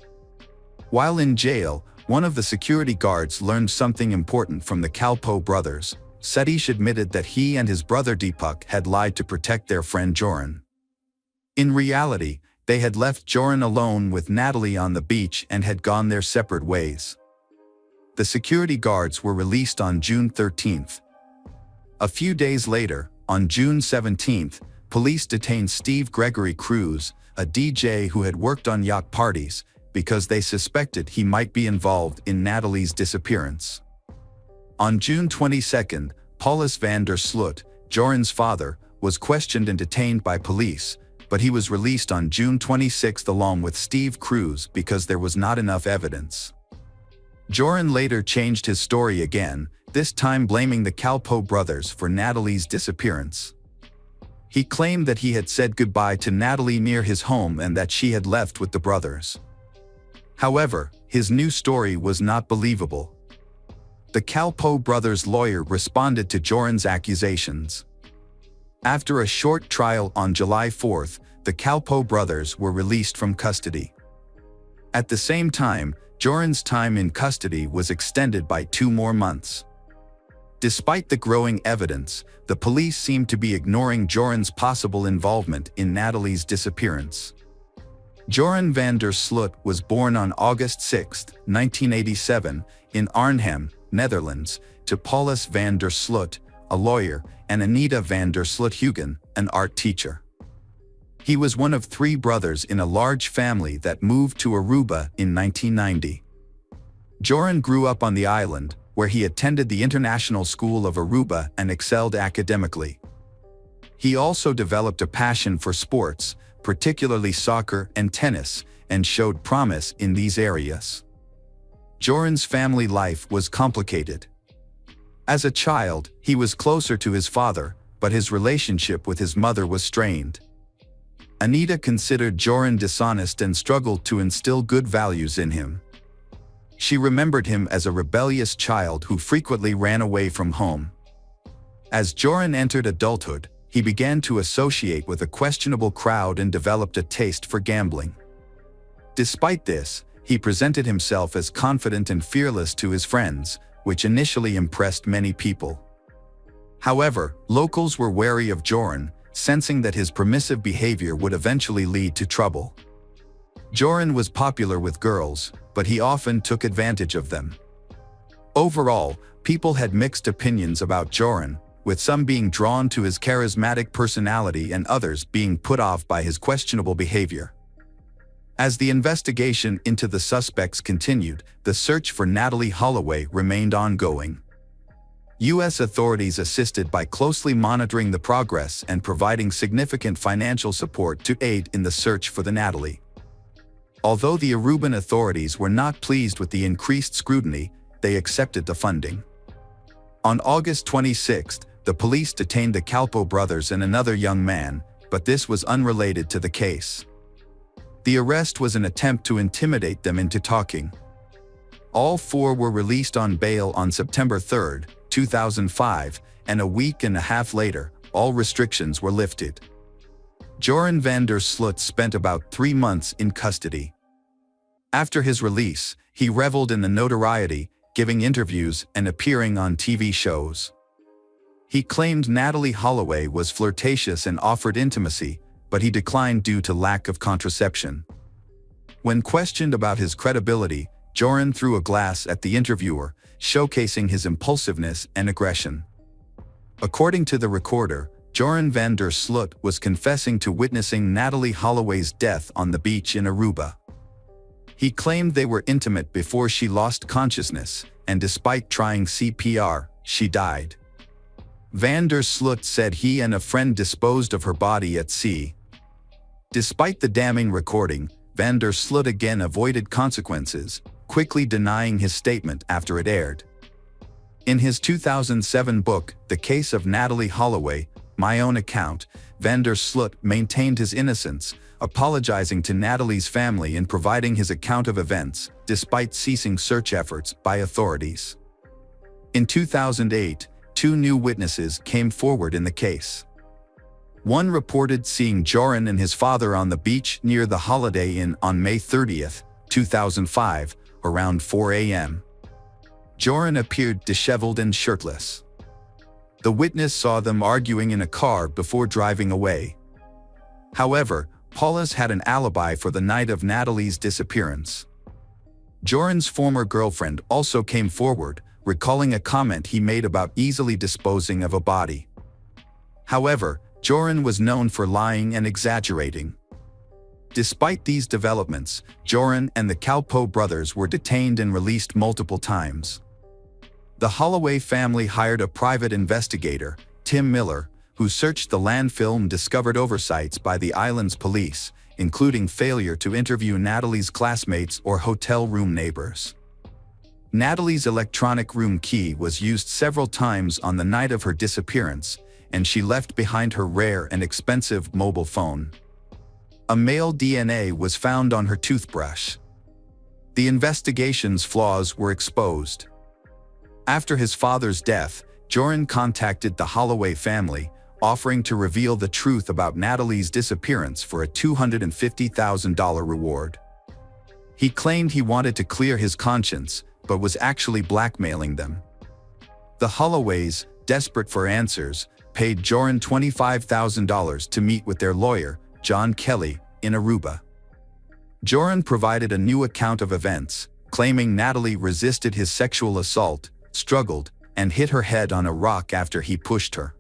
[SPEAKER 1] While in jail, one of the security guards learned something important from the Kalpoe brothers. Satish admitted that he and his brother Deepak had lied to protect their friend Joran. In reality, they had left Joran alone with Natalie on the beach and had gone their separate ways. The security guards were released on June 13th. A few days later, on June 17th, police detained Steve Gregory Cruz, a DJ who had worked on yacht parties, because they suspected he might be involved in Natalie's disappearance. On June 22nd, Paulus van der Sloot, Joran's father, was questioned and detained by police, but he was released on June 26 along with Steve Cruz because there was not enough evidence. Joran later changed his story again, this time blaming the Kalpoe brothers for Natalie's disappearance. He claimed that he had said goodbye to Natalie near his home and that she had left with the brothers. However, his new story was not believable. The Kalpoe brothers' lawyer responded to Joran's accusations. After a short trial on July 4th, the Kalpoe brothers were released from custody. At the same time, Joran's time in custody was extended by 2 more months. Despite the growing evidence, the police seemed to be ignoring Joran's possible involvement in Natalie's disappearance. Joran van der Sloot was born on August 6, 1987, in Arnhem, Netherlands, to Paulus van der Sloot, a lawyer, and Anita van der Sloot-Hugen, an art teacher. He was one of 3 brothers in a large family that moved to Aruba in 1990. Joran grew up on the island, where he attended the International School of Aruba and excelled academically. He also developed a passion for sports, particularly soccer and tennis, and showed promise in these areas. Joran's family life was complicated. As a child, he was closer to his father, but his relationship with his mother was strained. Anita considered Joran dishonest and struggled to instill good values in him. She remembered him as a rebellious child who frequently ran away from home. As Joran entered adulthood, he began to associate with a questionable crowd and developed a taste for gambling. Despite this, he presented himself as confident and fearless to his friends, which initially impressed many people. However, locals were wary of Joran, sensing that his permissive behavior would eventually lead to trouble. Joran was popular with girls, but he often took advantage of them. Overall, people had mixed opinions about Joran, with some being drawn to his charismatic personality and others being put off by his questionable behavior. As the investigation into the suspects continued, the search for Natalie Holloway remained ongoing. U.S. authorities assisted by closely monitoring the progress and providing significant financial support to aid in the search for the Natalie. Although the Aruban authorities were not pleased with the increased scrutiny, they accepted the funding. On August 26, the police detained the Kalpoe brothers and another young man, but this was unrelated to the case. The arrest was an attempt to intimidate them into talking. All four were released on bail on September 3, 2005, and a week and a half later, all restrictions were lifted. Joran van der Sloot spent about 3 months in custody. After his release, he reveled in the notoriety, giving interviews and appearing on TV shows. He claimed Natalee Holloway was flirtatious and offered intimacy, but he declined due to lack of contraception. When questioned about his credibility, Joran threw a glass at the interviewer, showcasing his impulsiveness and aggression. According to the recorder, Joran van der Sloot was confessing to witnessing Natalee Holloway's death on the beach in Aruba. He claimed they were intimate before she lost consciousness, and despite trying CPR, she died. Van der Sloot said he and a friend disposed of her body at sea. Despite the damning recording, Van der Sloot again avoided consequences, quickly denying his statement after it aired. In his 2007 book, The Case of Natalee Holloway, My Own Account, Van der Sloot maintained his innocence, apologizing to Natalee's family and providing his account of events, despite ceasing search efforts by authorities. In 2008, 2 new witnesses came forward in the case. One reported seeing Joran and his father on the beach near the Holiday Inn on May 30, 2005, around 4 a.m. Joran appeared disheveled and shirtless. The witness saw them arguing in a car before driving away. However, Paulus had an alibi for the night of Natalee's disappearance. Joran's former girlfriend also came forward, recalling a comment he made about easily disposing of a body. However, Joran was known for lying and exaggerating. Despite these developments, Joran and the Kalpoe brothers were detained and released multiple times. The Holloway family hired a private investigator, Tim Miller, who searched the landfill and discovered oversights by the island's police, including failure to interview Natalee's classmates or hotel room neighbors. Natalee's electronic room key was used several times on the night of her disappearance, and she left behind her rare and expensive mobile phone. A male DNA was found on her toothbrush. The investigation's flaws were exposed. After his father's death, Joran contacted the Holloway family, offering to reveal the truth about Natalee's disappearance for a $250,000 reward. He claimed he wanted to clear his conscience, but was actually blackmailing them. The Holloways, desperate for answers, paid Joran $25,000 to meet with their lawyer, John Kelly, in Aruba. Joran provided a new account of events, claiming Natalee resisted his sexual assault, struggled, and hit her head on a rock after he pushed her.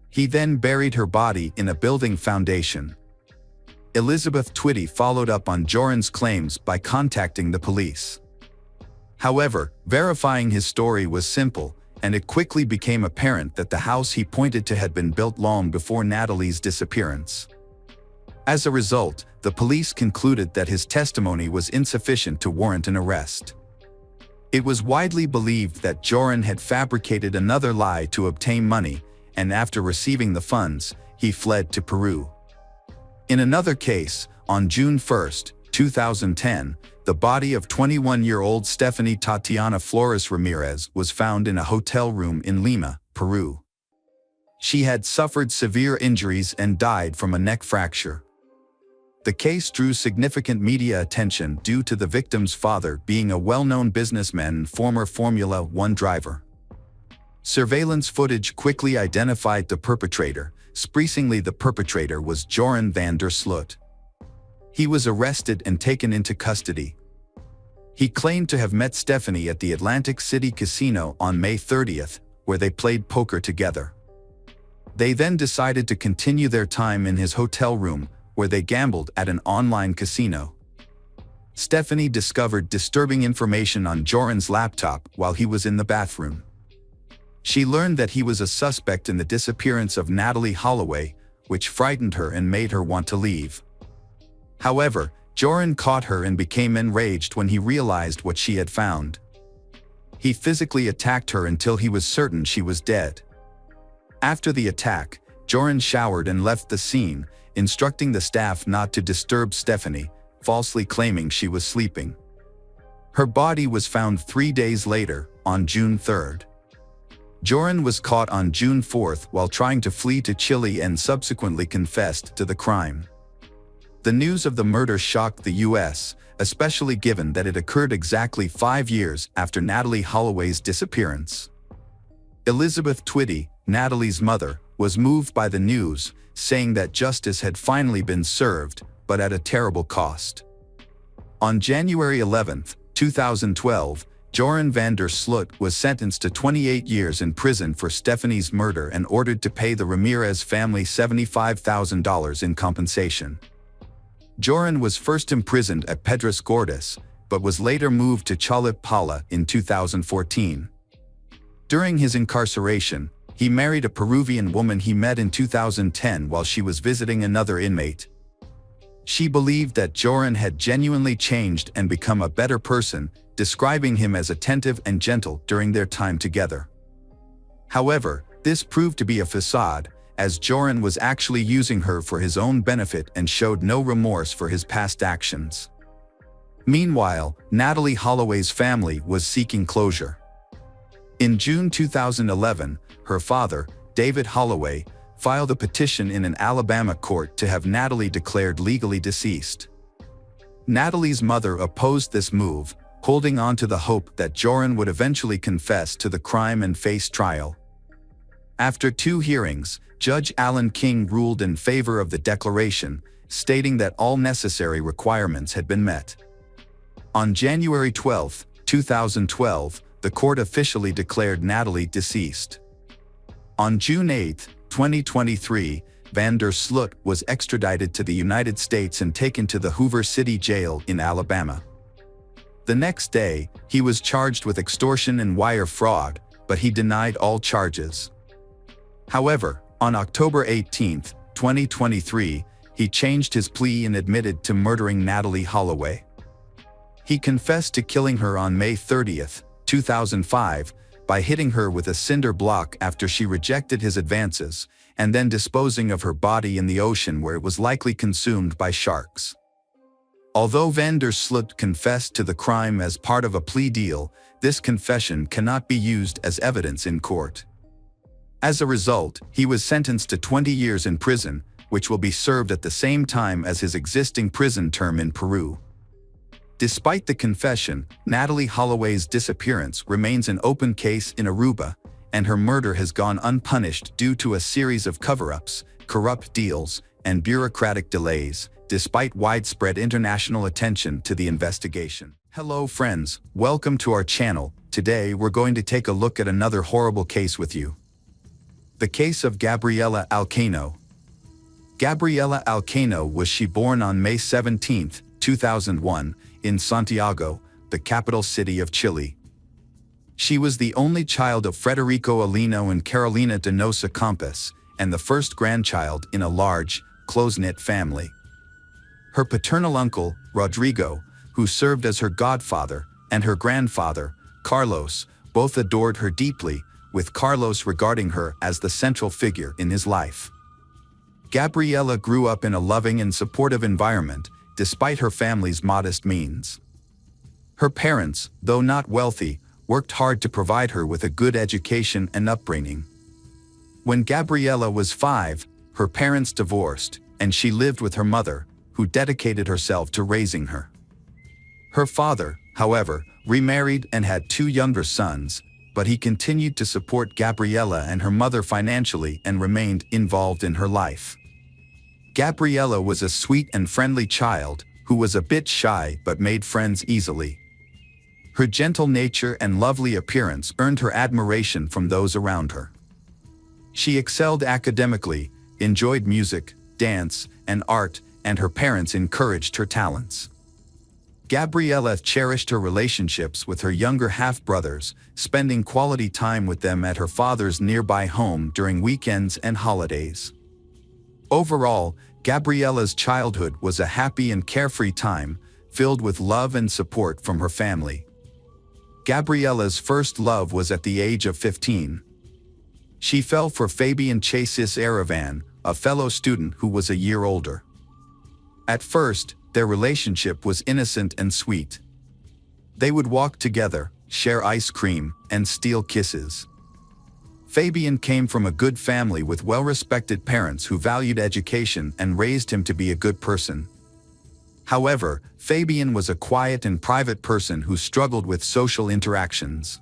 [SPEAKER 1] He then buried her body in a building foundation. Elizabeth Twitty followed up on Joran's claims by contacting the police. However, verifying his story was simple, and it quickly became apparent that the house he pointed to had been built long before Natalee's disappearance. As a result, the police concluded that his testimony was insufficient to warrant an arrest. It was widely believed that Joran had fabricated another lie to obtain money, and after receiving the funds, he fled to Peru. In another case, on June 1, 2010, the body of 21-year-old Stephanie Tatiana Flores Ramirez was found in a hotel room in Lima, Peru. She had suffered severe injuries and died from a neck fracture. The case drew significant media attention due to the victim's father being a well-known businessman and former Formula One driver. Surveillance footage quickly identified the perpetrator. Surprisingly, the perpetrator was Joran van der Sloot. He was arrested and taken into custody. He claimed to have met Stephanie at the Atlantic City Casino on May 30th, where they played poker together. They then decided to continue their time in his hotel room, where they gambled at an online casino. Stephanie discovered disturbing information on Joran's laptop while he was in the bathroom. She learned that he was a suspect in the disappearance of Natalee Holloway, which frightened her and made her want to leave. However, Joran caught her and became enraged when he realized what she had found. He physically attacked her until he was certain she was dead. After the attack, Joran showered and left the scene, instructing the staff not to disturb Stephanie, falsely claiming she was sleeping. Her body was found 3 days later, on June 3rd. Joran was caught on June 4th while trying to flee to Chile and subsequently confessed to the crime. The news of the murder shocked the U.S., especially given that it occurred exactly 5 years after Natalee Holloway's disappearance. Elizabeth Twitty, Natalie's mother, was moved by the news, saying that justice had finally been served, but at a terrible cost. On January 11, 2012, Joran van der Sloot was sentenced to 28 years in prison for Stephanie's murder and ordered to pay the Ramirez family $75,000 in compensation. Joran was first imprisoned at Pedras Gordas, but was later moved to Chalip Pala in 2014. During his incarceration, he married a Peruvian woman he met in 2010 while she was visiting another inmate. She believed that Joran had genuinely changed and become a better person, describing him as attentive and gentle during their time together. However, this proved to be a facade, as Joran was actually using her for his own benefit and showed no remorse for his past actions. Meanwhile, Natalee Holloway's family was seeking closure. In June 2011, her father, David Holloway, filed a petition in an Alabama court to have Natalee declared legally deceased. Natalee's mother opposed this move, holding on to the hope that Joran would eventually confess to the crime and face trial. After 2 hearings, Judge Alan King ruled in favor of the declaration, stating that all necessary requirements had been met. On January 12, 2012, the court officially declared Natalee deceased. On June 8, 2023, van der Sloot was extradited to the United States and taken to the Hoover City Jail in Alabama. The next day, he was charged with extortion and wire fraud, but he denied all charges. However, on October 18, 2023, he changed his plea and admitted to murdering Natalee Holloway. He confessed to killing her on May 30, 2005, by hitting her with a cinder block after she rejected his advances, and then disposing of her body in the ocean where it was likely consumed by sharks. Although van der Sloot confessed to the crime as part of a plea deal, this confession cannot be used as evidence in court. As a result, he was sentenced to 20 years in prison, which will be served at the same time as his existing prison term in Peru. Despite the confession, Natalee Holloway's disappearance remains an open case in Aruba, and her murder has gone unpunished due to a series of cover-ups, corrupt deals, and bureaucratic delays, despite widespread international attention to the investigation. Hello friends, welcome to our channel. Today we're going to take a look at another horrible case with you. The case of Gabriela Alcano. Gabriela Alcano was born on May 17, 2001, in Santiago, the capital city of Chile. She was the only child of Frederico Alino and Carolina Donosa Campos, and the first grandchild in a large, close-knit family. Her paternal uncle, Rodrigo, who served as her godfather, and her grandfather, Carlos, both adored her deeply, with Carlos regarding her as the central figure in his life. Gabriela grew up in a loving and supportive environment, despite her family's modest means. Her parents, though not wealthy, worked hard to provide her with a good education and upbringing. When Gabriela was 5, her parents divorced, and she lived with her mother, who dedicated herself to raising her. Her father, however, remarried and had 2 younger sons, but he continued to support Gabriela and her mother financially and remained involved in her life. Gabriela was a sweet and friendly child, who was a bit shy but made friends easily. Her gentle nature and lovely appearance earned her admiration from those around her. She excelled academically, enjoyed music, dance, and art, and her parents encouraged her talents. Gabriela cherished her relationships with her younger half-brothers, spending quality time with them at her father's nearby home during weekends and holidays. Overall, Gabriela's childhood was a happy and carefree time, filled with love and support from her family. Gabriela's first love was at the age of 15. She fell for Fabian Chasis Aravan, a fellow student who was a year older. At first, their relationship was innocent and sweet. They would walk together, share ice cream, and steal kisses. Fabian came from a good family with well-respected parents who valued education and raised him to be a good person. However, Fabian was a quiet and private person who struggled with social interactions.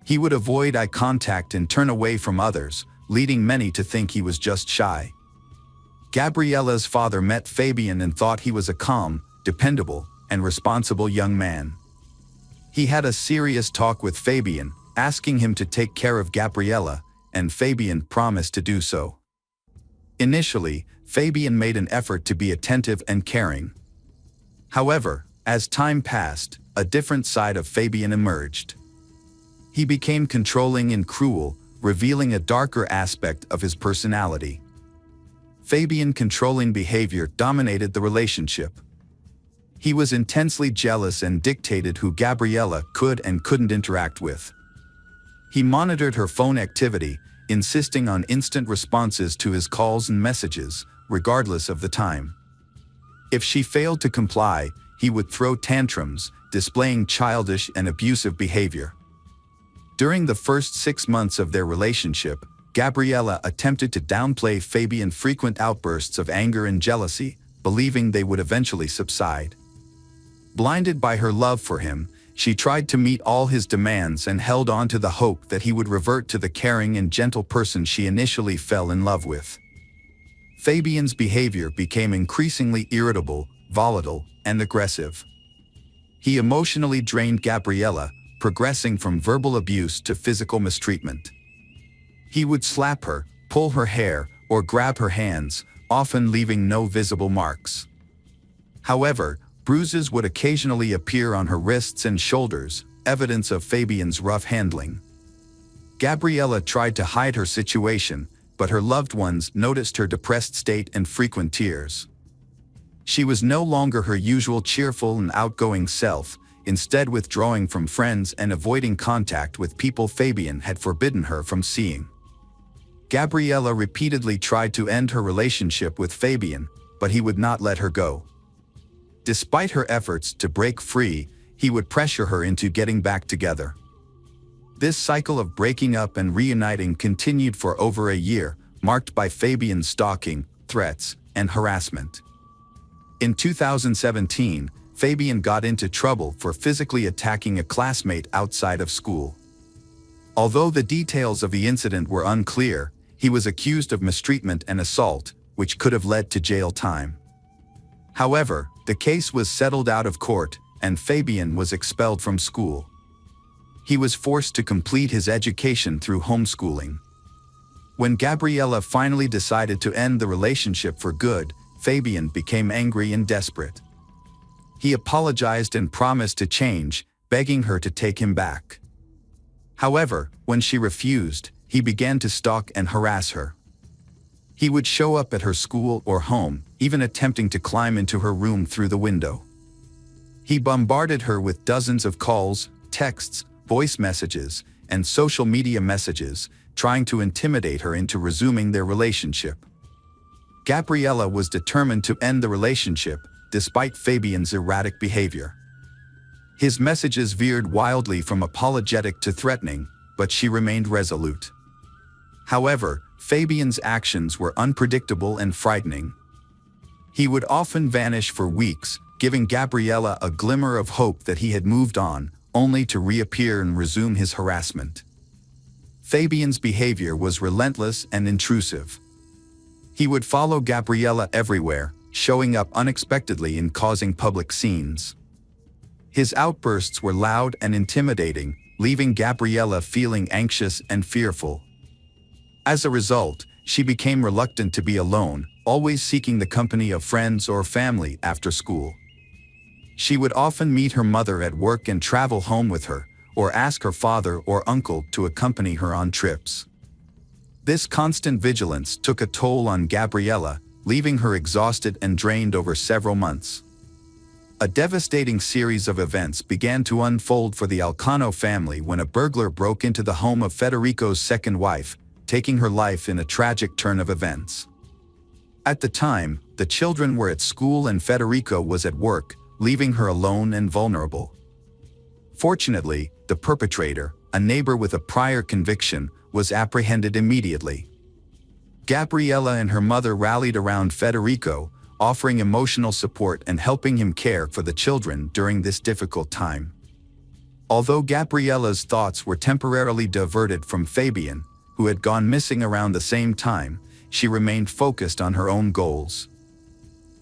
[SPEAKER 1] He would avoid eye contact and turn away from others, leading many to think he was just shy. Gabriella's father met Fabian and thought he was a calm, dependable, and responsible young man. He had a serious talk with Fabian, asking him to take care of Gabriella, and Fabian promised to do so. Initially, Fabian made an effort to be attentive and caring. However, as time passed, a different side of Fabian emerged. He became controlling and cruel, revealing a darker aspect of his personality. Fabian's controlling behavior dominated the relationship. He was intensely jealous and dictated who Gabriella could and couldn't interact with. He monitored her phone activity, insisting on instant responses to his calls and messages, regardless of the time. If she failed to comply, he would throw tantrums, displaying childish and abusive behavior. During the first 6 months of their relationship, Gabriella attempted to downplay Fabian's frequent outbursts of anger and jealousy, believing they would eventually subside. Blinded by her love for him, she tried to meet all his demands and held on to the hope that he would revert to the caring and gentle person she initially fell in love with. Fabian's behavior became increasingly irritable, volatile, and aggressive. He emotionally drained Gabriella, progressing from verbal abuse to physical mistreatment. He would slap her, pull her hair, or grab her hands, often leaving no visible marks. However, bruises would occasionally appear on her wrists and shoulders, evidence of Fabian's rough handling. Gabriella tried to hide her situation, but her loved ones noticed her depressed state and frequent tears. She was no longer her usual cheerful and outgoing self, instead withdrawing from friends and avoiding contact with people Fabian had forbidden her from seeing. Gabriella repeatedly tried to end her relationship with Fabian, but he would not let her go. Despite her efforts to break free, he would pressure her into getting back together. This cycle of breaking up and reuniting continued for over a year, marked by Fabian's stalking, threats, and harassment. In 2017, Fabian got into trouble for physically attacking a classmate outside of school. Although the details of the incident were unclear, he was accused of mistreatment and assault, which could have led to jail time. However, the case was settled out of court, and Fabian was expelled from school. He was forced to complete his education through homeschooling. When Gabriella finally decided to end the relationship for good, Fabian became angry and desperate. He apologized and promised to change, begging her to take him back. However, when she refused, he began to stalk and harass her. He would show up at her school or home, even attempting to climb into her room through the window. He bombarded her with dozens of calls, texts, voice messages, and social media messages, trying to intimidate her into resuming their relationship. Gabriella was determined to end the relationship, despite Fabian's erratic behavior. His messages veered wildly from apologetic to threatening, but she remained resolute. However, Fabian's actions were unpredictable and frightening. He would often vanish for weeks, giving Gabriella a glimmer of hope that he had moved on, only to reappear and resume his harassment. Fabian's behavior was relentless and intrusive. He would follow Gabriella everywhere, showing up unexpectedly and causing public scenes. His outbursts were loud and intimidating, leaving Gabriella feeling anxious and fearful. As a result, she became reluctant to be alone, always seeking the company of friends or family after school. She would often meet her mother at work and travel home with her, or ask her father or uncle to accompany her on trips. This constant vigilance took a toll on Gabriella, leaving her exhausted and drained over several months. A devastating series of events began to unfold for the Alcano family when a burglar broke into the home of Federico's second wife, taking her life in a tragic turn of events. At the time, the children were at school and Federico was at work, leaving her alone and vulnerable. Fortunately, the perpetrator, a neighbor with a prior conviction, was apprehended immediately. Gabriella and her mother rallied around Federico, offering emotional support and helping him care for the children during this difficult time. Although Gabriella's thoughts were temporarily diverted from Fabian, who had gone missing around the same time, she remained focused on her own goals.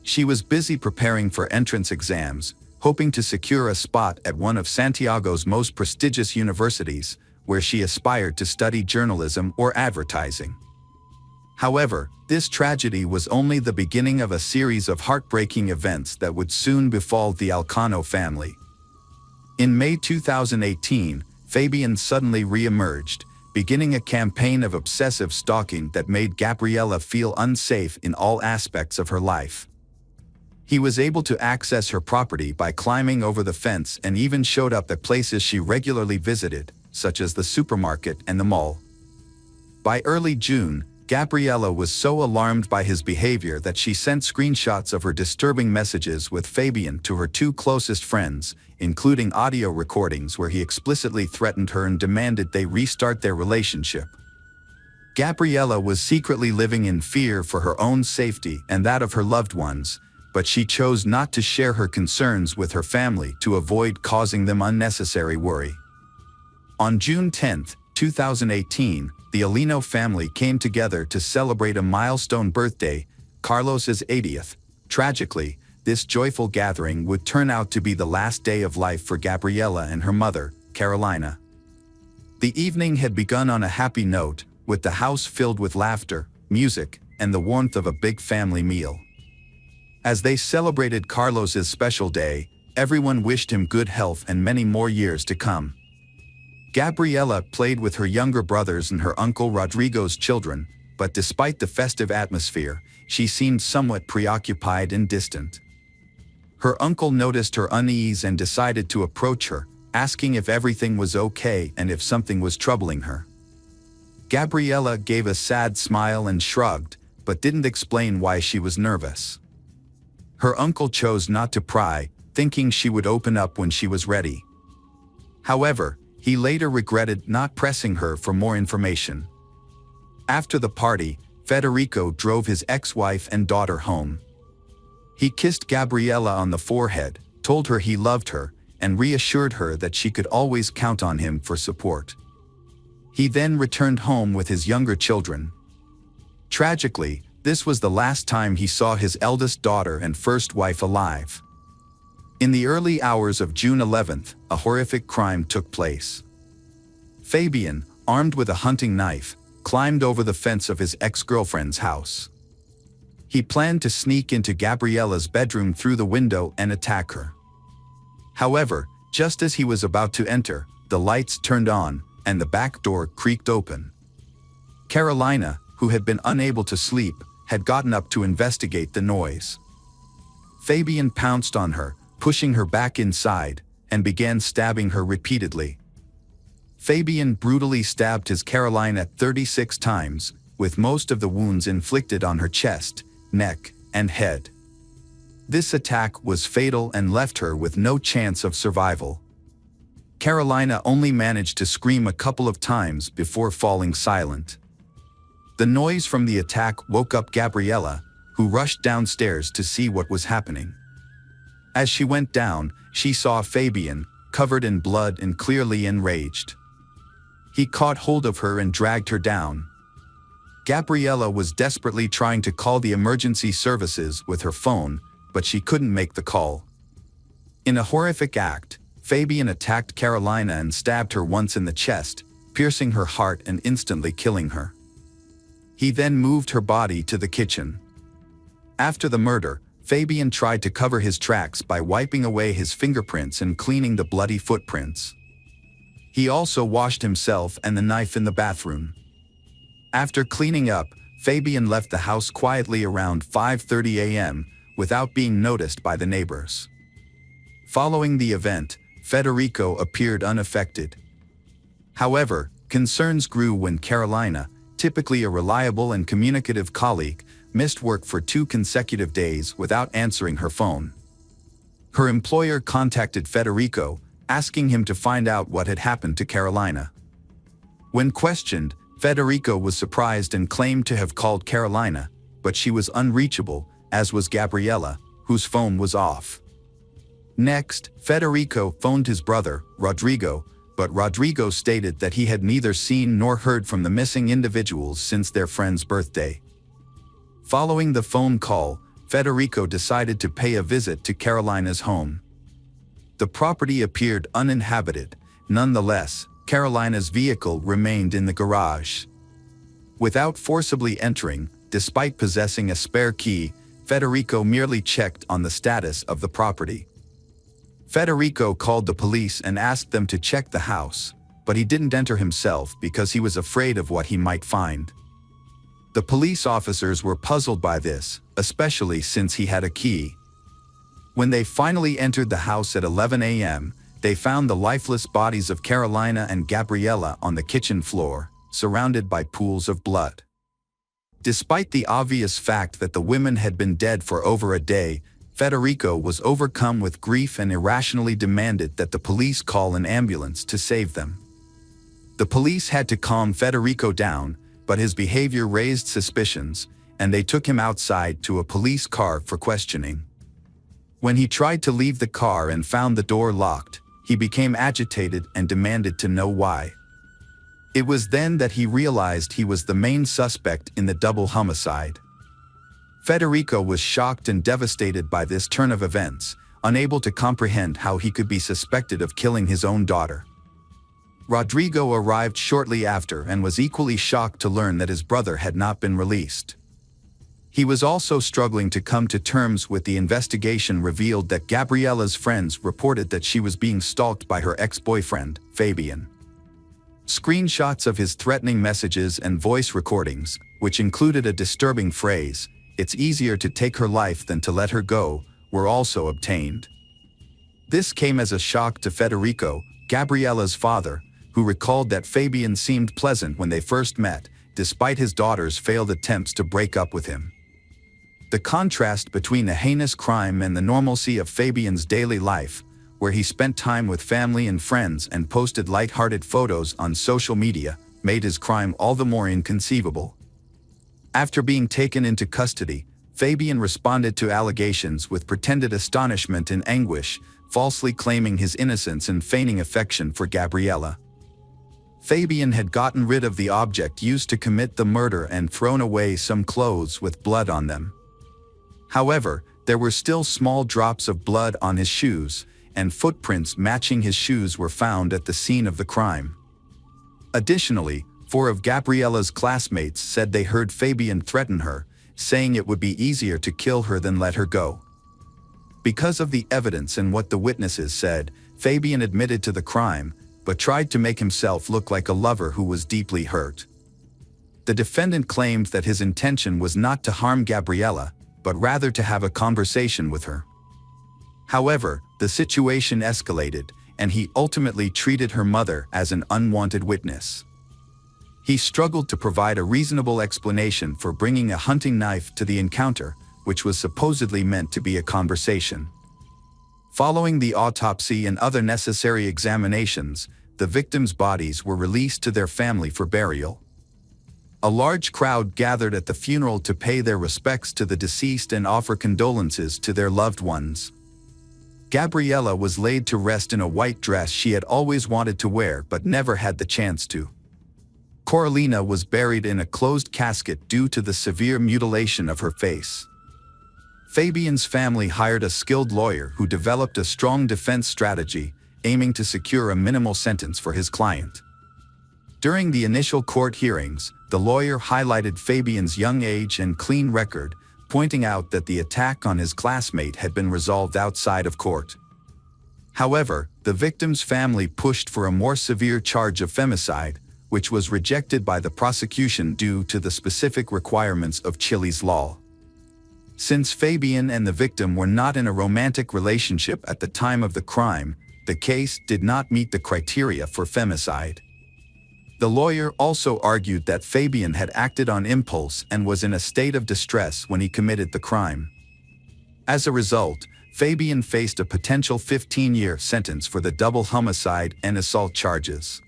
[SPEAKER 1] She was busy preparing for entrance exams, hoping to secure a spot at one of Santiago's most prestigious universities, where she aspired to study journalism or advertising. However, this tragedy was only the beginning of a series of heartbreaking events that would soon befall the Alcano family. In May 2018, Fabian suddenly re-emerged, beginning a campaign of obsessive stalking that made Gabriella feel unsafe in all aspects of her life. He was able to access her property by climbing over the fence and even showed up at places she regularly visited, such as the supermarket and the mall. By early June, Gabriella was so alarmed by his behavior that she sent screenshots of her disturbing messages with Fabian to her two closest friends, including audio recordings where he explicitly threatened her and demanded they restart their relationship. Gabriella was secretly living in fear for her own safety and that of her loved ones, but she chose not to share her concerns with her family to avoid causing them unnecessary worry. On June 10, 2018, the Alino family came together to celebrate a milestone birthday, Carlos's 80th. Tragically, this joyful gathering would turn out to be the last day of life for Gabriella and her mother, Carolina. The evening had begun on a happy note, with the house filled with laughter, music, and the warmth of a big family meal. As they celebrated Carlos's special day, everyone wished him good health and many more years to come. Gabriella played with her younger brothers and her uncle Rodrigo's children, but despite the festive atmosphere, she seemed somewhat preoccupied and distant. Her uncle noticed her unease and decided to approach her, asking if everything was okay and if something was troubling her. Gabriella gave a sad smile and shrugged, but didn't explain why she was nervous. Her uncle chose not to pry, thinking she would open up when she was ready. However, he later regretted not pressing her for more information. After the party, Federico drove his ex-wife and daughter home. He kissed Gabriella on the forehead, told her he loved her, and reassured her that she could always count on him for support. He then returned home with his younger children. Tragically, this was the last time he saw his eldest daughter and first wife alive. In the early hours of June 11th, a horrific crime took place. Fabian, armed with a hunting knife, climbed over the fence of his ex-girlfriend's house. He planned to sneak into Gabriella's bedroom through the window and attack her. However, just as he was about to enter, the lights turned on, and the back door creaked open. Carolina, who had been unable to sleep, had gotten up to investigate the noise. Fabian pounced on her, pushing her back inside, and began stabbing her repeatedly. Fabian brutally stabbed his Carolina 36 times, with most of the wounds inflicted on her chest, neck, and head. This attack was fatal and left her with no chance of survival. Carolina only managed to scream a couple of times before falling silent. The noise from the attack woke up Gabriella, who rushed downstairs to see what was happening. As she went down, she saw Fabian, covered in blood and clearly enraged. He caught hold of her and dragged her down. Gabriella was desperately trying to call the emergency services with her phone, but she couldn't make the call. In a horrific act, Fabian attacked Carolina and stabbed her once in the chest, piercing her heart and instantly killing her. He then moved her body to the kitchen. After the murder, Fabian tried to cover his tracks by wiping away his fingerprints and cleaning the bloody footprints. He also washed himself and the knife in the bathroom. After cleaning up, Fabian left the house quietly around 5:30 a.m. without being noticed by the neighbors. Following the event, Federico appeared unaffected. However, concerns grew when Carolina, typically a reliable and communicative colleague, missed work for 2 consecutive days without answering her phone. Her employer contacted Federico, asking him to find out what had happened to Carolina. When questioned, Federico was surprised and claimed to have called Carolina, but she was unreachable, as was Gabriella, whose phone was off. Next, Federico phoned his brother, Rodrigo, but Rodrigo stated that he had neither seen nor heard from the missing individuals since their friend's birthday. Following the phone call, Federico decided to pay a visit to Carolina's home. The property appeared uninhabited. Nonetheless, Carolina's vehicle remained in the garage. Without forcibly entering, despite possessing a spare key, Federico merely checked on the status of the property. Federico called the police and asked them to check the house, but he didn't enter himself because he was afraid of what he might find. The police officers were puzzled by this, especially since he had a key. When they finally entered the house at 11 a.m., they found the lifeless bodies of Carolina and Gabriella on the kitchen floor, surrounded by pools of blood. Despite the obvious fact that the women had been dead for over a day, Federico was overcome with grief and irrationally demanded that the police call an ambulance to save them. The police had to calm Federico down, but his behavior raised suspicions, and they took him outside to a police car for questioning. When he tried to leave the car and found the door locked, he became agitated and demanded to know why. It was then that he realized he was the main suspect in the double homicide. Federico was shocked and devastated by this turn of events, unable to comprehend how he could be suspected of killing his own daughter. Rodrigo arrived shortly after and was equally shocked to learn that his brother had not been released. He was also struggling to come to terms with the investigation revealed that Gabriella's friends reported that she was being stalked by her ex-boyfriend, Fabian. Screenshots of his threatening messages and voice recordings, which included a disturbing phrase, "It's easier to take her life than to let her go," were also obtained. This came as a shock to Federico, Gabriella's father, who recalled that Fabian seemed pleasant when they first met, despite his daughter's failed attempts to break up with him. The contrast between the heinous crime and the normalcy of Fabian's daily life, where he spent time with family and friends and posted light-hearted photos on social media, made his crime all the more inconceivable. After being taken into custody, Fabian responded to allegations with pretended astonishment and anguish, falsely claiming his innocence and feigning affection for Gabriella. Fabian had gotten rid of the object used to commit the murder and thrown away some clothes with blood on them. However, there were still small drops of blood on his shoes, and footprints matching his shoes were found at the scene of the crime. Additionally, 4 of Gabriella's classmates said they heard Fabian threaten her, saying it would be easier to kill her than let her go. Because of the evidence and what the witnesses said, Fabian admitted to the crime, but tried to make himself look like a lover who was deeply hurt. The defendant claimed that his intention was not to harm Gabriella, but rather to have a conversation with her. However, the situation escalated, and he ultimately treated her mother as an unwanted witness. He struggled to provide a reasonable explanation for bringing a hunting knife to the encounter, which was supposedly meant to be a conversation. Following the autopsy and other necessary examinations, the victims' bodies were released to their family for burial. A large crowd gathered at the funeral to pay their respects to the deceased and offer condolences to their loved ones. Gabriella was laid to rest in a white dress she had always wanted to wear but never had the chance to. Coralina was buried in a closed casket due to the severe mutilation of her face. Fabian's family hired a skilled lawyer who developed a strong defense strategy, aiming to secure a minimal sentence for his client. During the initial court hearings, the lawyer highlighted Fabian's young age and clean record, pointing out that the attack on his classmate had been resolved outside of court. However, the victim's family pushed for a more severe charge of femicide, which was rejected by the prosecution due to the specific requirements of Chile's law. Since Fabian and the victim were not in a romantic relationship at the time of the crime, the case did not meet the criteria for femicide. The lawyer also argued that Fabian had acted on impulse and was in a state of distress when he committed the crime. As a result, Fabian faced a potential 15-year sentence for the double homicide and assault charges.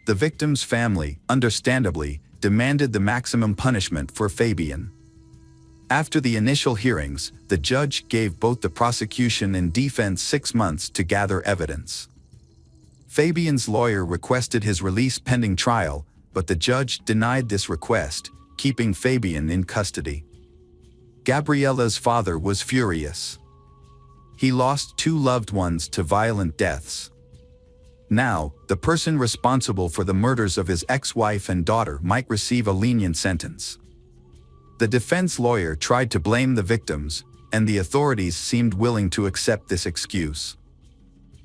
[SPEAKER 1] The victim's family, understandably, demanded the maximum punishment for Fabian. After the initial hearings, the judge gave both the prosecution and defense 6 months to gather evidence. Fabian's lawyer requested his release pending trial, but the judge denied this request, keeping Fabian in custody. Gabriella's father was furious. He lost 2 loved ones to violent deaths. Now, the person responsible for the murders of his ex-wife and daughter might receive a lenient sentence. The defense lawyer tried to blame the victims, and the authorities seemed willing to accept this excuse.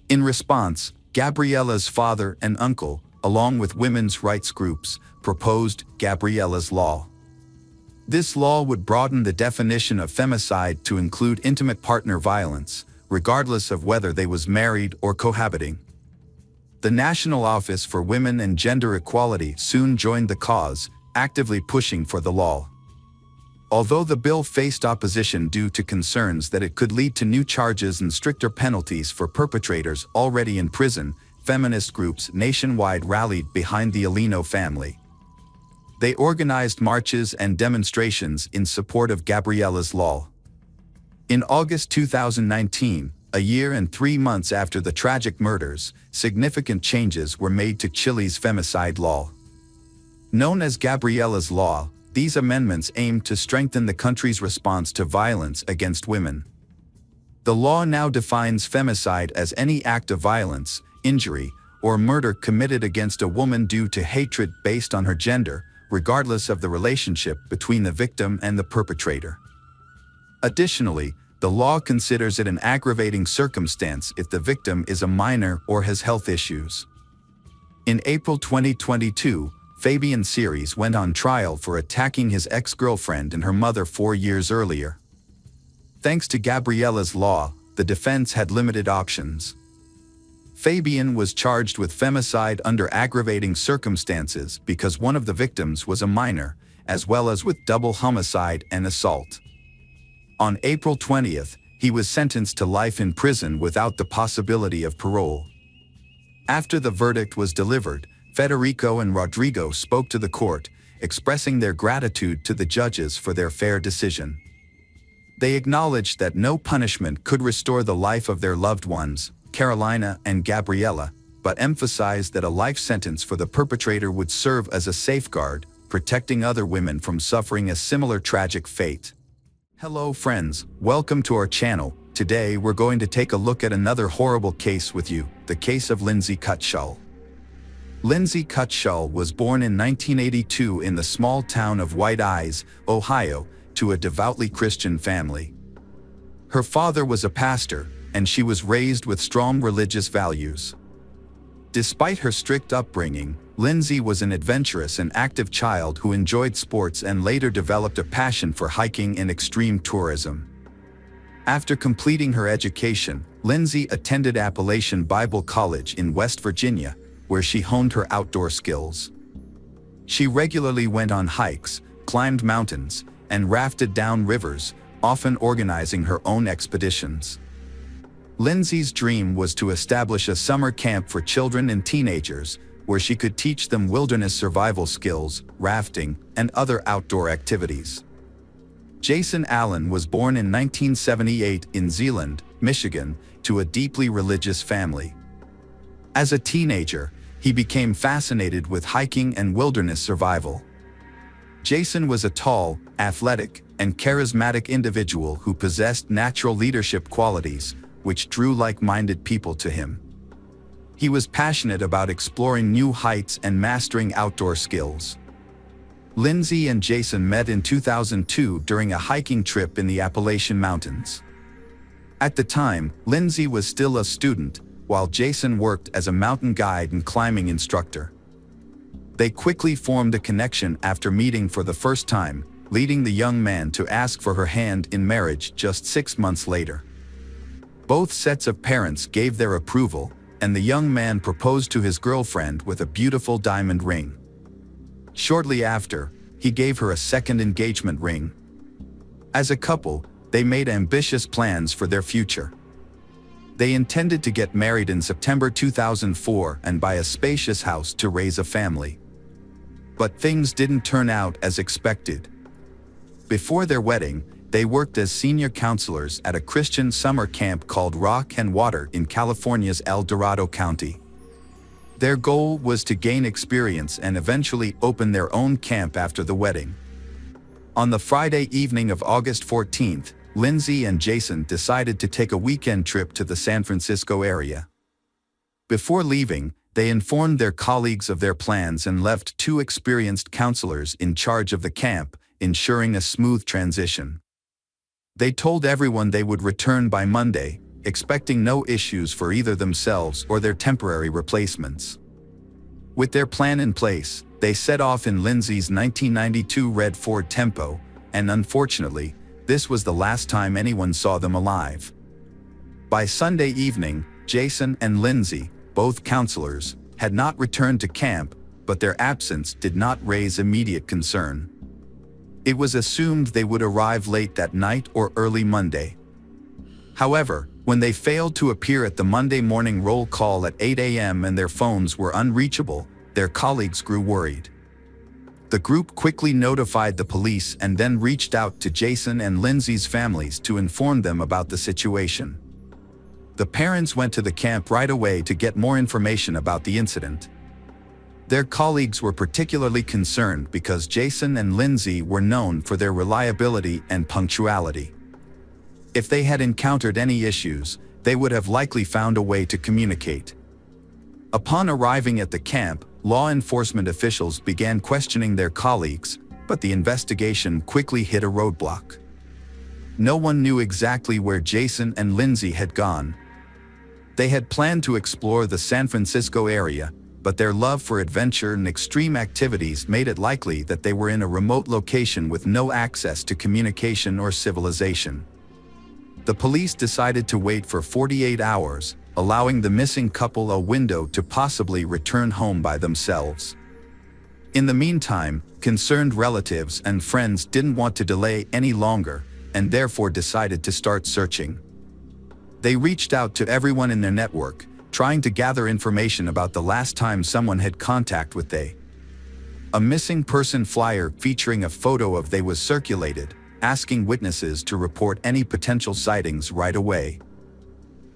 [SPEAKER 1] In response, Gabriella's father and uncle, along with women's rights groups, proposed Gabriella's Law. This law would broaden the definition of femicide to include intimate partner violence, regardless of whether they was married or cohabiting. The National Office for Women and Gender Equality soon joined the cause, actively pushing for the law. Although the bill faced opposition due to concerns that it could lead to new charges and stricter penalties for perpetrators already in prison, feminist groups nationwide rallied behind the Alino family. They organized marches and demonstrations in support of Gabriella's Law. In August 2019, a year and 3 months after the tragic murders, significant changes were made to Chile's femicide law. Known as Gabriella's Law, these amendments aimed to strengthen the country's response to violence against women. The law now defines femicide as any act of violence, injury, or murder committed against a woman due to hatred based on her gender, regardless of the relationship between the victim and the perpetrator. Additionally, the law considers it an aggravating circumstance if the victim is a minor or has health issues. In April 2022, Fabian Ceres went on trial for attacking his ex-girlfriend and her mother 4 years earlier. Thanks to Gabriella's Law, the defense had limited options. Fabian was charged with femicide under aggravating circumstances because one of the victims was a minor, as well as with double homicide and assault. On April 20th, he was sentenced to life in prison without the possibility of parole. After the verdict was delivered, Federico and Rodrigo spoke to the court, expressing their gratitude to the judges for their fair decision. They acknowledged that no punishment could restore the life of their loved ones, Carolina and Gabriella, but emphasized that a life sentence for the perpetrator would serve as a safeguard, protecting other women from suffering a similar tragic fate. Hello friends, welcome to our channel. Today we're going to take a look at another horrible case with you, the case of Lindsay Cutshall. Lindsay Cutshall was born in 1982 in the small town of White Eyes, Ohio, to a devoutly Christian family. Her father was a pastor, and she was raised with strong religious values. Despite her strict upbringing, Lindsay was an adventurous and active child who enjoyed sports and later developed a passion for hiking and extreme tourism. After completing her education, Lindsay attended Appalachian Bible College in West Virginia, where she honed her outdoor skills. She regularly went on hikes, climbed mountains, and rafted down rivers, often organizing her own expeditions. Lindsay's dream was to establish a summer camp for children and teenagers, where she could teach them wilderness survival skills, rafting, and other outdoor activities. Jason Allen was born in 1978 in Zeeland, Michigan, to a deeply religious family. As a teenager, he became fascinated with hiking and wilderness survival. Jason was a tall, athletic, and charismatic individual who possessed natural leadership qualities, which drew like-minded people to him. He was passionate about exploring new heights and mastering outdoor skills. Lindsay and Jason met in 2002 during a hiking trip in the Appalachian Mountains. At the time, Lindsay was still a student, while Jason worked as a mountain guide and climbing instructor. They quickly formed a connection after meeting for the first time, leading the young man to ask for her hand in marriage just 6 months later. Both sets of parents gave their approval, and the young man proposed to his girlfriend with a beautiful diamond ring. Shortly after, he gave her a second engagement ring. As a couple, they made ambitious plans for their future. They intended to get married in September 2004 and buy a spacious house to raise a family. But things didn't turn out as expected. Before their wedding, they worked as senior counselors at a Christian summer camp called Rock and Water in California's El Dorado County. Their goal was to gain experience and eventually open their own camp after the wedding. On the Friday evening of August 14th, Lindsay and Jason decided to take a weekend trip to the San Francisco area. Before leaving, they informed their colleagues of their plans and left 2 experienced counselors in charge of the camp, ensuring a smooth transition. They told everyone they would return by Monday, expecting no issues for either themselves or their temporary replacements. With their plan in place, they set off in Lindsay's 1992 red Ford Tempo, and unfortunately, this was the last time anyone saw them alive. By Sunday evening, Jason and Lindsay, both counselors, had not returned to camp, but their absence did not raise immediate concern. It was assumed they would arrive late that night or early Monday. However, when they failed to appear at the Monday morning roll call at 8 a.m. and their phones were unreachable, their colleagues grew worried. The group quickly notified the police and then reached out to Jason and Lindsay's families to inform them about the situation. The parents went to the camp right away to get more information about the incident. Their colleagues were particularly concerned because Jason and Lindsay were known for their reliability and punctuality. If they had encountered any issues, they would have likely found a way to communicate. Upon arriving at the camp, law enforcement officials began questioning their colleagues, but the investigation quickly hit a roadblock. No one knew exactly where Jason and Lindsay had gone. They had planned to explore the San Francisco area, but their love for adventure and extreme activities made it likely that they were in a remote location with no access to communication or civilization. The police decided to wait for 48 hours, allowing the missing couple a window to possibly return home by themselves. In the meantime, concerned relatives and friends didn't want to delay any longer, and therefore decided to start searching. They reached out to everyone in their network, trying to gather information about the last time someone had contact with they. A missing person flyer featuring a photo of they was circulated, asking witnesses to report any potential sightings right away.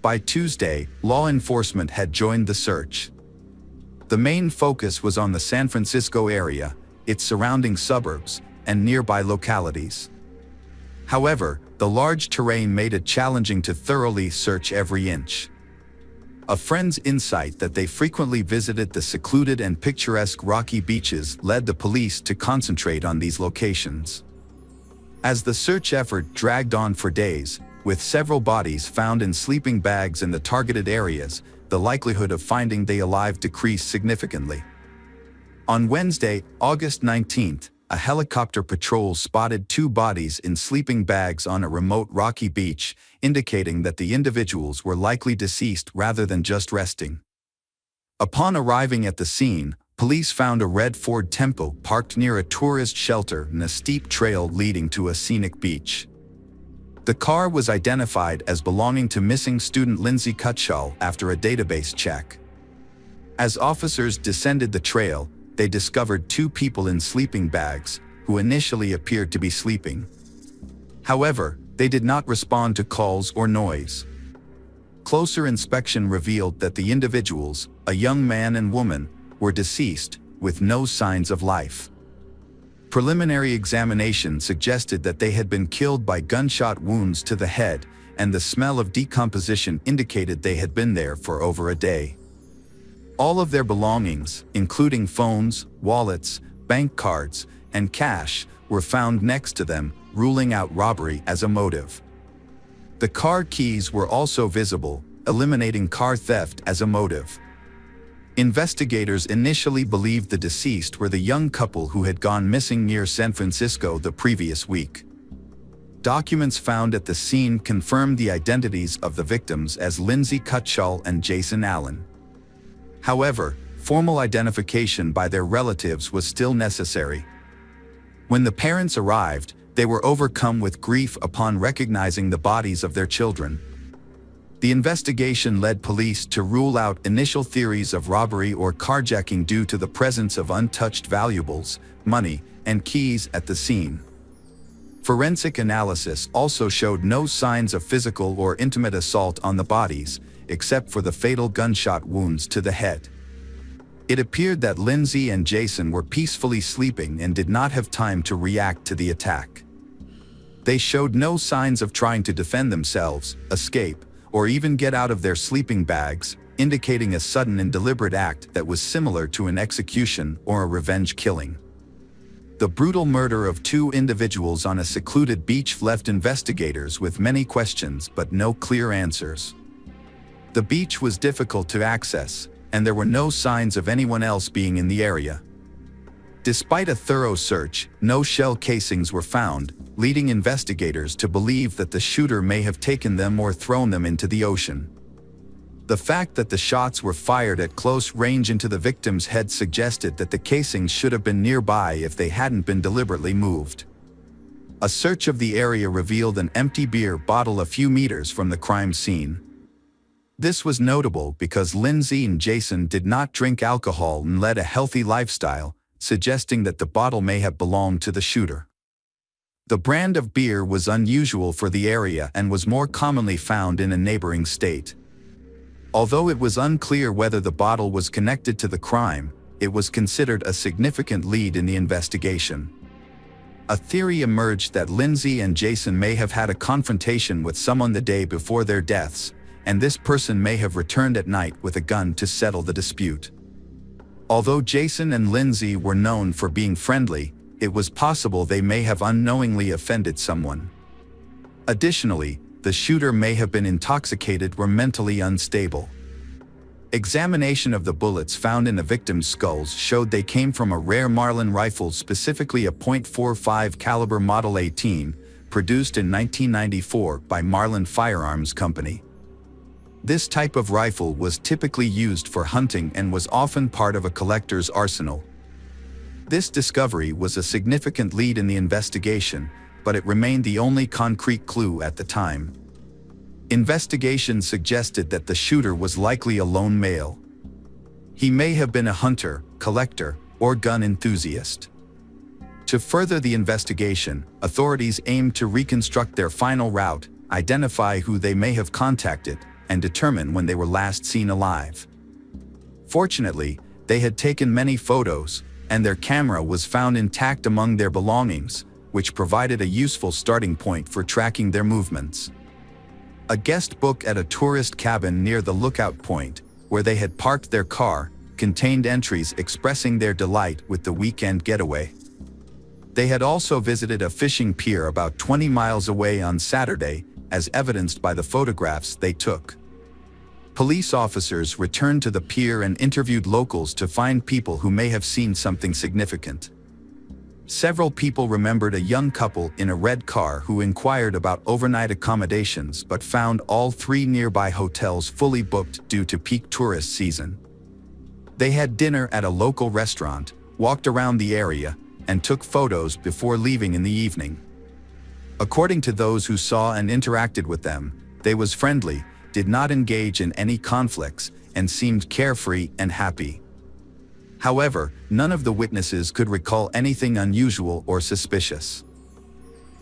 [SPEAKER 1] By Tuesday, law enforcement had joined the search. The main focus was on the San Francisco area, its surrounding suburbs, and nearby localities. However, the large terrain made it challenging to thoroughly search every inch. A friend's insight that they frequently visited the secluded and picturesque rocky beaches led the police to concentrate on these locations. As the search effort dragged on for days, with several bodies found in sleeping bags in the targeted areas, the likelihood of finding they alive decreased significantly. On Wednesday, August 19th, a helicopter patrol spotted 2 bodies in sleeping bags on a remote rocky beach, indicating that the individuals were likely deceased rather than just resting. Upon arriving at the scene, police found a red Ford Tempo parked near a tourist shelter and a steep trail leading to a scenic beach. The car was identified as belonging to missing student Lindsay Cutshall after a database check. As officers descended the trail, they discovered 2 people in sleeping bags, who initially appeared to be sleeping. However, they did not respond to calls or noise. Closer inspection revealed that the individuals, a young man and woman, were deceased, with no signs of life. Preliminary examination suggested that they had been killed by gunshot wounds to the head, and the smell of decomposition indicated they had been there for over a day. All of their belongings, including phones, wallets, bank cards, and cash, were found next to them, ruling out robbery as a motive. The car keys were also visible, eliminating car theft as a motive. Investigators initially believed the deceased were the young couple who had gone missing near San Francisco the previous week. Documents found at the scene confirmed the identities of the victims as Lindsay Cutshall and Jason Allen. However, formal identification by their relatives was still necessary. When the parents arrived, They were overcome with grief upon recognizing the bodies of their children. The investigation led police to rule out initial theories of robbery or carjacking due to the presence of untouched valuables, money, and keys at the scene. Forensic analysis also showed no signs of physical or intimate assault on the bodies, except for the fatal gunshot wounds to the head. It appeared that Lindsay and Jason were peacefully sleeping and did not have time to react to the attack. They showed no signs of trying to defend themselves, escape, or even get out of their sleeping bags, indicating a sudden and deliberate act that was similar to an execution or a revenge killing. The brutal murder of two individuals on a secluded beach left investigators with many questions but no clear answers. The beach was difficult to access, and there were no signs of anyone else being in the area. Despite a thorough search, no shell casings were found, leading investigators to believe that the shooter may have taken them or thrown them into the ocean. The fact that the shots were fired at close range into the victim's head suggested that the casings should have been nearby if they hadn't been deliberately moved. A search of the area revealed an empty beer bottle a few meters from the crime scene. This was notable because Lindsay and Jason did not drink alcohol and led a healthy lifestyle, suggesting that the bottle may have belonged to the shooter. The brand of beer was unusual for the area and was more commonly found in a neighboring state. Although it was unclear whether the bottle was connected to the crime, it was considered a significant lead in the investigation. A theory emerged that Lindsay and Jason may have had a confrontation with someone the day before their deaths, and this person may have returned at night with a gun to settle the dispute. Although Jason and Lindsay were known for being friendly, it was possible they may have unknowingly offended someone. Additionally, the shooter may have been intoxicated or mentally unstable. Examination of the bullets found in the victim's skulls showed they came from a rare Marlin rifle, specifically a .45 caliber Model 18, produced in 1994 by Marlin Firearms Company. This type of rifle was typically used for hunting and was often part of a collector's arsenal. This discovery was a significant lead in the investigation, but it remained the only concrete clue at the time. Investigation suggested that the shooter was likely a lone male. He may have been a hunter, collector, or gun enthusiast. To further the investigation, authorities aimed to reconstruct their final route, identify who they may have contacted, and determine when they were last seen alive. Fortunately, they had taken many photos, and their camera was found intact among their belongings, which provided a useful starting point for tracking their movements. A guest book at a tourist cabin near the lookout point, where they had parked their car, contained entries expressing their delight with the weekend getaway. They had also visited a fishing pier about 20 miles away on Saturday, as evidenced by the photographs they took. Police officers returned to the pier and interviewed locals to find people who may have seen something significant. Several people remembered a young couple in a red car who inquired about overnight accommodations but found all three nearby hotels fully booked due to peak tourist season. They had dinner at a local restaurant, walked around the area, and took photos before leaving in the evening. According to those who saw and interacted with them, they was friendly, did not engage in any conflicts, and seemed carefree and happy. However, none of the witnesses could recall anything unusual or suspicious.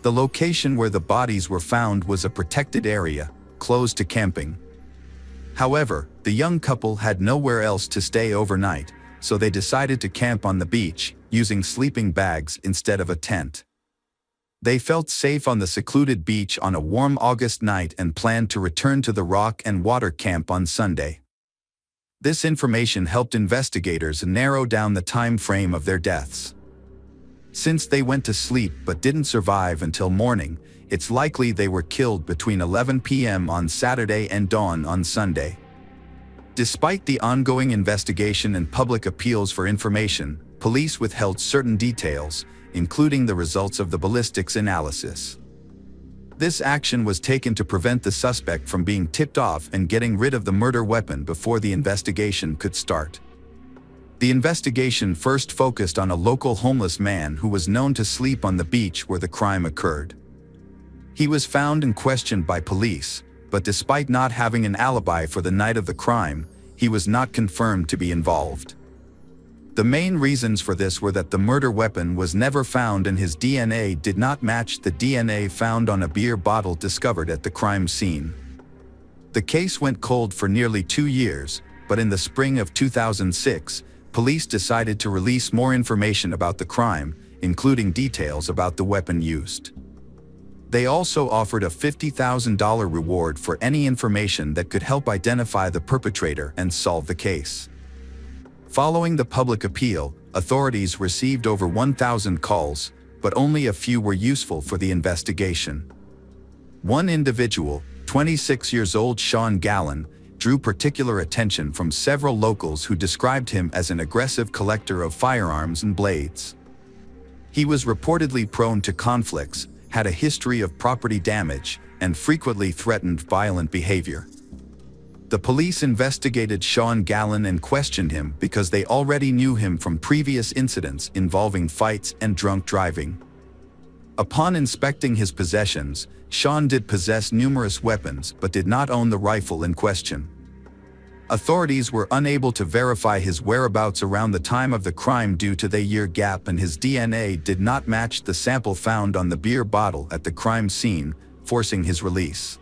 [SPEAKER 1] The location where the bodies were found was a protected area, closed to camping. However, the young couple had nowhere else to stay overnight, so they decided to camp on the beach, using sleeping bags instead of a tent. They felt safe on the secluded beach on a warm August night and planned to return to the rock and water camp on Sunday. This information helped investigators narrow down the time frame of their deaths. Since they went to sleep but didn't survive until morning, it's likely they were killed between 11 p.m. on Saturday and dawn on Sunday. Despite the ongoing investigation and public appeals for information, police withheld certain details, including the results of the ballistics analysis. This action was taken to prevent the suspect from being tipped off and getting rid of the murder weapon before the investigation could start. The investigation first focused on a local homeless man who was known to sleep on the beach where the crime occurred. He was found and questioned by police, but despite not having an alibi for the night of the crime, he was not confirmed to be involved. The main reasons for this were that the murder weapon was never found and his DNA did not match the DNA found on a beer bottle discovered at the crime scene. The case went cold for nearly 2 years, but in the spring of 2006, police decided to release more information about the crime, including details about the weapon used. They also offered a $50,000 reward for any information that could help identify the perpetrator and solve the case. Following the public appeal, authorities received over 1,000 calls, but only a few were useful for the investigation. One individual, 26 years old Sean Gallen, drew particular attention from several locals who described him as an aggressive collector of firearms and blades. He was reportedly prone to conflicts, had a history of property damage, and frequently threatened violent behavior. The police investigated Sean Gallen and questioned him because they already knew him from previous incidents involving fights and drunk driving. Upon inspecting his possessions, Sean did possess numerous weapons but did not own the rifle in question. Authorities were unable to verify his whereabouts around the time of the crime due to the year gap, and his DNA did not match the sample found on the beer bottle at the crime scene, forcing his release.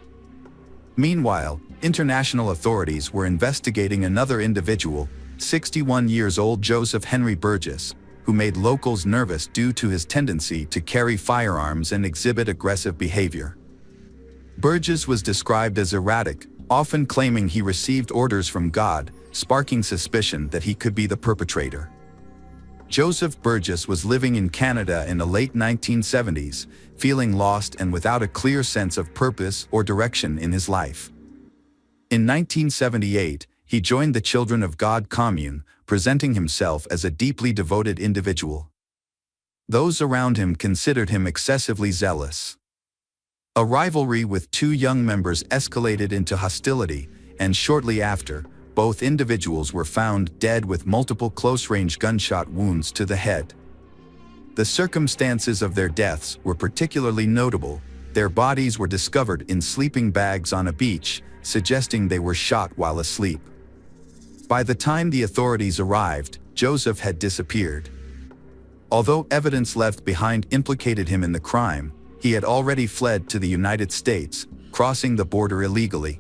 [SPEAKER 1] Meanwhile, international authorities were investigating another individual, 61 years old Joseph Henry Burgess, who made locals nervous due to his tendency to carry firearms and exhibit aggressive behavior. Burgess was described as erratic, often claiming he received orders from God, sparking suspicion that he could be the perpetrator. Joseph Burgess was living in Canada in the late 1970s, feeling lost and without a clear sense of purpose or direction in his life. In 1978, he joined the Children of God commune, presenting himself as a deeply devoted individual. Those around him considered him excessively zealous. A rivalry with two young members escalated into hostility, and shortly after, both individuals were found dead with multiple close-range gunshot wounds to the head. The circumstances of their deaths were particularly notable. Their bodies were discovered in sleeping bags on a beach, suggesting they were shot while asleep. By the time the authorities arrived, Joseph had disappeared. Although evidence left behind implicated him in the crime, he had already fled to the United States, crossing the border illegally.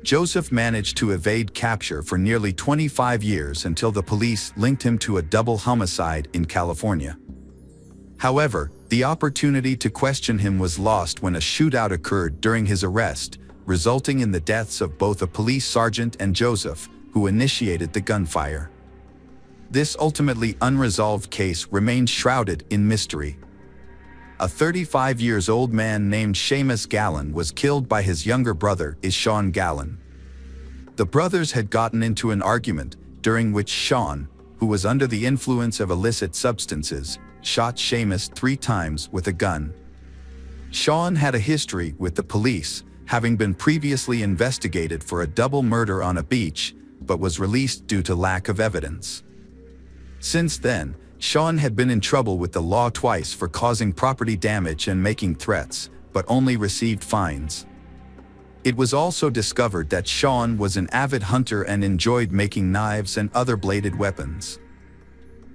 [SPEAKER 1] Joseph managed to evade capture for nearly 25 years until the police linked him to a double homicide in California. However, the opportunity to question him was lost when a shootout occurred during his arrest, resulting in the deaths of both a police sergeant and Joseph, who initiated the gunfire. This ultimately unresolved case remained shrouded in mystery. A 35-year-old man named Seamus Gallen was killed by his younger brother, Sean Gallen. The brothers had gotten into an argument, during which Sean, who was under the influence of illicit substances, shot Seamus 3 times with a gun. Sean had a history with the police, having been previously investigated for a double murder on a beach, but was released due to lack of evidence. Since then, Sean had been in trouble with the law twice for causing property damage and making threats, but only received fines. It was also discovered that Sean was an avid hunter and enjoyed making knives and other bladed weapons.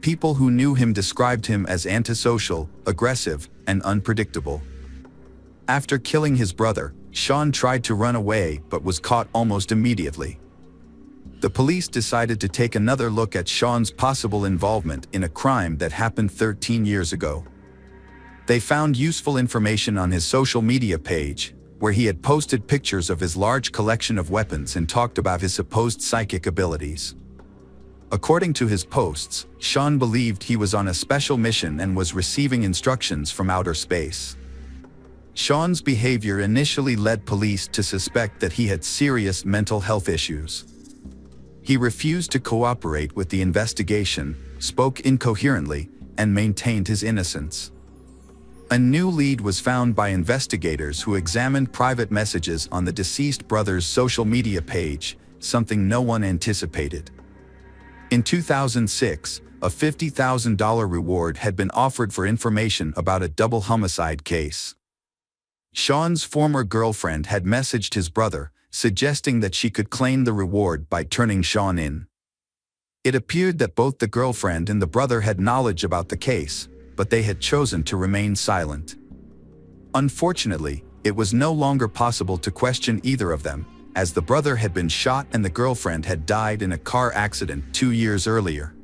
[SPEAKER 1] People who knew him described him as antisocial, aggressive, and unpredictable. After killing his brother, Sean tried to run away but was caught almost immediately. The police decided to take another look at Sean's possible involvement in a crime that happened 13 years ago. They found useful information on his social media page, where he had posted pictures of his large collection of weapons and talked about his supposed psychic abilities. According to his posts, Sean believed he was on a special mission and was receiving instructions from outer space. Sean's behavior initially led police to suspect that he had serious mental health issues. He refused to cooperate with the investigation, spoke incoherently, and maintained his innocence. A new lead was found by investigators who examined private messages on the deceased brother's social media page, something no one anticipated. In 2006, a $50,000 reward had been offered for information about a double homicide case. Sean's former girlfriend had messaged his brother, suggesting that she could claim the reward by turning Sean in. It appeared that both the girlfriend and the brother had knowledge about the case, but they had chosen to remain silent. Unfortunately, it was no longer possible to question either of them, as the brother had been shot and the girlfriend had died in a car accident 2 years earlier.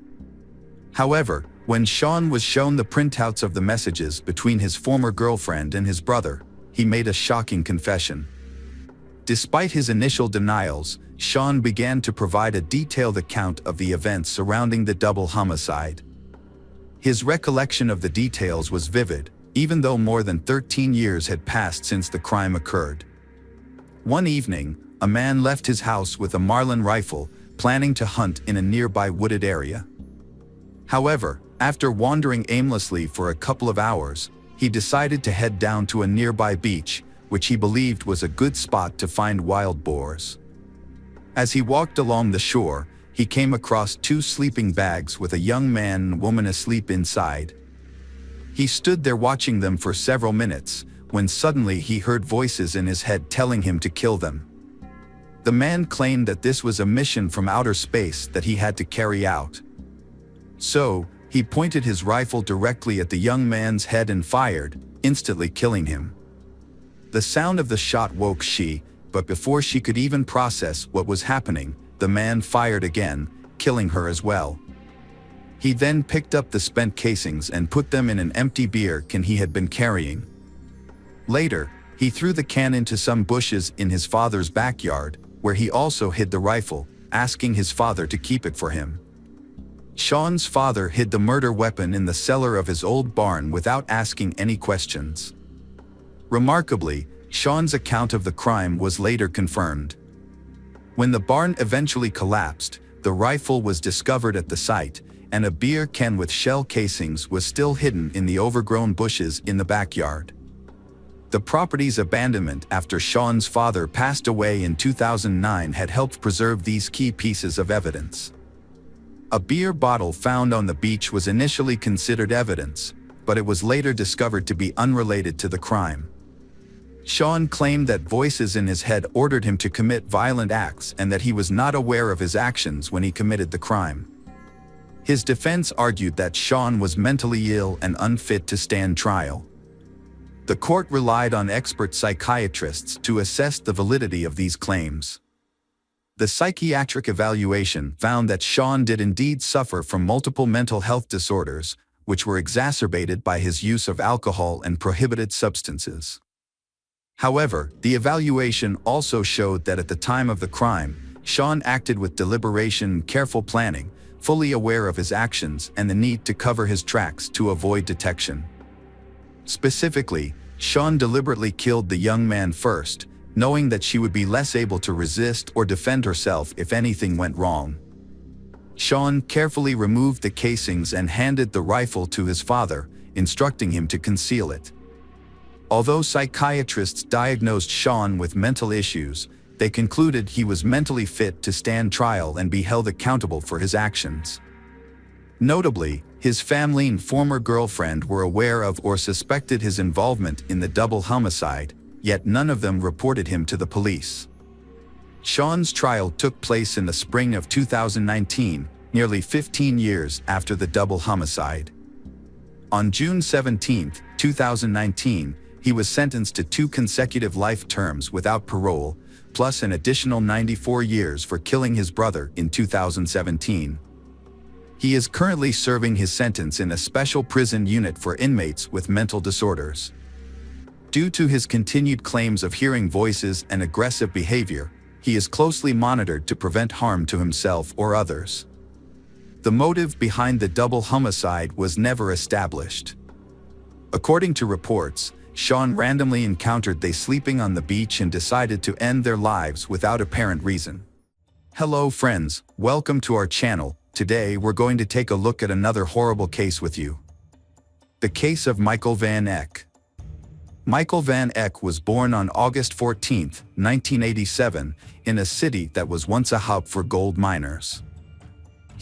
[SPEAKER 1] However, when Sean was shown the printouts of the messages between his former girlfriend and his brother, he made a shocking confession. Despite his initial denials, Sean began to provide a detailed account of the events surrounding the double homicide. His recollection of the details was vivid, even though more than 13 years had passed since the crime occurred. One evening, a man left his house with a Marlin rifle, planning to hunt in a nearby wooded area. However, after wandering aimlessly for a couple of hours, he decided to head down to a nearby beach, which he believed was a good spot to find wild boars. As he walked along the shore, he came across 2 sleeping bags with a young man and woman asleep inside. He stood there watching them for several minutes, when suddenly he heard voices in his head telling him to kill them. The man claimed that this was a mission from outer space that he had to carry out. So, he pointed his rifle directly at the young man's head and fired, instantly killing him. The sound of the shot woke she, but before she could even process what was happening, the man fired again, killing her as well. He then picked up the spent casings and put them in an empty beer can he had been carrying. Later, he threw the can into some bushes in his father's backyard, where he also hid the rifle, asking his father to keep it for him. Sean's father hid the murder weapon in the cellar of his old barn without asking any questions. Remarkably, Sean's account of the crime was later confirmed. When the barn eventually collapsed, the rifle was discovered at the site, and a beer can with shell casings was still hidden in the overgrown bushes in the backyard. The property's abandonment after Sean's father passed away in 2009 had helped preserve these key pieces of evidence. A beer bottle found on the beach was initially considered evidence, but it was later discovered to be unrelated to the crime. Sean claimed that voices in his head ordered him to commit violent acts and that he was not aware of his actions when he committed the crime. His defense argued that Sean was mentally ill and unfit to stand trial. The court relied on expert psychiatrists to assess the validity of these claims. The psychiatric evaluation found that Sean did indeed suffer from multiple mental health disorders, which were exacerbated by his use of alcohol and prohibited substances. However, the evaluation also showed that at the time of the crime, Sean acted with deliberation and careful planning, fully aware of his actions and the need to cover his tracks to avoid detection. Specifically, Sean deliberately killed the young man first, knowing that she would be less able to resist or defend herself if anything went wrong. Sean carefully removed the casings and handed the rifle to his father, instructing him to conceal it. Although psychiatrists diagnosed Sean with mental issues, they concluded he was mentally fit to stand trial and be held accountable for his actions. Notably, his family and former girlfriend were aware of or suspected his involvement in the double homicide, yet none of them reported him to the police. Sean's trial took place in the spring of 2019, nearly 15 years after the double homicide. On June 17, 2019, he was sentenced to 2 consecutive life terms without parole, plus an additional 94 years for killing his brother in 2017. He is currently serving his sentence in a special prison unit for inmates with mental disorders. Due to his continued claims of hearing voices and aggressive behavior, he is closely monitored to prevent harm to himself or others. The motive behind the double homicide was never established. According to reports, Sean randomly encountered they sleeping on the beach and decided to end their lives without apparent reason. Hello friends, welcome to our channel. Today we're going to take a look at another horrible case with you. The case of Michael Van Eck. Michael Van Eck was born on August 14, 1987, in a city that was once a hub for gold miners.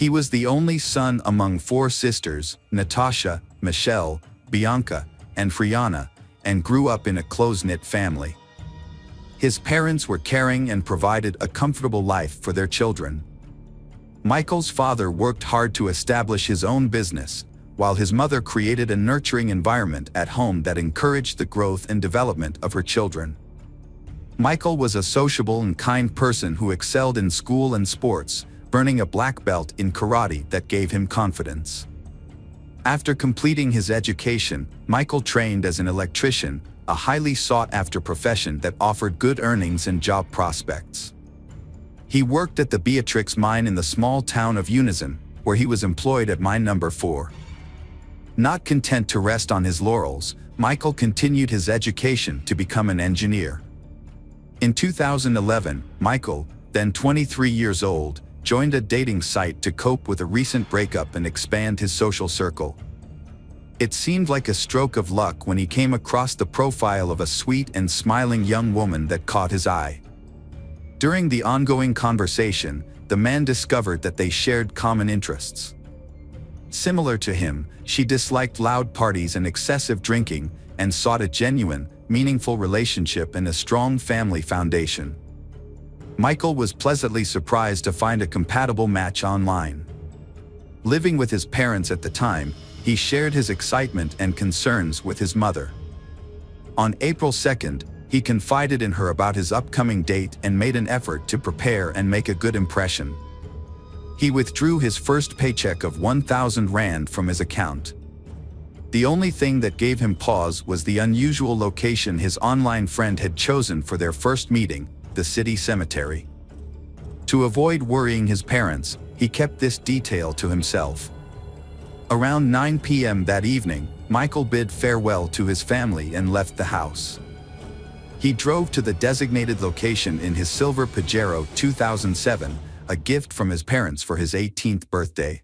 [SPEAKER 1] He was the only son among four sisters, Natasha, Michelle, Bianca, and Friana, and grew up in a close-knit family. His parents were caring and provided a comfortable life for their children. Michael's father worked hard to establish his own business, while his mother created a nurturing environment at home that encouraged the growth and development of her children. Michael was a sociable and kind person who excelled in school and sports, earning a black belt in karate that gave him confidence. After completing his education, Michael trained as an electrician, a highly sought-after profession that offered good earnings and job prospects. He worked at the Beatrix mine in the small town of Unison, where he was employed at mine number 4. Not content to rest on his laurels, Michael continued his education to become an engineer. In 2011, Michael, then 23 years old, joined a dating site to cope with a recent breakup and expand his social circle. It seemed like a stroke of luck when he came across the profile of a sweet and smiling young woman that caught his eye. During the ongoing conversation, the man discovered that they shared common interests. Similar to him, she disliked loud parties and excessive drinking, and sought a genuine, meaningful relationship and a strong family foundation. Michael was pleasantly surprised to find a compatible match online. Living with his parents at the time, he shared his excitement and concerns with his mother. On April 2nd, he confided in her about his upcoming date and made an effort to prepare and make a good impression. He withdrew his first paycheck of 1,000 Rand from his account. The only thing that gave him pause was the unusual location his online friend had chosen for their first meeting, the city cemetery. To avoid worrying his parents, he kept this detail to himself. Around 9 p.m. that evening, Michael bid farewell to his family and left the house. He drove to the designated location in his silver Pajero 2007, a gift from his parents for his 18th birthday.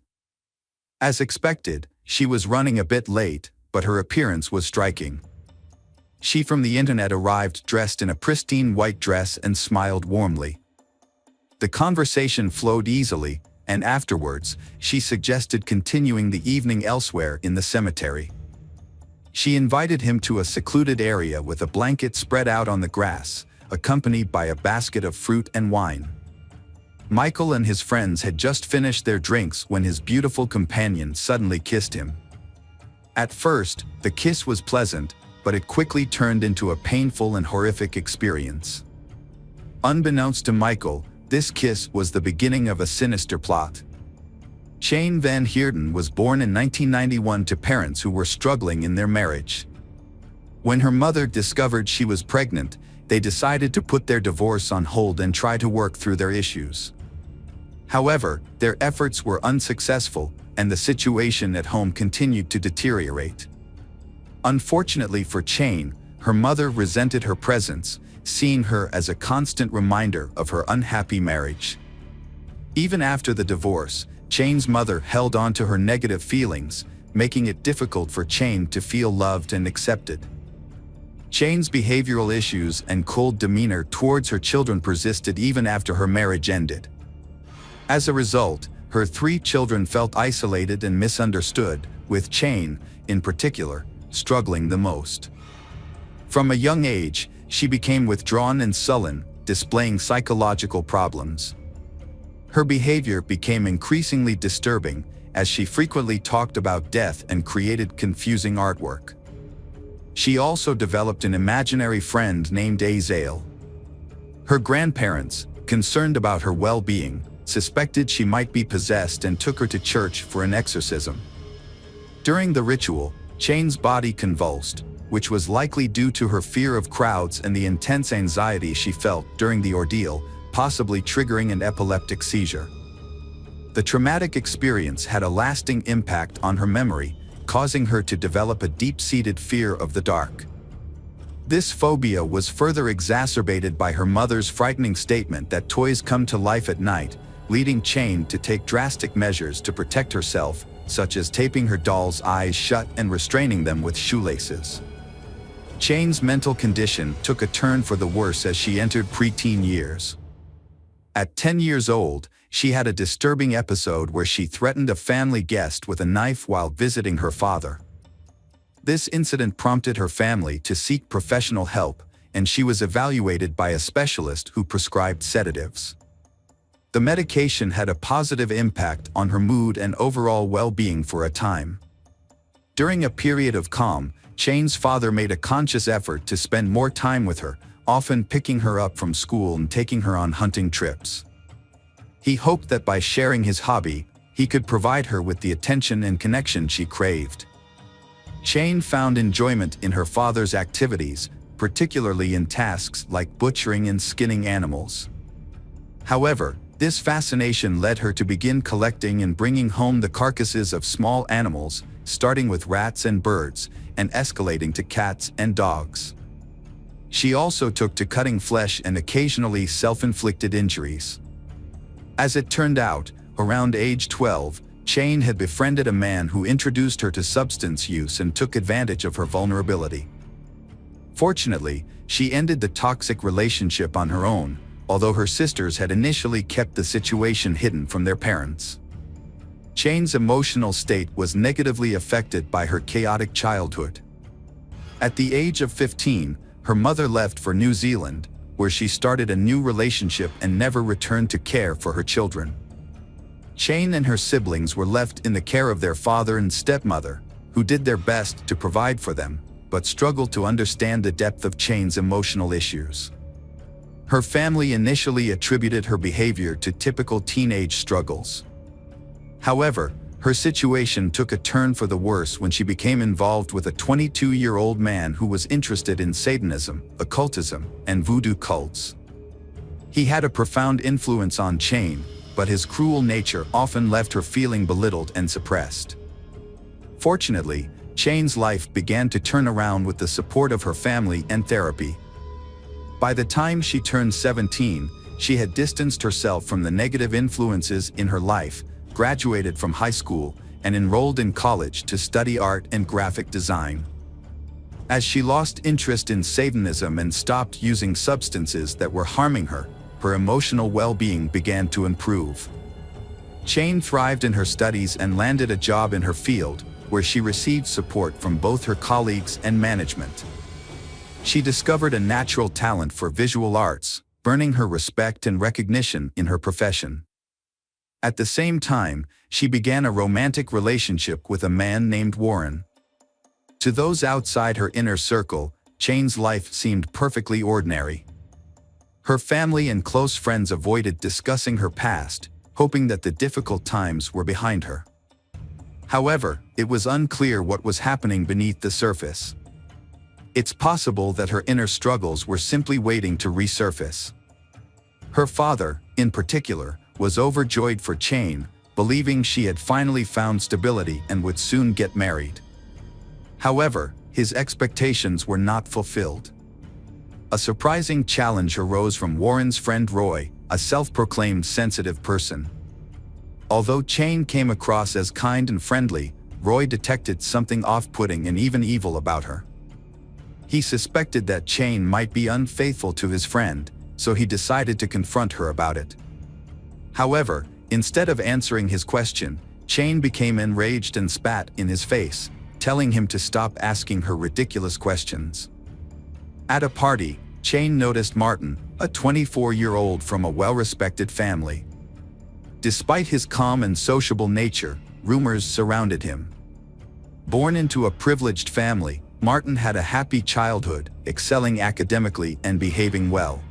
[SPEAKER 1] As expected, she was running a bit late, but her appearance was striking. She from the internet arrived dressed in a pristine white dress and smiled warmly. The conversation flowed easily, and afterwards, she suggested continuing the evening elsewhere in the cemetery. She invited him to a secluded area with a blanket spread out on the grass, accompanied by a basket of fruit and wine. Michael and his friends had just finished their drinks when his beautiful companion suddenly kissed him. At first, the kiss was pleasant, but it quickly turned into a painful and horrific experience. Unbeknownst to Michael, this kiss was the beginning of a sinister plot. Jane Van Heerden was born in 1991 to parents who were struggling in their marriage. When her mother discovered she was pregnant, they decided to put their divorce on hold and try to work through their issues. However, their efforts were unsuccessful, and the situation at home continued to deteriorate. Unfortunately for Jane, her mother resented her presence, seeing her as a constant reminder of her unhappy marriage. Even after the divorce, Jane's mother held on to her negative feelings, making it difficult for Jane to feel loved and accepted. Jane's behavioral issues and cold demeanor towards her children persisted even after her marriage ended. As a result, her 3 children felt isolated and misunderstood, with Jane, in particular, struggling the most. From a young age, she became withdrawn and sullen, displaying psychological problems. Her behavior became increasingly disturbing, as she frequently talked about death and created confusing artwork. She also developed an imaginary friend named Azael. Her grandparents, concerned about her well-being, suspected she might be possessed and took her to church for an exorcism. During the ritual, Jane's body convulsed, which was likely due to her fear of crowds and the intense anxiety she felt during the ordeal, possibly triggering an epileptic seizure. The traumatic experience had a lasting impact on her memory, causing her to develop a deep-seated fear of the dark. This phobia was further exacerbated by her mother's frightening statement that toys come to life at night, leading Jane to take drastic measures to protect herself, such as taping her doll's eyes shut and restraining them with shoelaces. Jane's mental condition took a turn for the worse as she entered preteen years. At 10 years old, she had a disturbing episode where she threatened a family guest with a knife while visiting her father. This incident prompted her family to seek professional help, and she was evaluated by a specialist who prescribed sedatives. The medication had a positive impact on her mood and overall well-being for a time. During a period of calm, Chane's father made a conscious effort to spend more time with her, often picking her up from school and taking her on hunting trips. He hoped that by sharing his hobby, he could provide her with the attention and connection she craved. Chane found enjoyment in her father's activities, particularly in tasks like butchering and skinning animals. However, this fascination led her to begin collecting and bringing home the carcasses of small animals, starting with rats and birds, and escalating to cats and dogs. She also took to cutting flesh and occasionally self-inflicted injuries. As it turned out, around age 12, Chane had befriended a man who introduced her to substance use and took advantage of her vulnerability. Fortunately, she ended the toxic relationship on her own, although her sisters had initially kept the situation hidden from their parents. Chane's emotional state was negatively affected by her chaotic childhood. At the age of 15, her mother left for New Zealand, where she started a new relationship and never returned to care for her children. Chane and her siblings were left in the care of their father and stepmother, who did their best to provide for them, but struggled to understand the depth of Chane's emotional issues. Her family initially attributed her behavior to typical teenage struggles. However, her situation took a turn for the worse when she became involved with a 22-year-old man who was interested in Satanism, occultism, and voodoo cults. He had a profound influence on Chane, but his cruel nature often left her feeling belittled and suppressed. Fortunately, Chane's life began to turn around with the support of her family and therapy. By the time she turned 17, she had distanced herself from the negative influences in her life, graduated from high school, and enrolled in college to study art and graphic design. As she lost interest in Satanism and stopped using substances that were harming her, her emotional well-being began to improve. Chane thrived in her studies and landed a job in her field, where she received support from both her colleagues and management. She discovered a natural talent for visual arts, earning her respect and recognition in her profession. At the same time, she began a romantic relationship with a man named Warren. To those outside her inner circle, Chane's life seemed perfectly ordinary. Her family and close friends avoided discussing her past, hoping that the difficult times were behind her. However, it was unclear what was happening beneath the surface. It's possible that her inner struggles were simply waiting to resurface. Her father, in particular, was overjoyed for Chane, believing she had finally found stability and would soon get married. However, his expectations were not fulfilled. A surprising challenge arose from Warren's friend Roy, a self-proclaimed sensitive person. Although Chane came across as kind and friendly, Roy detected something off-putting and even evil about her. He suspected that Chane might be unfaithful to his friend, so he decided to confront her about it. However, instead of answering his question, Chane became enraged and spat in his face, telling him to stop asking her ridiculous questions. At a party, Chane noticed Martin, a 24-year-old from a well-respected family. Despite his calm and sociable nature, rumors surrounded him. Born into a privileged family, Martin had a happy childhood, excelling academically and behaving well.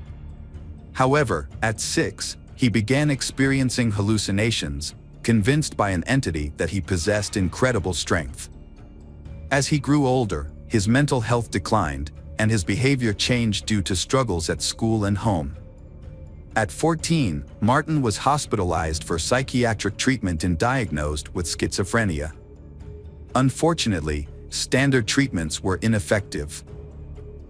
[SPEAKER 1] However, at 6, he began experiencing hallucinations, convinced by an entity that he possessed incredible strength. As he grew older, his mental health declined, and his behavior changed due to struggles at school and home. At 14, Martin was hospitalized for psychiatric treatment and diagnosed with schizophrenia. Unfortunately, standard treatments were ineffective.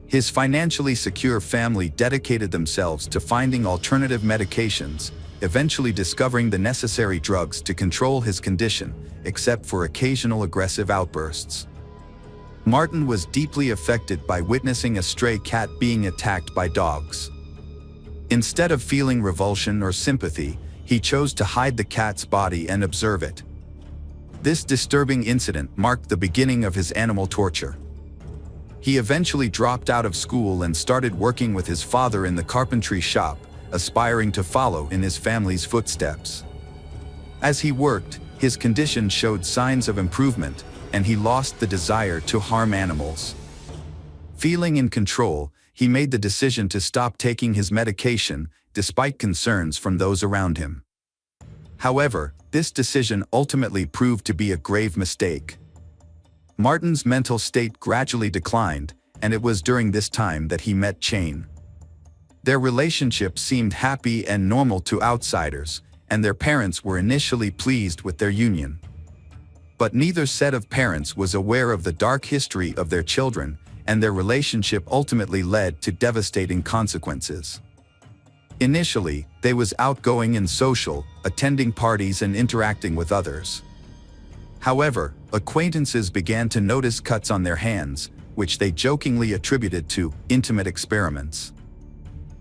[SPEAKER 1] His financially secure family dedicated themselves to finding alternative medications, eventually discovering the necessary drugs to control his condition, except for occasional aggressive outbursts. Martin was deeply affected by witnessing a stray cat being attacked by dogs. Instead of feeling revulsion or sympathy, he chose to hide the cat's body and observe it. This disturbing incident marked the beginning of his animal torture. He eventually dropped out of school and started working with his father in the carpentry shop, aspiring to follow in his family's footsteps. As he worked, his condition showed signs of improvement, and he lost the desire to harm animals. Feeling in control, he made the decision to stop taking his medication, despite concerns from those around him. However, this decision ultimately proved to be a grave mistake. Martin's mental state gradually declined, and it was during this time that he met Jane. Their relationship seemed happy and normal to outsiders, and their parents were initially pleased with their union. But neither set of parents was aware of the dark history of their children, and their relationship ultimately led to devastating consequences. Initially, they was outgoing and social, attending parties and interacting with others. However, acquaintances began to notice cuts on their hands, which they jokingly attributed to intimate experiments.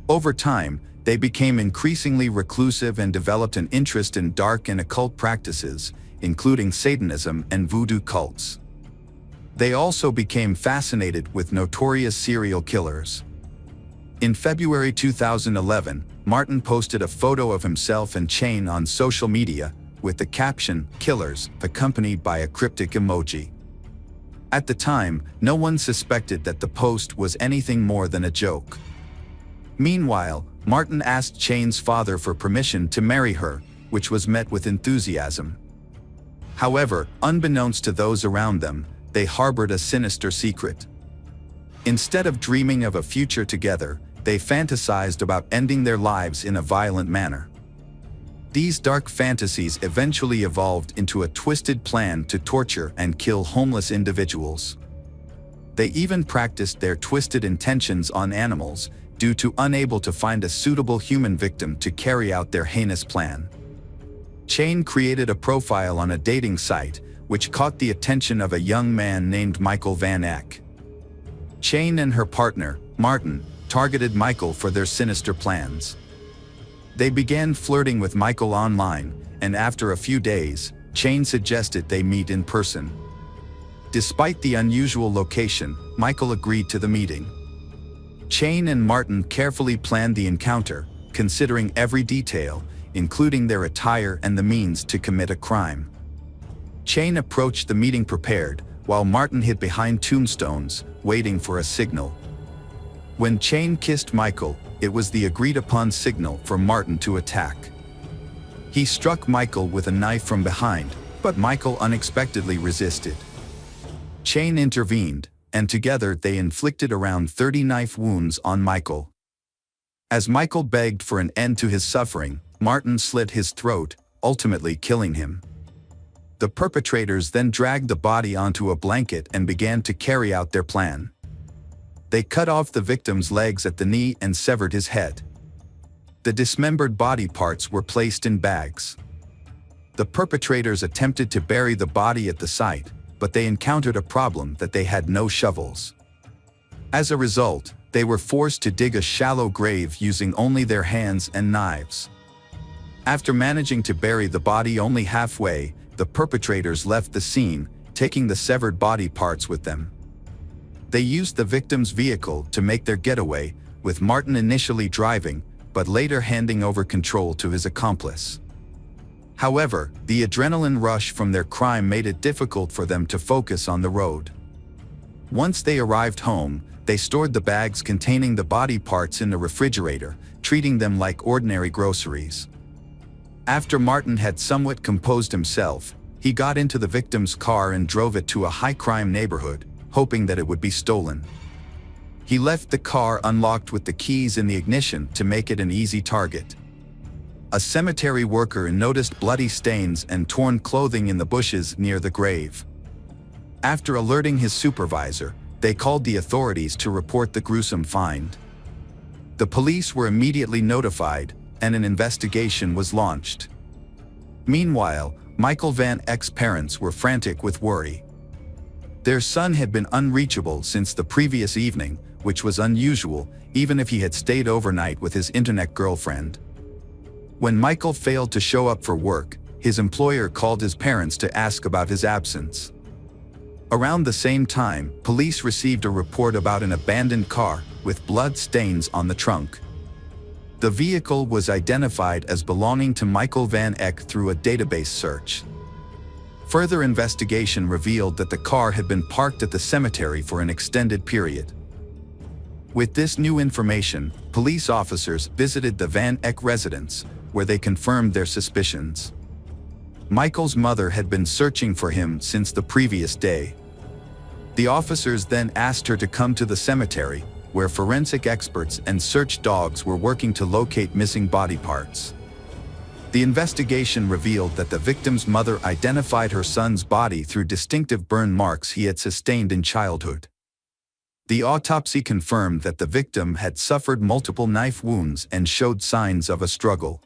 [SPEAKER 1] Over time, they became increasingly reclusive and developed an interest in dark and occult practices, including Satanism and voodoo cults. They also became fascinated with notorious serial killers. In February 2011, Martin posted a photo of himself and Jane on social media, with the caption, "Killers," accompanied by a cryptic emoji. At the time, no one suspected that the post was anything more than a joke. Meanwhile, Martin asked Jane's father for permission to marry her, which was met with enthusiasm. However, unbeknownst to those around them, they harbored a sinister secret. Instead of dreaming of a future together, they fantasized about ending their lives in a violent manner. These dark fantasies eventually evolved into a twisted plan to torture and kill homeless individuals. They even practiced their twisted intentions on animals, due to unable to find a suitable human victim to carry out their heinous plan. Jane created a profile on a dating site, which caught the attention of a young man named Michael Van Eck. Jane and her partner, Martin, targeted Michael for their sinister plans. They began flirting with Michael online, and after a few days, Jane suggested they meet in person. Despite the unusual location, Michael agreed to the meeting. Jane and Martin carefully planned the encounter, considering every detail, including their attire and the means to commit a crime. Jane approached the meeting prepared, while Martin hid behind tombstones, waiting for a signal. When Jane kissed Michael, it was the agreed-upon signal for Martin to attack. He struck Michael with a knife from behind, but Michael unexpectedly resisted. Jane intervened, and together they inflicted around 30 knife wounds on Michael. As Michael begged for an end to his suffering, Martin slit his throat, ultimately killing him. The perpetrators then dragged the body onto a blanket and began to carry out their plan. They cut off the victim's legs at the knee and severed his head. The dismembered body parts were placed in bags. The perpetrators attempted to bury the body at the site, but they encountered a problem that they had no shovels. As a result, they were forced to dig a shallow grave using only their hands and knives. After managing to bury the body only halfway, the perpetrators left the scene, taking the severed body parts with them. They used the victim's vehicle to make their getaway, with Martin initially driving, but later handing over control to his accomplice. However, the adrenaline rush from their crime made it difficult for them to focus on the road. Once they arrived home, they stored the bags containing the body parts in the refrigerator, treating them like ordinary groceries. After Martin had somewhat composed himself, he got into the victim's car and drove it to a high-crime neighborhood, hoping that it would be stolen. He left the car unlocked with the keys in the ignition to make it an easy target. A cemetery worker noticed bloody stains and torn clothing in the bushes near the grave. After alerting his supervisor, they called the authorities to report the gruesome find. The police were immediately notified, and an investigation was launched. Meanwhile, Michael Van Eck's parents were frantic with worry. Their son had been unreachable since the previous evening, which was unusual, even if he had stayed overnight with his internet girlfriend. When Michael failed to show up for work, his employer called his parents to ask about his absence. Around the same time, police received a report about an abandoned car with blood stains on the trunk. The vehicle was identified as belonging to Michael Van Eck through a database search. Further investigation revealed that the car had been parked at the cemetery for an extended period. With this new information, police officers visited the Van Eck residence, where they confirmed their suspicions. Michael's mother had been searching for him since the previous day. The officers then asked her to come to the cemetery, where forensic experts and search dogs were working to locate missing body parts. The investigation revealed that the victim's mother identified her son's body through distinctive burn marks he had sustained in childhood. The autopsy confirmed that the victim had suffered multiple knife wounds and showed signs of a struggle.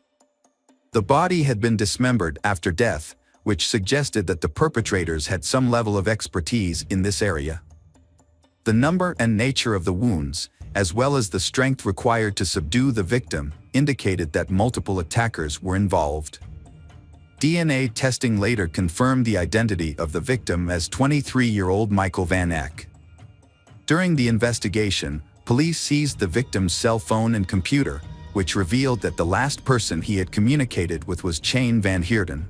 [SPEAKER 1] The body had been dismembered after death, which suggested that the perpetrators had some level of expertise in this area. The number and nature of the wounds, as well as the strength required to subdue the victim, indicated that multiple attackers were involved. DNA testing later confirmed the identity of the victim as 23-year-old Michael Van Eck. During the investigation, police seized the victim's cell phone and computer, which revealed that the last person he had communicated with was Cheyne Van Heerden.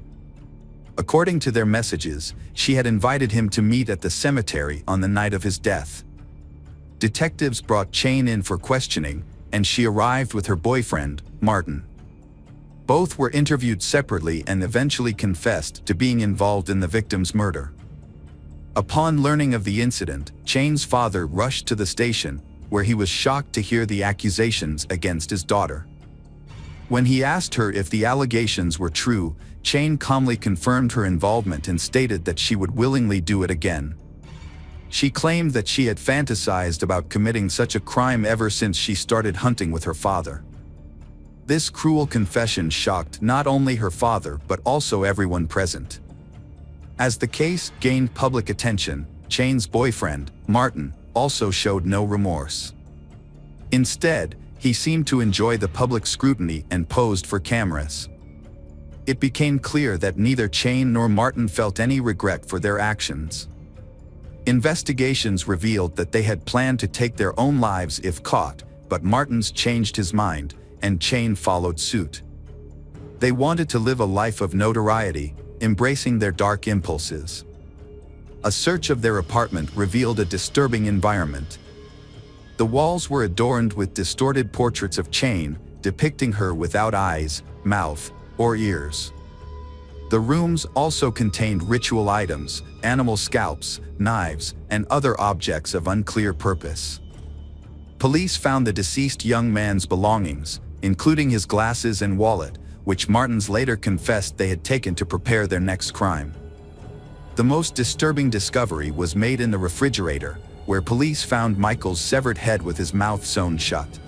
[SPEAKER 1] According to their messages, she had invited him to meet at the cemetery on the night of his death. Detectives brought Cheyne in for questioning, and she arrived with her boyfriend, Martin. Both were interviewed separately and eventually confessed to being involved in the victim's murder. Upon learning of the incident, Cheyne's father rushed to the station, where he was shocked to hear the accusations against his daughter. When he asked her if the allegations were true, Cheyne calmly confirmed her involvement and stated that she would willingly do it again. She claimed that she had fantasized about committing such a crime ever since she started hunting with her father. This cruel confession shocked not only her father but also everyone present. As the case gained public attention, Cheyne's boyfriend, Martin, also showed no remorse. Instead, he seemed to enjoy the public scrutiny and posed for cameras. It became clear that neither Cheyne nor Martin felt any regret for their actions. Investigations revealed that they had planned to take their own lives if caught, but Martin's changed his mind, and Cheyne followed suit. They wanted to live a life of notoriety, embracing their dark impulses. A search of their apartment revealed a disturbing environment. The walls were adorned with distorted portraits of Cheyne, depicting her without eyes, mouth, or ears. The rooms also contained ritual items, animal scalps, knives, and other objects of unclear purpose. Police found the deceased young man's belongings, including his glasses and wallet, which Martins later confessed they had taken to prepare their next crime. The most disturbing discovery was made in the refrigerator, where police found Michael's severed head with his mouth sewn shut.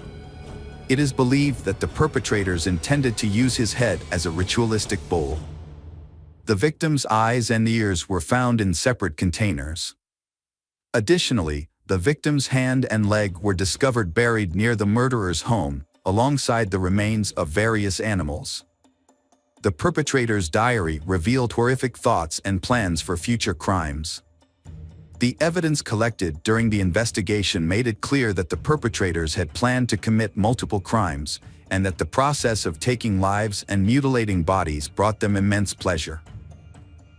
[SPEAKER 1] It is believed that the perpetrators intended to use his head as a ritualistic bowl. The victim's eyes and ears were found in separate containers. Additionally, the victim's hand and leg were discovered buried near the murderer's home, alongside the remains of various animals. The perpetrator's diary revealed horrific thoughts and plans for future crimes. The evidence collected during the investigation made it clear that the perpetrators had planned to commit multiple crimes, and that the process of taking lives and mutilating bodies brought them immense pleasure.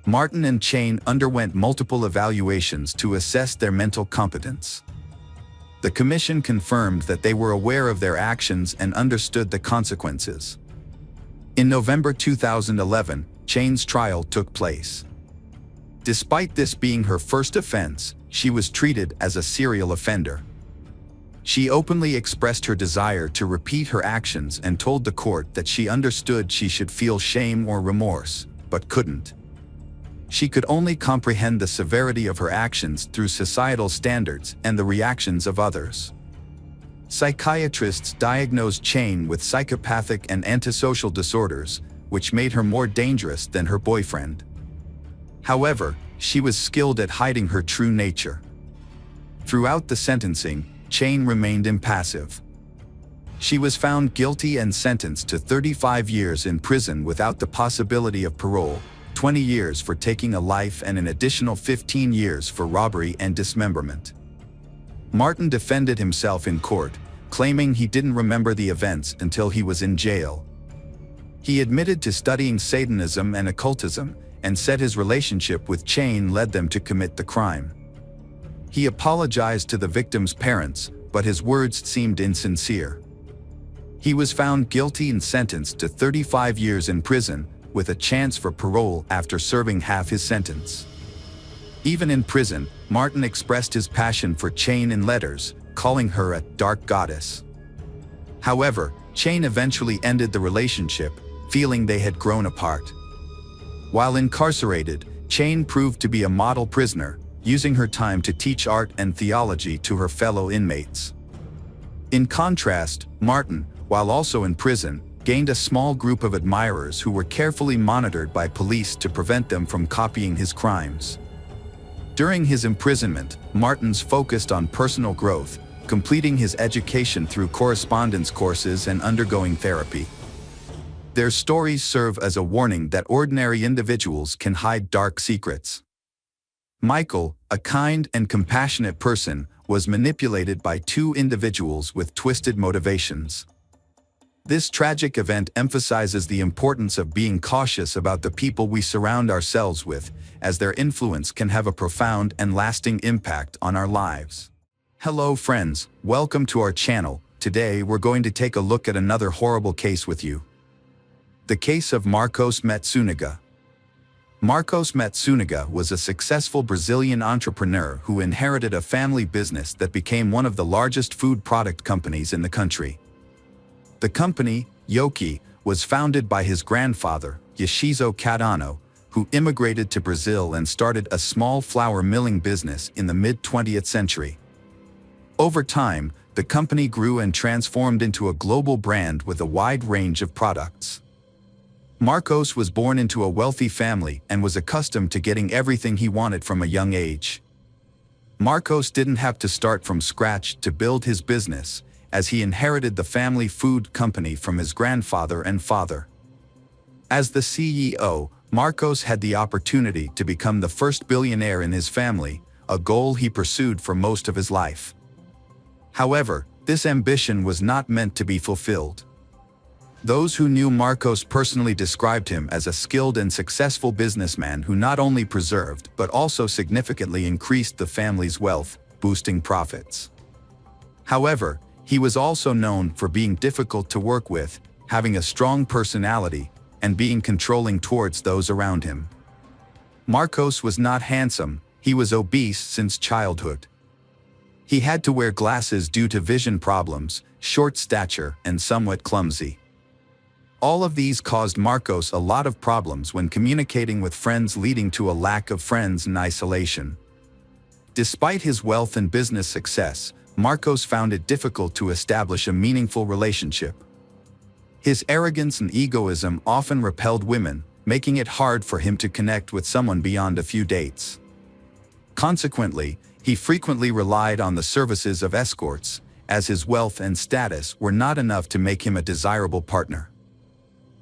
[SPEAKER 1] Martin and Cheyne underwent multiple evaluations to assess their mental competence. The commission confirmed that they were aware of their actions and understood the consequences. In November 2011, Cheyne's trial took place. Despite this being her first offense, she was treated as a serial offender. She openly expressed her desire to repeat her actions and told the court that she understood she should feel shame or remorse, but couldn't. She could only comprehend the severity of her actions through societal standards and the reactions of others. Psychiatrists diagnosed Cheyne with psychopathic and antisocial disorders, which made her more dangerous than her boyfriend. However, she was skilled at hiding her true nature. Throughout the sentencing, Cheyne remained impassive. She was found guilty and sentenced to 35 years in prison without the possibility of parole, 20 years for taking a life and an additional 15 years for robbery and dismemberment. Martin defended himself in court, claiming he didn't remember the events until he was in jail. He admitted to studying Satanism and occultism, and said his relationship with Chain led them to commit the crime. He apologized to the victim's parents, but his words seemed insincere. He was found guilty and sentenced to 35 years in prison, with a chance for parole after serving half his sentence. Even in prison, Martin expressed his passion for Chain in letters, calling her a dark goddess. However, Chain eventually ended the relationship, feeling they had grown apart. While incarcerated, Chain proved to be a model prisoner, using her time to teach art and theology to her fellow inmates. In contrast, Martin, while also in prison, gained a small group of admirers who were carefully monitored by police to prevent them from copying his crimes. During his imprisonment, Martin's focused on personal growth, completing his education through correspondence courses and undergoing therapy. Their stories serve as a warning that ordinary individuals can hide dark secrets. Michael, a kind and compassionate person, was manipulated by two individuals with twisted motivations. This tragic event emphasizes the importance of being cautious about the people we surround ourselves with, as their influence can have a profound and lasting impact on our lives. Hello friends, welcome to our channel. Today we're going to take a look at another horrible case with you. The case of Marcos Matsunaga. Marcos Matsunaga was a successful Brazilian entrepreneur who inherited a family business that became one of the largest food product companies in the country. The company, Yoki, was founded by his grandfather, Yashizo Cadano, who immigrated to Brazil and started a small flour milling business in the mid-20th century. Over time, the company grew and transformed into a global brand with a wide range of products. Marcos was born into a wealthy family and was accustomed to getting everything he wanted from a young age. Marcos didn't have to start from scratch to build his business, as he inherited the family food company from his grandfather and father. As the CEO, Marcos had the opportunity to become the first billionaire in his family, a goal he pursued for most of his life. However, this ambition was not meant to be fulfilled. Those who knew Marcos personally described him as a skilled and successful businessman who not only preserved but also significantly increased the family's wealth, boosting profits. However, he was also known for being difficult to work with, having a strong personality, and being controlling towards those around him. Marcos was not handsome, he was obese since childhood. He had to wear glasses due to vision problems, short stature, and somewhat clumsy. All of these caused Marcos a lot of problems when communicating with friends, leading to a lack of friends and isolation. Despite his wealth and business success, Marcos found it difficult to establish a meaningful relationship. His arrogance and egoism often repelled women, making it hard for him to connect with someone beyond a few dates. Consequently, he frequently relied on the services of escorts, as his wealth and status were not enough to make him a desirable partner.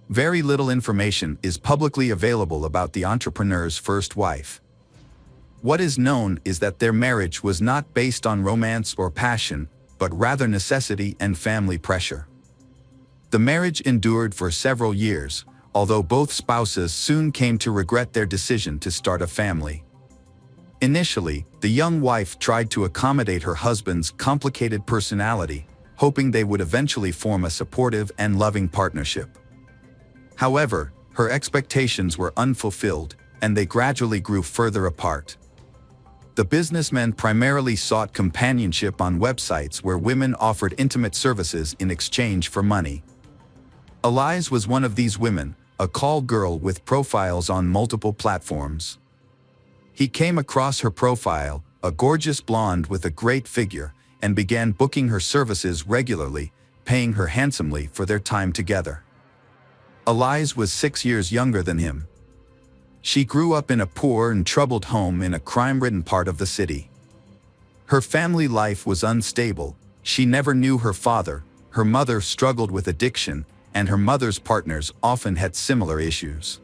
[SPEAKER 1] Very little information is publicly available about the entrepreneur's first wife. What is known is that their marriage was not based on romance or passion, but rather necessity and family pressure. The marriage endured for several years, although both spouses soon came to regret their decision to start a family. Initially, the young wife tried to accommodate her husband's complicated personality, hoping they would eventually form a supportive and loving partnership. However, her expectations were unfulfilled, and they gradually grew further apart. The businessmen primarily sought companionship on websites where women offered intimate services in exchange for money. Elise was one of these women, a call girl with profiles on multiple platforms. He came across her profile, a gorgeous blonde with a great figure, and began booking her services regularly, paying her handsomely for their time together. Elise was 6 years younger than him. She grew up in a poor and troubled home in a crime-ridden part of the city. Her family life was unstable, she never knew her father, her mother struggled with addiction, and her mother's partners often had similar issues.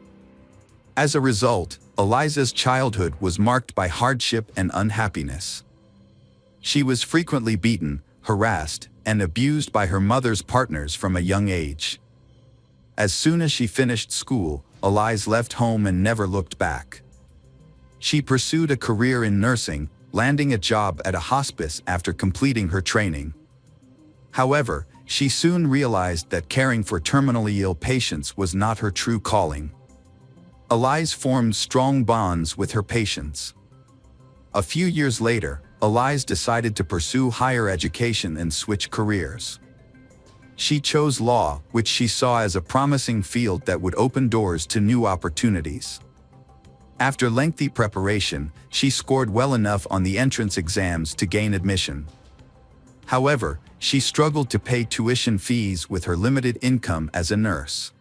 [SPEAKER 1] As a result, Eliza's childhood was marked by hardship and unhappiness. She was frequently beaten, harassed, and abused by her mother's partners from a young age. As soon as she finished school, Eliza left home and never looked back. She pursued a career in nursing, landing a job at a hospice after completing her training. However, she soon realized that caring for terminally ill patients was not her true calling. Eliza formed strong bonds with her patients. A few years later, Eliza decided to pursue higher education and switch careers. She chose law, which she saw as a promising field that would open doors to new opportunities. After lengthy preparation, she scored well enough on the entrance exams to gain admission. However, she struggled to pay tuition fees with her limited income as a nurse.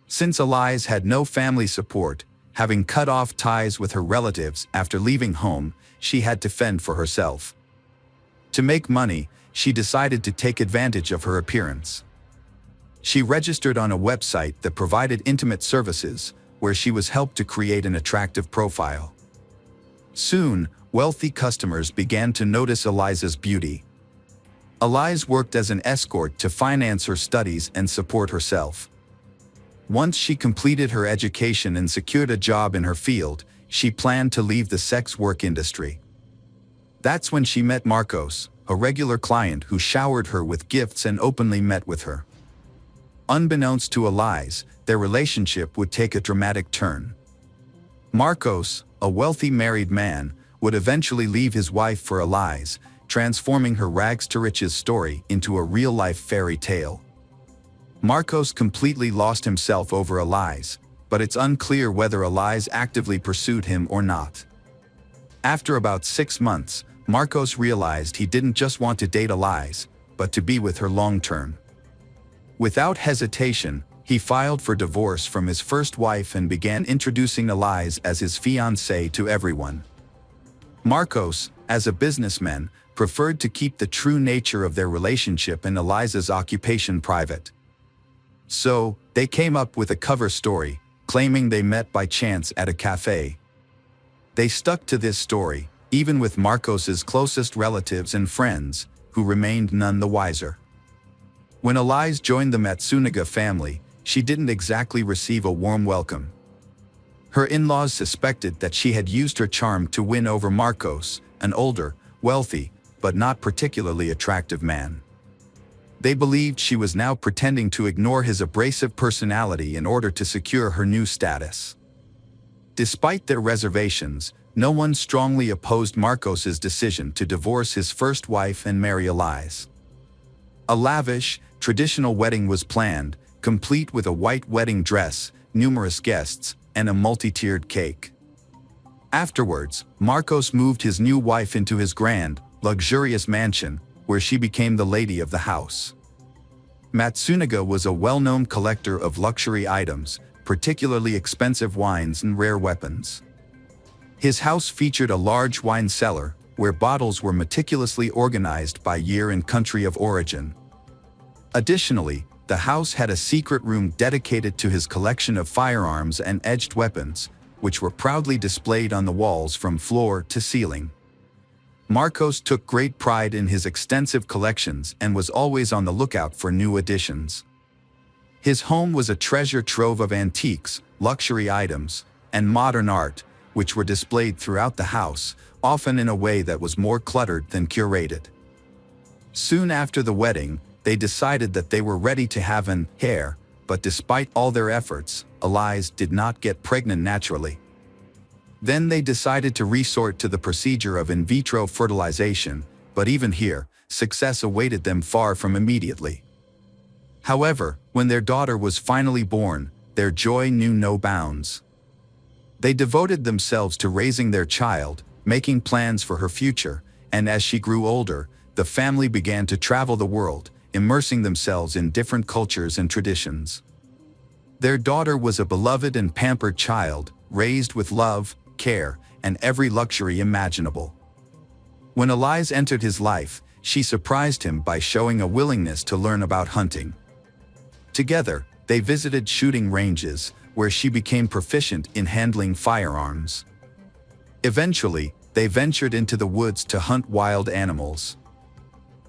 [SPEAKER 1] Since Eliza had no family support, having cut off ties with her relatives after leaving home, she had to fend for herself. To make money, she decided to take advantage of her appearance. She registered on a website that provided intimate services, where she was helped to create an attractive profile. Soon, wealthy customers began to notice Eliza's beauty. Eliza worked as an escort to finance her studies and support herself. Once she completed her education and secured a job in her field, she planned to leave the sex work industry. That's when she met Marcos, a regular client who showered her with gifts and openly met with her. Unbeknownst to Eliza, their relationship would take a dramatic turn. Marcos, a wealthy married man, would eventually leave his wife for Eliza, transforming her rags-to-riches story into a real-life fairy tale. Marcos completely lost himself over Eliza, but it's unclear whether Eliza actively pursued him or not. After about 6 months, Marcos realized he didn't just want to date Eliza, but to be with her long-term. Without hesitation, he filed for divorce from his first wife and began introducing Eliza as his fiancée to everyone. Marcos, as a businessman, preferred to keep the true nature of their relationship and Eliza's occupation private. So, they came up with a cover story, claiming they met by chance at a cafe. They stuck to this story, even with Marcos's closest relatives and friends, who remained none the wiser. When Eliza joined the Matsunaga family, she didn't exactly receive a warm welcome. Her in-laws suspected that she had used her charm to win over Marcos, an older, wealthy, but not particularly attractive man. They believed she was now pretending to ignore his abrasive personality in order to secure her new status. Despite their reservations, no one strongly opposed Marcos's decision to divorce his first wife and marry Eliza. A lavish, traditional wedding was planned, complete with a white wedding dress, numerous guests, and a multi-tiered cake. Afterwards, Marcos moved his new wife into his grand, luxurious mansion, where she became the lady of the house. Matsunaga was a well-known collector of luxury items, particularly expensive wines and rare weapons. His house featured a large wine cellar, where bottles were meticulously organized by year and country of origin. Additionally, the house had a secret room dedicated to his collection of firearms and edged weapons, which were proudly displayed on the walls from floor to ceiling. Marcos took great pride in his extensive collections and was always on the lookout for new additions. His home was a treasure trove of antiques, luxury items, and modern art, which were displayed throughout the house, often in a way that was more cluttered than curated. Soon after the wedding, they decided that they were ready to have an heir, but despite all their efforts, Eliza did not get pregnant naturally. Then they decided to resort to the procedure of in vitro fertilization, but even here, success awaited them far from immediately. However, when their daughter was finally born, their joy knew no bounds. They devoted themselves to raising their child, making plans for her future, and as she grew older, the family began to travel the world, immersing themselves in different cultures and traditions. Their daughter was a beloved and pampered child, raised with love, care, and every luxury imaginable. When Eliza entered his life, she surprised him by showing a willingness to learn about hunting. Together, they visited shooting ranges, where she became proficient in handling firearms. Eventually, they ventured into the woods to hunt wild animals.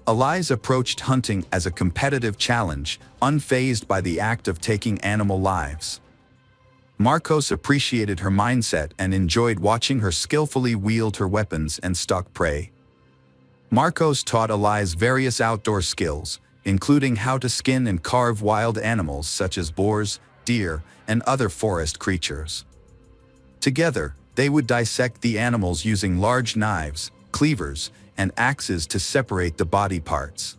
[SPEAKER 1] Eliza approached hunting as a competitive challenge, unfazed by the act of taking animal lives. Marcos appreciated her mindset and enjoyed watching her skillfully wield her weapons and stalk prey. Marcos taught Eliza various outdoor skills, including how to skin and carve wild animals such as boars, deer, and other forest creatures. Together, they would dissect the animals using large knives, cleavers, and axes to separate the body parts.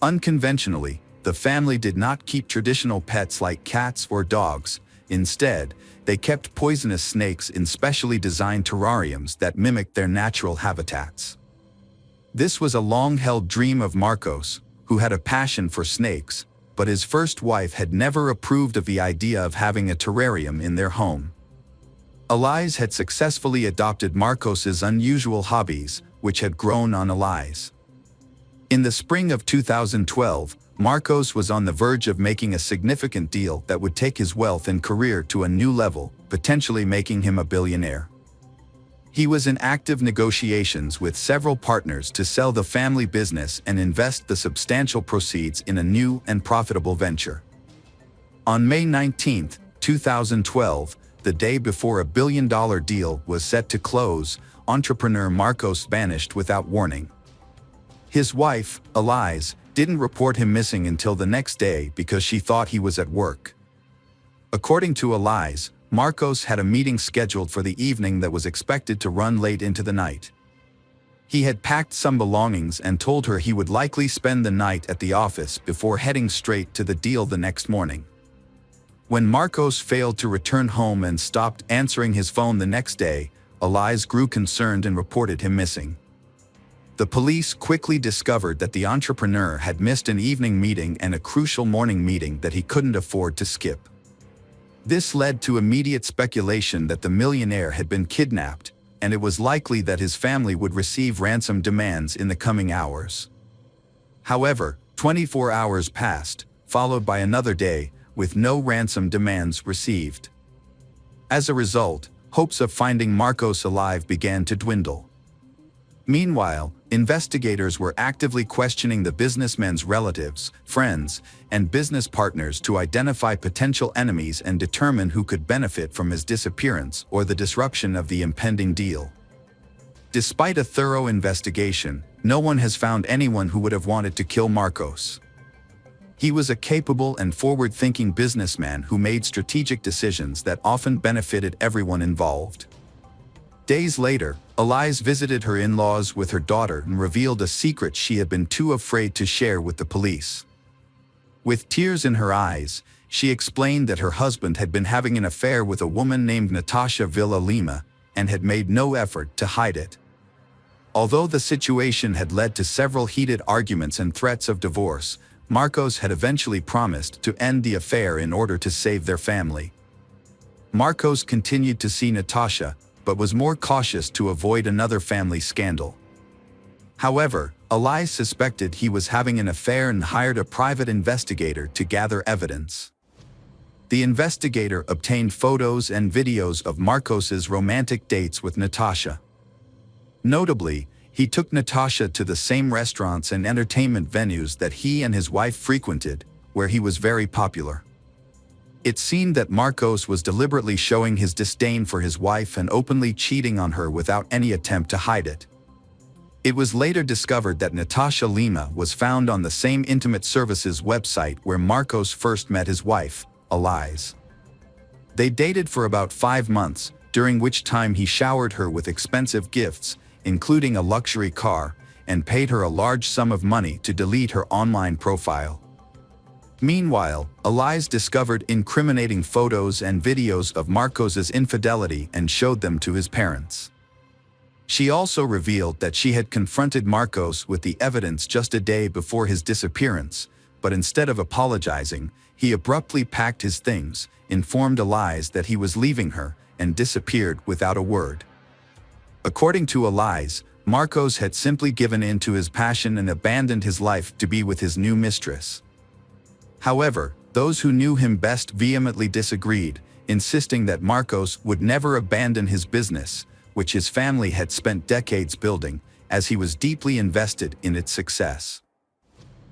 [SPEAKER 1] Unconventionally, the family did not keep traditional pets like cats or dogs. Instead, they kept poisonous snakes in specially designed terrariums that mimicked their natural habitats. This was a long-held dream of Marcos, who had a passion for snakes, but his first wife had never approved of the idea of having a terrarium in their home. Eliza had successfully adopted Marcos's unusual hobbies, which had grown on Eliza. In the spring of 2012, Marcos was on the verge of making a significant deal that would take his wealth and career to a new level, potentially making him a billionaire. He was in active negotiations with several partners to sell the family business and invest the substantial proceeds in a new and profitable venture. On May 19, 2012, the day before a billion-dollar deal was set to close, entrepreneur Marcos vanished without warning. His wife, Eliza, didn't report him missing until the next day because she thought he was at work. According to Eliza, Marcos had a meeting scheduled for the evening that was expected to run late into the night. He had packed some belongings and told her he would likely spend the night at the office before heading straight to the deal the next morning. When Marcos failed to return home and stopped answering his phone the next day, Eliza grew concerned and reported him missing. The police quickly discovered that the entrepreneur had missed an evening meeting and a crucial morning meeting that he couldn't afford to skip. This led to immediate speculation that the millionaire had been kidnapped, and it was likely that his family would receive ransom demands in the coming hours. However, 24 hours passed, followed by another day, with no ransom demands received. As a result, hopes of finding Marcos alive began to dwindle. Meanwhile, investigators were actively questioning the businessman's relatives, friends, and business partners to identify potential enemies and determine who could benefit from his disappearance or the disruption of the impending deal. Despite a thorough investigation, no one has found anyone who would have wanted to kill Marcos. He was a capable and forward-thinking businessman who made strategic decisions that often benefited everyone involved. Days later, Eliza visited her in-laws with her daughter and revealed a secret she had been too afraid to share with the police. With tears in her eyes, she explained that her husband had been having an affair with a woman named Natasha Villalima and had made no effort to hide it. Although the situation had led to several heated arguments and threats of divorce, Marcos had eventually promised to end the affair in order to save their family. Marcos continued to see Natasha, but was more cautious to avoid another family scandal. However, Eliza suspected he was having an affair and hired a private investigator to gather evidence. The investigator obtained photos and videos of Marcos's romantic dates with Natasha. Notably, he took Natasha to the same restaurants and entertainment venues that he and his wife frequented, where he was very popular. It seemed that Marcos was deliberately showing his disdain for his wife and openly cheating on her without any attempt to hide it. It was later discovered that Natasha Lima was found on the same intimate services website where Marcos first met his wife, Eliza. They dated for about 5 months, during which time he showered her with expensive gifts, including a luxury car, and paid her a large sum of money to delete her online profile. Meanwhile, Eliza discovered incriminating photos and videos of Marcos's infidelity and showed them to his parents. She also revealed that she had confronted Marcos with the evidence just a day before his disappearance, but instead of apologizing, he abruptly packed his things, informed Eliza that he was leaving her, and disappeared without a word. According to Eliza, Marcos had simply given in to his passion and abandoned his life to be with his new mistress. However, those who knew him best vehemently disagreed, insisting that Marcos would never abandon his business, which his family had spent decades building, as he was deeply invested in its success.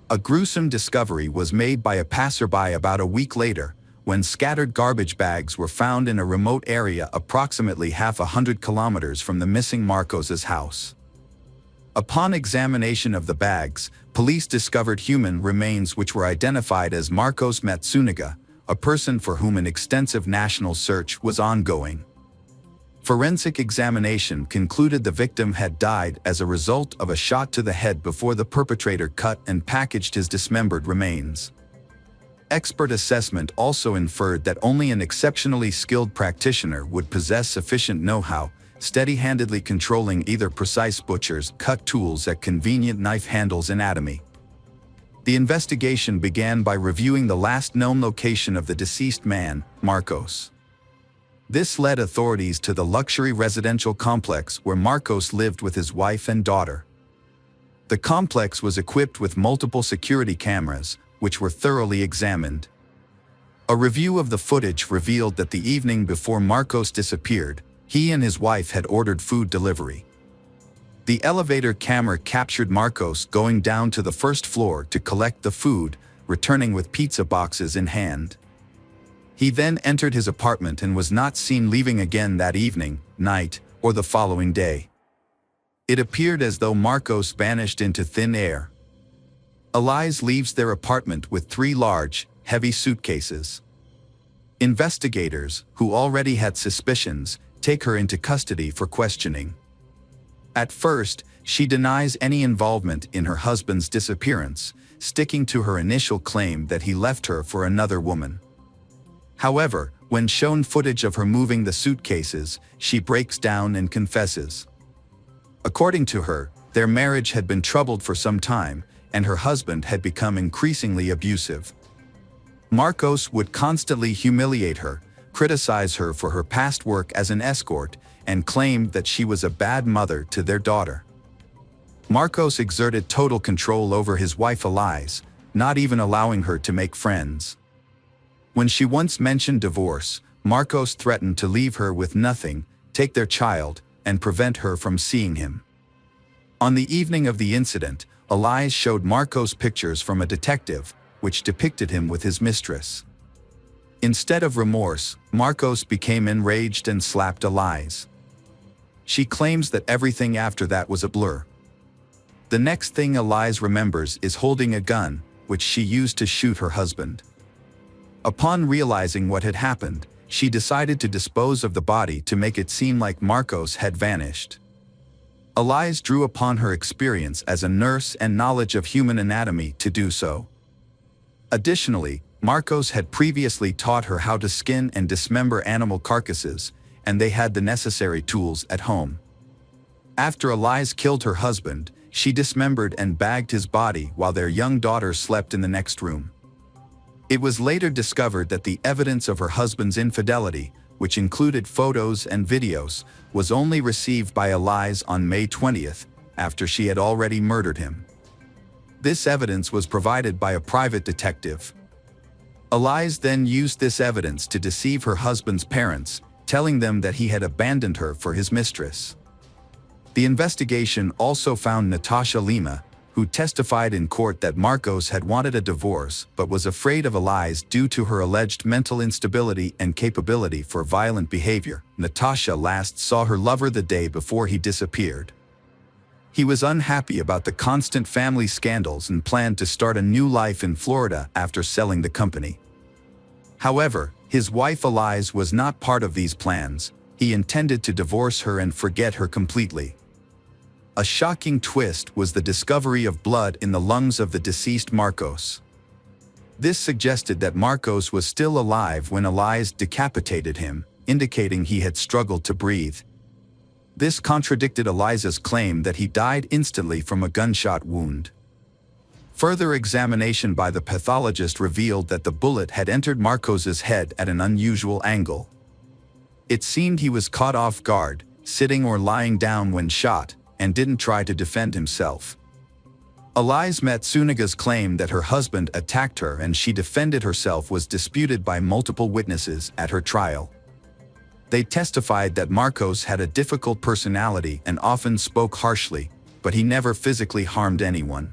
[SPEAKER 1] A gruesome discovery was made by a passerby about a week later, when scattered garbage bags were found in a remote area approximately half a 100 kilometers from the missing Marcos's house. Upon examination of the bags, police discovered human remains which were identified as Marcos Matsunaga, a person for whom an extensive national search was ongoing. Forensic examination concluded the victim had died as a result of a shot to the head before the perpetrator cut and packaged his dismembered remains. Expert assessment also inferred that only an exceptionally skilled practitioner would possess sufficient know-how, steady-handedly controlling either precise butcher's cut tools at convenient knife handles anatomy. The investigation began by reviewing the last known location of the deceased man, Marcos. This led authorities to the luxury residential complex where Marcos lived with his wife and daughter. The complex was equipped with multiple security cameras, which were thoroughly examined. A review of the footage revealed that the evening before Marcos disappeared, he and his wife had ordered food delivery. The elevator camera captured Marcos going down to the first floor to collect the food, returning with pizza boxes in hand. He then entered his apartment and was not seen leaving again that evening, night, or the following day. It appeared as though Marcos vanished into thin air. Elise leaves their apartment with 3 large, heavy suitcases. Investigators, who already had suspicions, take her into custody for questioning. At first, she denies any involvement in her husband's disappearance, sticking to her initial claim that he left her for another woman. However, when shown footage of her moving the suitcases, she breaks down and confesses. According to her, their marriage had been troubled for some time, and her husband had become increasingly abusive. Marcos would constantly humiliate her, criticize her for her past work as an escort, and claimed that she was a bad mother to their daughter. Marcos exerted total control over his wife Elise, not even allowing her to make friends. When she once mentioned divorce, Marcos threatened to leave her with nothing, take their child, and prevent her from seeing him. On the evening of the incident, Elise showed Marcos pictures from a detective, which depicted him with his mistress. Instead of remorse, Marcos became enraged and slapped Elise. She claims that everything after that was a blur. The next thing Elise remembers is holding a gun, which she used to shoot her husband. Upon realizing what had happened, she decided to dispose of the body to make it seem like Marcos had vanished. Elise drew upon her experience as a nurse and knowledge of human anatomy to do so. Additionally, Marcos had previously taught her how to skin and dismember animal carcasses, and they had the necessary tools at home. After Elise killed her husband, she dismembered and bagged his body while their young daughter slept in the next room. It was later discovered that the evidence of her husband's infidelity, which included photos and videos, was only received by Elise on May 20th, after she had already murdered him. This evidence was provided by a private detective. Elise then used this evidence to deceive her husband's parents, telling them that he had abandoned her for his mistress. The investigation also found Natasha Lima, who testified in court that Marcos had wanted a divorce but was afraid of Elise due to her alleged mental instability and capability for violent behavior. Natasha last saw her lover the day before he disappeared. He was unhappy about the constant family scandals and planned to start a new life in Florida after selling the company. However, his wife Elise was not part of these plans. He intended to divorce her and forget her completely. A shocking twist was the discovery of blood in the lungs of the deceased Marcos. This suggested that Marcos was still alive when Elise decapitated him, indicating he had struggled to breathe. This contradicted Elise's claim that he died instantly from a gunshot wound. Further examination by the pathologist revealed that the bullet had entered Marcos's head at an unusual angle. It seemed he was caught off guard, sitting or lying down when shot, and didn't try to defend himself. Elias Matsunaga's claim that her husband attacked her and she defended herself was disputed by multiple witnesses at her trial. They testified that Marcos had a difficult personality and often spoke harshly, but he never physically harmed anyone.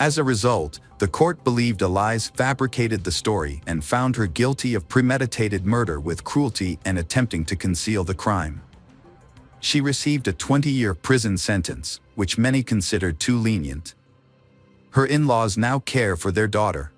[SPEAKER 1] As a result, the court believed Elias fabricated the story and found her guilty of premeditated murder with cruelty and attempting to conceal the crime. She received a 20-year prison sentence, which many considered too lenient. Her in-laws now care for their daughter,